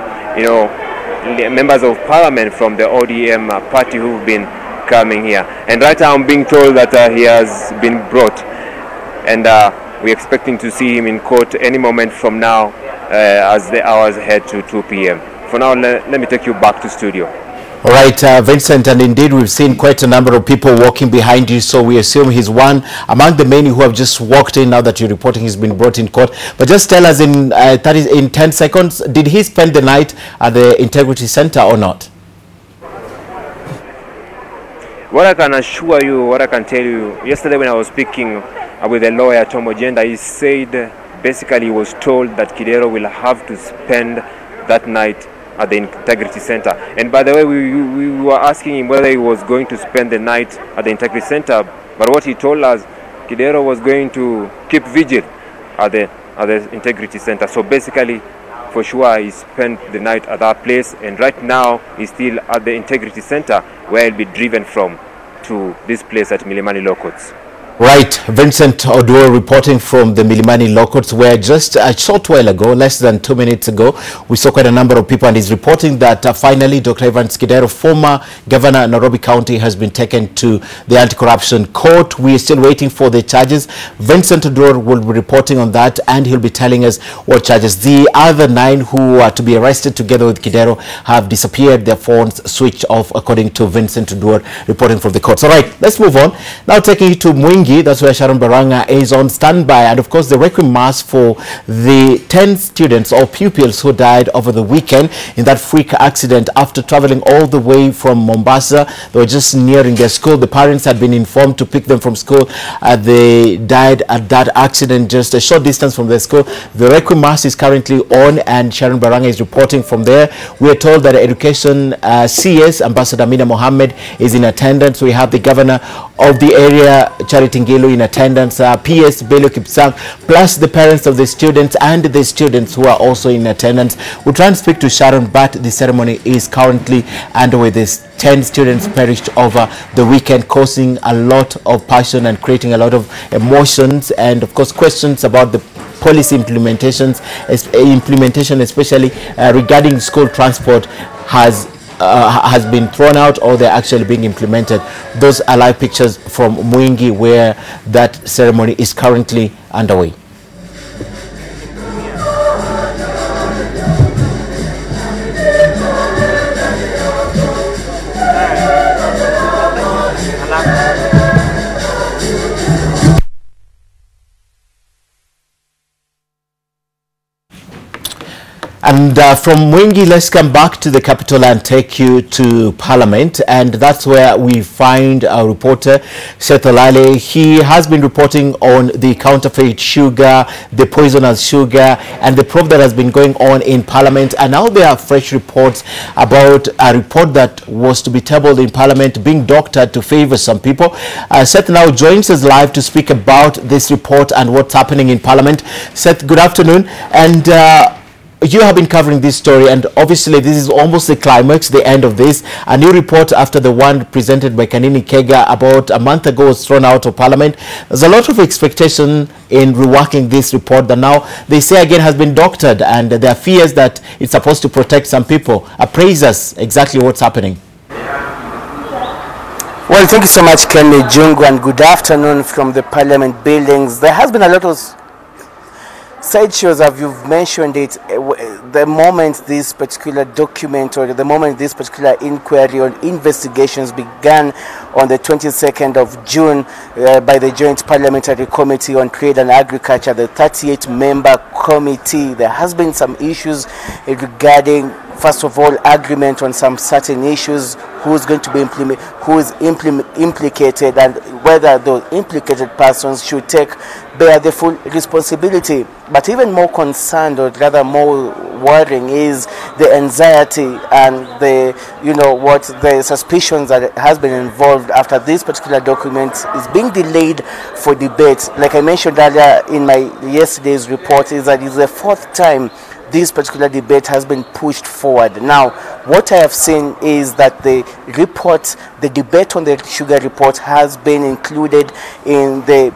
members of parliament from the ODM party who've been coming here. And right now, I'm being told that he has been brought, and we're expecting to see him in court any moment from now as the hours head to 2 p.m. For now, let me take you back to studio. All right, Vincent, and indeed we've seen quite a number of people walking behind you, so we assume he's one among the many who have just walked in now that you're reporting he's been brought in court. But just tell us in 10 seconds, did he spend the night at the Integrity Center or not? What I can assure you, what I can tell you, yesterday when I was speaking with the lawyer, Tom Ojenda, he said basically he was told that Kidero will have to spend that night at the Integrity Center. And by the way, we were asking him whether he was going to spend the night at the Integrity Center, but what he told us, Kidero was going to keep vigil at the Integrity Center. So basically, for sure, he spent the night at that place, and right now he's still at the Integrity Center, where he'll be driven from to this place at Milimani Law Courts. Right, Vincent Oduor reporting from the Milimani Law Courts, where just a short while ago, less than 2 minutes ago, we saw quite a number of people, and he's reporting that finally Dr. Evans Kidero, former governor of Nairobi County, has been taken to the Anti-Corruption Court. We are still waiting for the charges. Vincent Oduor will be reporting on that, and he'll be telling us what charges. The other 9 who are to be arrested together with Kidero have disappeared, their phones switched off, according to Vincent Oduor reporting from the courts. All right, let's move on. Now taking you to Mwingi. That's where Sharon Baranga is on standby, and of course the requiem mass for the 10 students or pupils who died over the weekend in that freak accident after traveling all the way from Mombasa. They were just nearing their school. The parents had been informed to pick them from school. They died at that accident just a short distance from their school. The requiem mass is currently on, and Sharon Baranga is reporting from there. We are told that Education CS Ambassador Amina Mohammed is in attendance. We have the governor of the area, Charity Ngilu, in attendance, PS Bello Kipsang, plus the parents of the students and the students who are also in attendance. We'll try and speak to Sharon, but the ceremony is currently underway. There's 10 students perished over the weekend, causing a lot of passion and creating a lot of emotions, and of course questions about the policy implementation, especially regarding school transport, has been thrown out, or they're actually being implemented. Those are live pictures from Mwingi, where that ceremony is currently underway. And from Mwingi, let's come back to the capital and take you to Parliament, and that's where we find our reporter Seth Olale. He has been reporting on the counterfeit sugar, the poisonous sugar, and the probe that has been going on in Parliament. And now there are fresh reports about a report that was to be tabled in Parliament being doctored to favor some people. Seth now joins us live to speak about this report and what's happening in Parliament. Seth, good afternoon. And you have been covering this story, and obviously this is almost the climax, the end of this. A new report after the one presented by Kanini Kega about a month ago was thrown out of Parliament. There's a lot of expectation in reworking this report that now they say again has been doctored, and there are fears that it's supposed to protect some people. Appraise us exactly what's happening. Well, thank you so much, Ken Mijungu, and good afternoon from the Parliament buildings. There has been a lot of sideshows, as you've mentioned it. The moment this particular document, or the moment this particular inquiry or investigations began on the 22nd of June by the Joint Parliamentary Committee on Trade and Agriculture, the 38-member committee, there has been some issues regarding, first of all, agreement on some certain issues, who's going to be implicated, and whether those implicated persons should bear the full responsibility. But even more concerned, or rather more worrying, is the anxiety and the the suspicions that has been involved after this particular document is being delayed for debate. Like I mentioned earlier in my yesterday's report, is that it's the fourth time this particular debate has been pushed forward. Now, what I have seen is that the debate on the sugar report has been included in the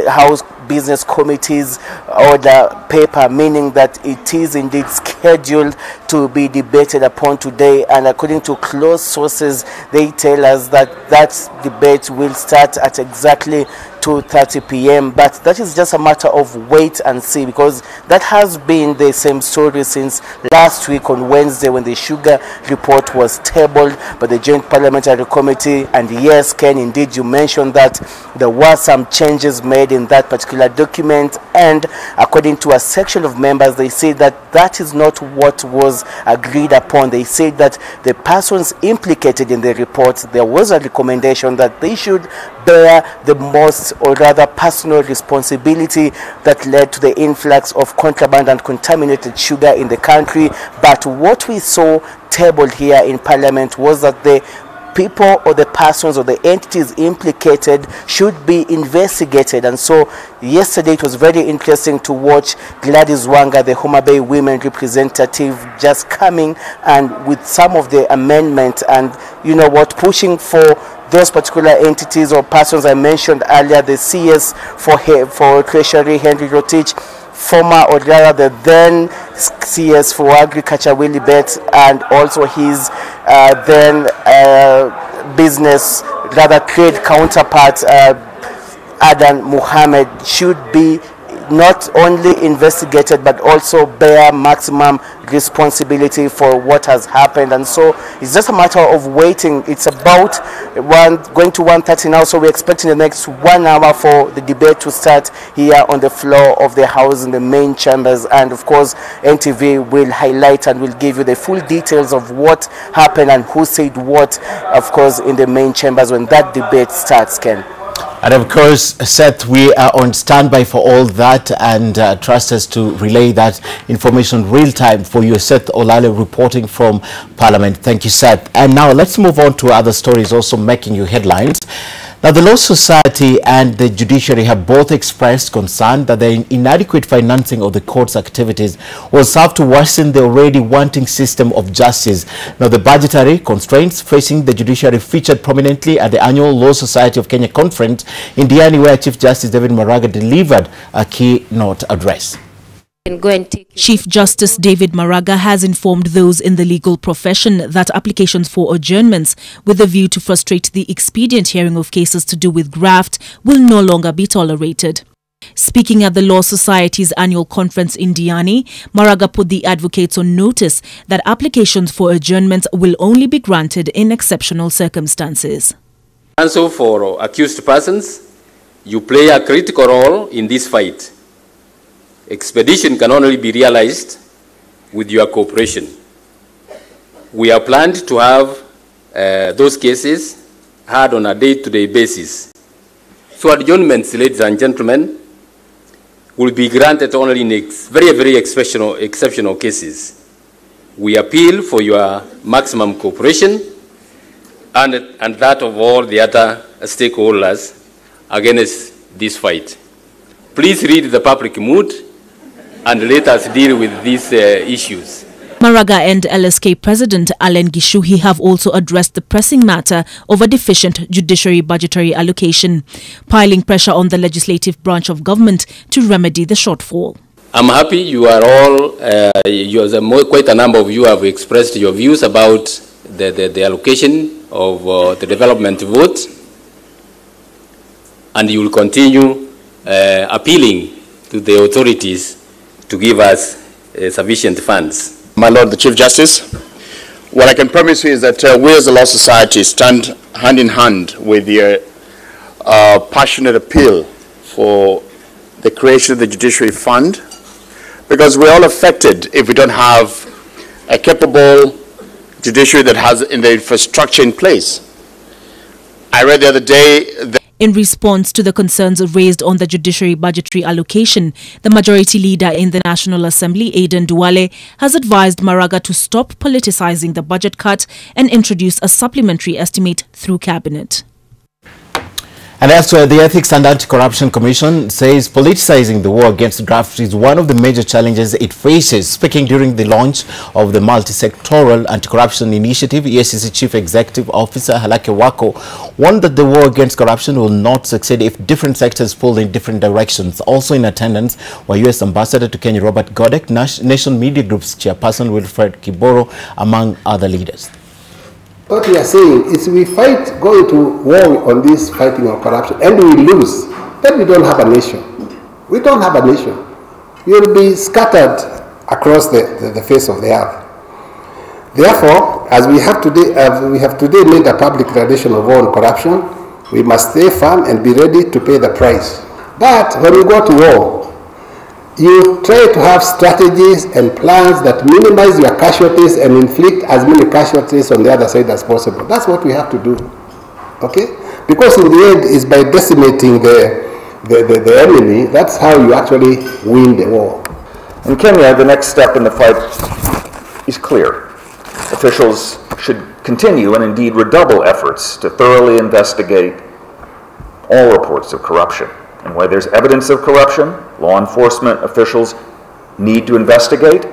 House Business Committee's order paper, meaning that it is indeed scheduled to be debated upon today. And according to close sources, they tell us that that debate will start at exactly 2:30 p.m. But that is just a matter of wait and see, because that has been the same story since last week on Wednesday, when the sugar report was tabled by the Joint Parliamentary Committee. And yes, Ken, indeed you mentioned that there were some changes made in that particular document, and according to a section of members, they say that that is not what was agreed upon. They say that the persons implicated in the report, there was a recommendation that they should bear the most, or rather personal responsibility that led to the influx of contraband and contaminated sugar in the country. But what we saw tabled here in Parliament was that the people or the persons or the entities implicated should be investigated. And so yesterday it was very interesting to watch Gladys Wanga, the Homa Bay women representative, just coming and with some of the amendment, and pushing for those particular entities or persons I mentioned earlier, the CS for Treasury, Henry Rotich, former, or rather the then CS for Agriculture, Willie Betts, and also his then trade counterpart, Adan Muhammad, should be not only investigated but also bear maximum responsibility for what has happened. And so it's just a matter of waiting. It's about going to 1:30 now, so we're expecting the next 1 hour for the debate to start here on the floor of the House in the main chambers. And of course NTV will highlight and will give you the full details of what happened and who said what, of course, in the main chambers when that debate starts, Ken. And of course, Seth, we are on standby for all that, and trust us to relay that information real time for you. Seth Olale reporting from Parliament. Thank you, Seth. And now let's move on to other stories also making you headlines. Now, the Law Society and the Judiciary have both expressed concern that the inadequate financing of the court's activities will serve to worsen the already wanting system of justice. Now, the budgetary constraints facing the Judiciary featured prominently at the annual Law Society of Kenya conference in Diani, where Chief Justice David Maraga delivered a keynote address. Chief Justice David Maraga has informed those in the legal profession that applications for adjournments with a view to frustrate the expedient hearing of cases to do with graft will no longer be tolerated. Speaking at the Law Society's annual conference in Diani, Maraga put the advocates on notice that applications for adjournments will only be granted in exceptional circumstances. And so for accused persons, you play a critical role in this fight. Expedition can only be realized with your cooperation. We are planned to have those cases heard on a day-to-day basis. So adjournments, ladies and gentlemen, will be granted only in very exceptional cases. We appeal for your maximum cooperation and that of all the other stakeholders against this fight. Please read the public mood and let us deal with these issues. Maraga and LSK President Allen Gishuhi have also addressed the pressing matter of a deficient judiciary budgetary allocation, piling pressure on the legislative branch of government to remedy the shortfall. I'm happy you are all, quite a number of you have expressed your views about the allocation of the development vote, and you will continue appealing to the authorities to give us sufficient funds. My Lord the Chief Justice, what I can promise you is that we as a law society stand hand in hand with your passionate appeal for the creation of the Judiciary Fund, because we're all affected if we don't have a capable judiciary that has the infrastructure in place. I read the other day that in response to the concerns raised on the judiciary budgetary allocation, the majority leader in the National Assembly, Aden Duale, has advised Maraga to stop politicizing the budget cut and introduce a supplementary estimate through cabinet. And elsewhere, the Ethics and Anti-Corruption Commission says politicizing the war against graft is one of the major challenges it faces. Speaking during the launch of the multi-sectoral anti-corruption initiative, EACC Chief Executive Officer Halake Wako warned that the war against corruption will not succeed if different sectors pull in different directions. Also in attendance were U.S. Ambassador to Kenya Robert Godek, Nation Media Group's Chairperson Wilfred Kiboro, among other leaders. What we are saying is we fight, go into war on this fighting of corruption, and we lose. Then we don't have a nation. We don't have a nation. We will be scattered across the face of the earth. Therefore, as we have today made a public declaration of war on corruption, we must stay firm and be ready to pay the price. But when we go to war, you try to have strategies and plans that minimize your casualties and inflict as many casualties on the other side as possible. That's what we have to do, okay? Because in the end, it's by decimating the enemy, that's how you actually win the war. In Kenya, the next step in the fight is clear. Officials should continue and indeed redouble efforts to thoroughly investigate all reports of corruption. And where there's evidence of corruption, law enforcement officials need to investigate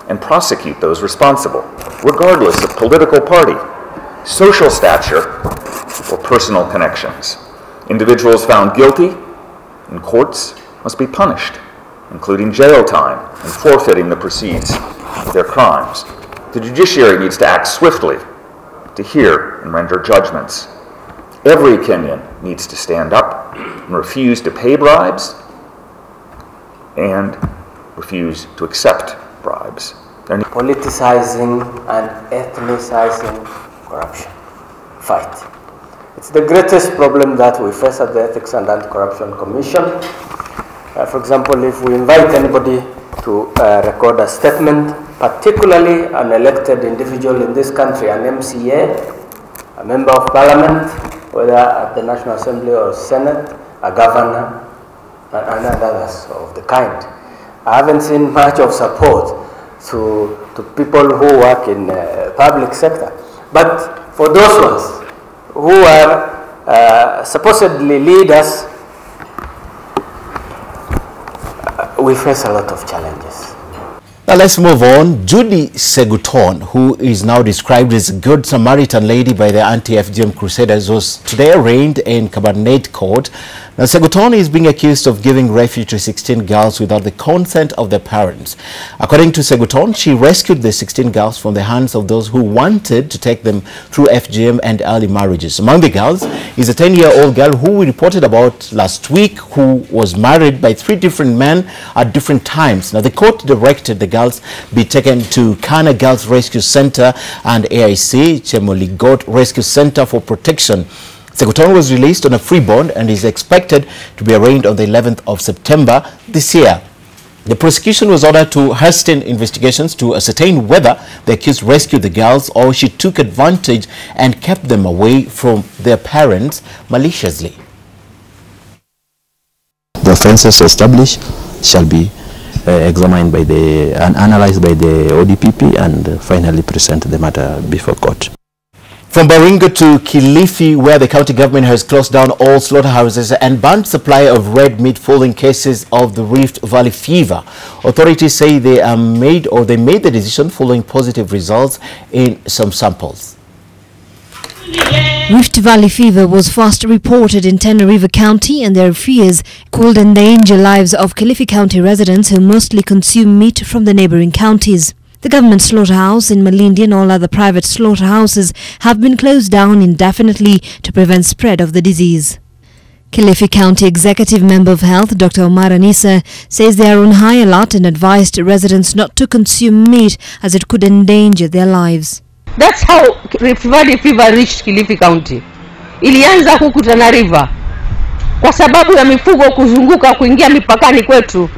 and prosecute those responsible, regardless of political party, social stature, or personal connections. Individuals found guilty in courts must be punished, including jail time and forfeiting the proceeds of their crimes. The judiciary needs to act swiftly to hear and render judgments. Every Kenyan needs to stand up and refuse to pay bribes and refuse to accept bribes. Politicizing and ethnicizing corruption. Fight. It's the greatest problem that we face at the Ethics and Anti-Corruption Commission. For example, if we invite anybody to record a statement, particularly an elected individual in this country, an MCA, a member of parliament, whether at the National Assembly or Senate, a governor, and others of the kind. I haven't seen much of support to people who work in the public sector. But for those ones who are supposedly leaders, we face a lot of challenges. Now let's move on. Judy Seguton, who is now described as a good Samaritan lady by the anti-FGM crusaders, was today arraigned in Cabernet Court. Now Seguton is being accused of giving refuge to 16 girls without the consent of their parents. According to Seguton, she rescued the 16 girls from the hands of those who wanted to take them through FGM and early marriages. Among the girls is a 10-year-old girl who we reported about last week, who was married by 3 different men at different times. Now the court directed the girls be taken to Kana Girls Rescue Center and AIC Chemoligot Rescue Center for protection. Seguton was released on a free bond and is expected to be arraigned on the 11th of September this year. The prosecution was ordered to hasten investigations to ascertain whether the accused rescued the girls or she took advantage and kept them away from their parents maliciously. The offences established shall be examined by and analyzed by the ODPP and finally present the matter before court. From Baringo to Kilifi, where the county government has closed down all slaughterhouses and banned supply of red meat following cases of the Rift Valley fever. Authorities say they made the decision following positive results in some samples. Rift Valley fever was first reported in Vihiga County, and their fears could endanger lives of Kilifi County residents who mostly consume meat from the neighboring counties. The government slaughterhouse in Malindi and all other private slaughterhouses have been closed down indefinitely to prevent spread of the disease. Kilifi County Executive Member of Health Dr. Omar Anisa says they are on high alert and advised residents not to consume meat as it could endanger their lives. That's how Rift Valley fever reached Kilifi County. Ilianza huku Tana River. Kwa sababu ya mifugo kuzunguka kuingia mipakani kwetu,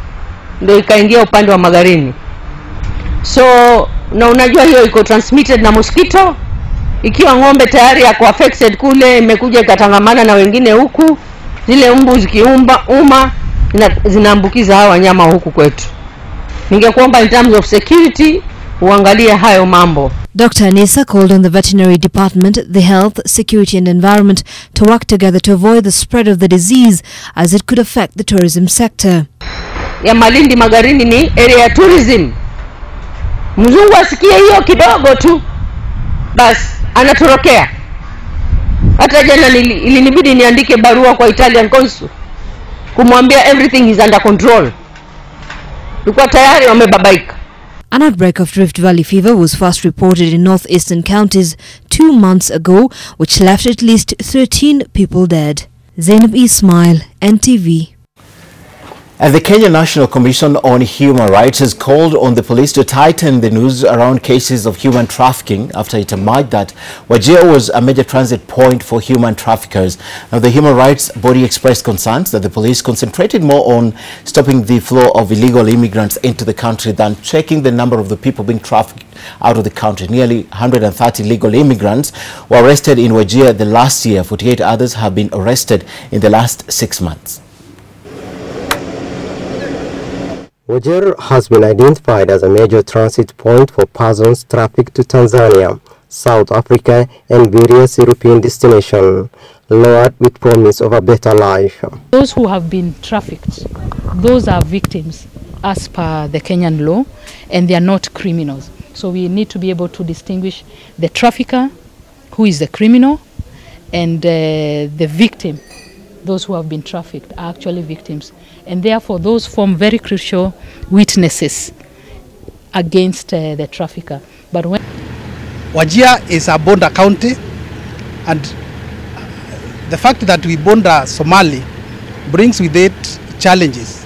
ndio ikaingia upande wa Magarini. So, na unajua hiyo iko transmitted na mosquito. Ikiwa ng'ombe tayari yako affected kule, imekuja ikatangamana na wengine huku, zile mbu zikiuma zinaambukiza hawa wanyama huku kwetu. Ningekuomba in terms of security uangalie hayo mambo. Dr. Anisa called on the veterinary department, the health, security and environment to work together to avoid the spread of the disease as it could affect the tourism sector. Ya Malindi Magarini ni area ya tourism. Mzungu asikie hiyo kidogo tu, bas anatorokea. Hata jana ilinibidi niandike barua kwa Italian consul kumwambia everything is under control. Tulikuwa tayari wamebabaika. An outbreak of Rift Valley fever was first reported in northeastern counties 2 months ago, which left at least 13 people dead. Zainab Ismail, NTV. And the Kenya National Commission on Human Rights has called on the police to tighten the noose around cases of human trafficking after it emerged that Wajir was a major transit point for human traffickers. Now, the human rights body expressed concerns that the police concentrated more on stopping the flow of illegal immigrants into the country than checking the number of the people being trafficked out of the country. Nearly 130 legal immigrants were arrested in Wajir the last year. 48 others have been arrested in the last 6 months. Wajir has been identified as a major transit point for persons trafficked to Tanzania, South Africa and various European destinations, lured with promise of a better life. Those who have been trafficked, those are victims as per the Kenyan law, and they are not criminals. So we need to be able to distinguish the trafficker, who is the criminal, and the victim. Those who have been trafficked are actually victims, and therefore those form very crucial witnesses against the trafficker. But when Wajir is a border county, and the fact that we border Somali brings with it challenges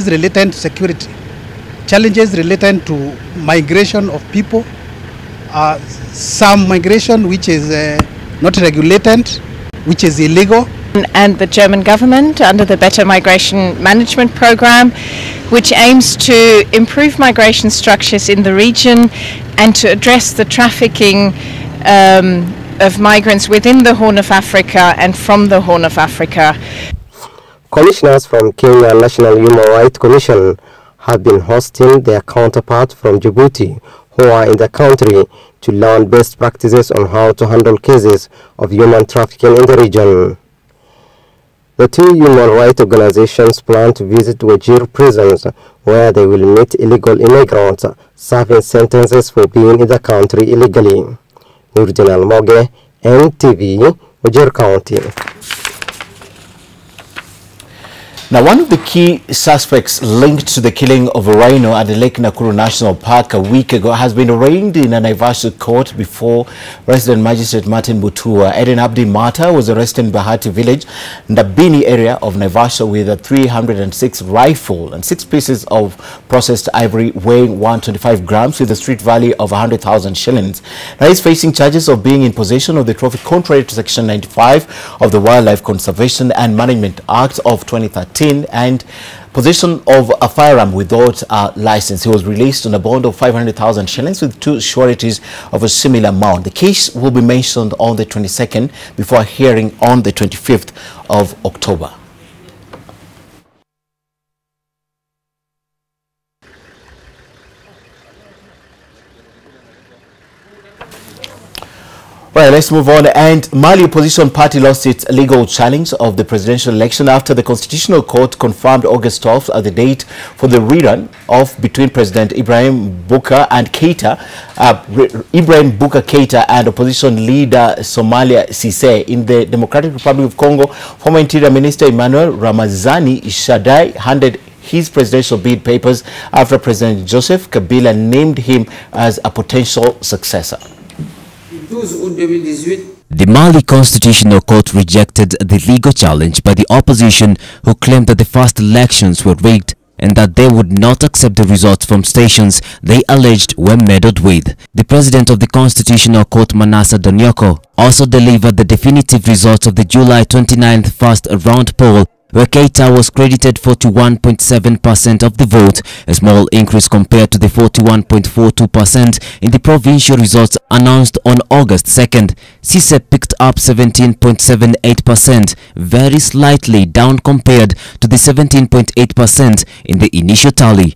related to security, challenges related to migration of people, some migration which is not regulated, which is illegal. And the German government under the Better Migration Management Program, which aims to improve migration structures in the region and to address the trafficking of migrants within the Horn of Africa and from the Horn of Africa. Commissioners from Kenya National Human Rights Commission have been hosting their counterparts from Djibouti who are in the country to learn best practices on how to handle cases of human trafficking in the region. The two human rights organizations plan to visit Wajir prisons where they will meet illegal immigrants serving sentences for being in the country illegally. Nurdin Almoge, NTV, Wajir County. Now, one of the key suspects linked to the killing of a rhino at the Lake Nakuru National Park a week ago has been arraigned in a Naivasha court before Resident Magistrate Martin Butua. Eden Abdi Mata was arrested in Bahati village, Ndabini area of Naivasha with a 306 rifle and 6 pieces of processed ivory weighing 125 grams with a street value of 100,000 shillings. Now, he's facing charges of being in possession of the trophy contrary to Section 95 of the Wildlife Conservation and Management Act of 2013. 2015 and possession of a firearm without a license. He was released on a bond of 500,000 shillings with 2 sureties of a similar amount. The case will be mentioned on the 22nd before a hearing on the 25th of October. Well, let's move on. And Mali opposition party lost its legal challenge of the presidential election after the Constitutional Court confirmed August 12th as the date for the rerun of between President Ibrahim Boubacar Keita and opposition leader Somalia Cisse. In the Democratic Republic of Congo, former Interior Minister Emmanuel Ramazani Shadai handed his presidential bid papers after President Joseph Kabila named him as a potential successor. The Mali Constitutional Court rejected the legal challenge by the opposition, who claimed that the first elections were rigged and that they would not accept the results from stations they alleged were meddled with. The president of the Constitutional Court, Manasa Donyoko, also delivered the definitive results of the July 29th first round poll, where Keita was credited 41.7% of the vote, a small increase compared to the 41.42% in the provincial results announced on August 2nd. Cisse picked up 17.78%, very slightly down compared to the 17.8% in the initial tally.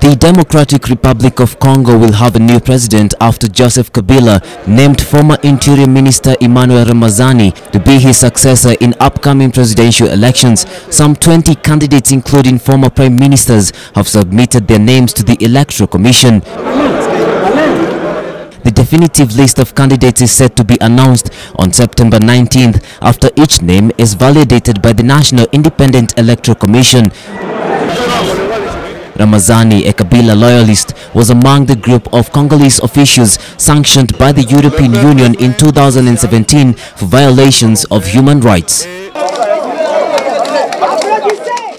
The Democratic Republic of Congo will have a new president after Joseph Kabila named former Interior Minister Emmanuel Ramazani to be his successor in upcoming presidential elections. Some 20 candidates, including former prime ministers, have submitted their names to the Electoral Commission. The definitive list of candidates is set to be announced on September 19th after each name is validated by the National Independent Electoral Commission. Ramazani, a Kabila loyalist, was among the group of Congolese officials sanctioned by the European Union in 2017 for violations of human rights.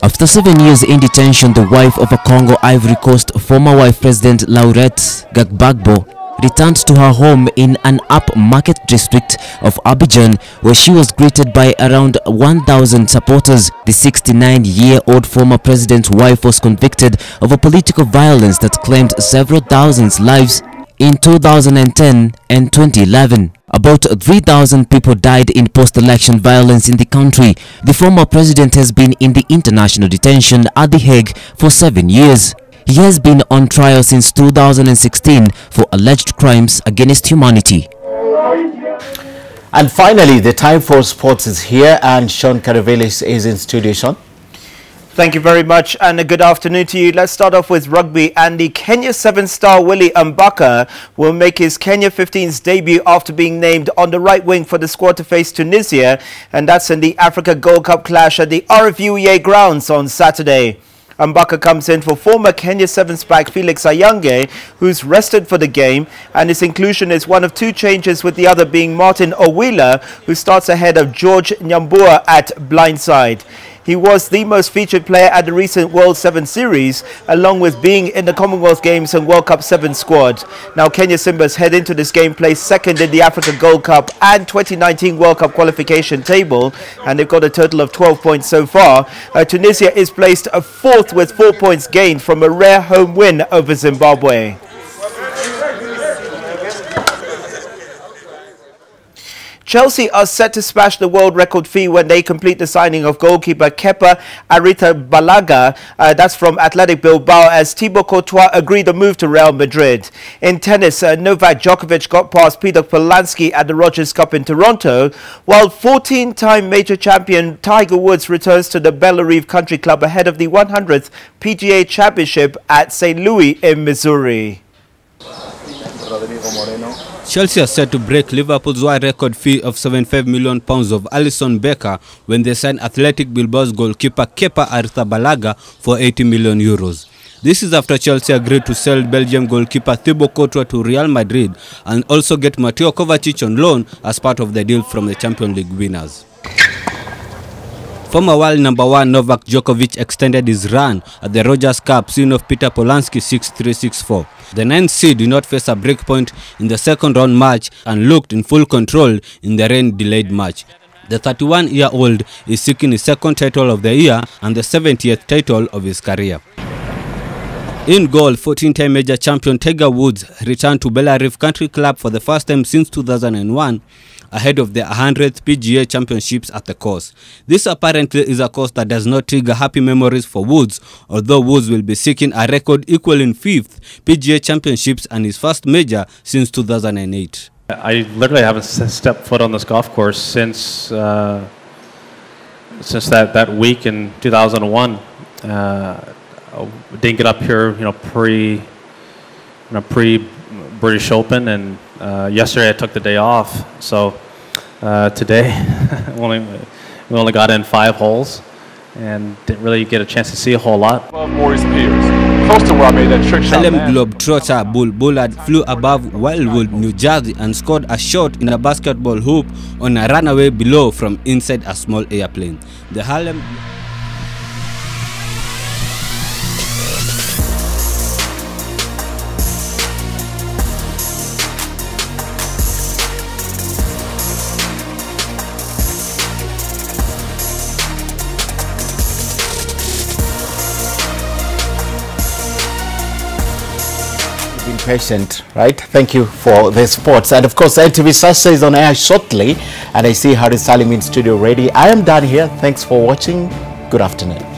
After 7 years in detention, the wife of a Congo Ivory Coast former wife President Laurette Gbagbo returned to her home in an upmarket district of Abidjan, where she was greeted by around 1,000 supporters. The 69-year-old former president's wife was convicted of a political violence that claimed several thousands' lives in 2010 and 2011. About 3,000 people died in post-election violence in the country. The former president has been in the international detention at The Hague for 7 years. He has been on trial since 2016 for alleged crimes against humanity. And finally, the time for sports is here, and Sean Caravelis is in studio. Sean? Thank you very much, and a good afternoon to you. Let's start off with rugby, and the Kenya 7-star Willie Mbaka will make his Kenya 15's debut after being named on the right wing for the squad to face Tunisia, and that's in the Africa Gold Cup clash at the RFUEA grounds on Saturday. Mbaka comes in for former Kenya 7s back Felix Ayange, who's rested for the game, and his inclusion is one of 2 changes, with the other being Martin Owila, who starts ahead of George Nyambua at blindside. He was the most featured player at the recent World 7 Series, along with being in the Commonwealth Games and World Cup 7 squad. Now Kenya Simbas head into this game placed second in the Africa Gold Cup and 2019 World Cup qualification table, and they've got a total of 12 points so far. Tunisia is placed 4th with 4 points gained from a rare home win over Zimbabwe. Chelsea are set to smash the world record fee when they complete the signing of goalkeeper Kepa Arrizabalaga, that's from Athletic Bilbao, as Thibaut Courtois agreed to move to Real Madrid. In tennis, Novak Djokovic got past Peter Polansky at the Rogers Cup in Toronto, while 14-time major champion Tiger Woods returns to the Bellerive Country Club ahead of the 100th PGA Championship at St. Louis in Missouri. Chelsea are set to break Liverpool's wide record fee of £75 million of Alisson Becker when they sign Athletic Bilbao's goalkeeper Kepa Arrizabalaga for €80 million. This is after Chelsea agreed to sell Belgium goalkeeper Thibaut Courtois to Real Madrid and also get Mateo Kovacic on loan as part of the deal from the Champions League winners. Former world number 1 Novak Djokovic extended his run at the Rogers Cup, seeing off Peter Polansky 6-3, 6-4. The 9th seed did not face a breakpoint in the second round match and looked in full control in the rain-delayed match. The 31-year-old is seeking his second title of the year and the 70th title of his career. In golf, 14-time major champion Tiger Woods returned to Bella Reef Country Club for the first time since 2001, ahead of the 100th PGA Championships at the course. This apparently is a course that does not trigger happy memories for Woods, although Woods will be seeking a record equaling 5th PGA Championships and his first major since 2008. I literally haven't stepped foot on this golf course since that week in 2001. Didn't get up here, pre British Open, and yesterday I took the day off. So today we only got in 5 holes and didn't really get a chance to see a whole lot. Close to where I made that trick shot. Harlem Globetrotter Bull Bullard flew above Wildwood, New Jersey, and scored a shot in a basketball hoop on a runaway below from inside a small airplane. The Harlem patient, right? Thank you for the sports. And of course, NTV Sasha is on air shortly, and I see Harry Salim in studio ready. I am done here. Thanks for watching. Good afternoon.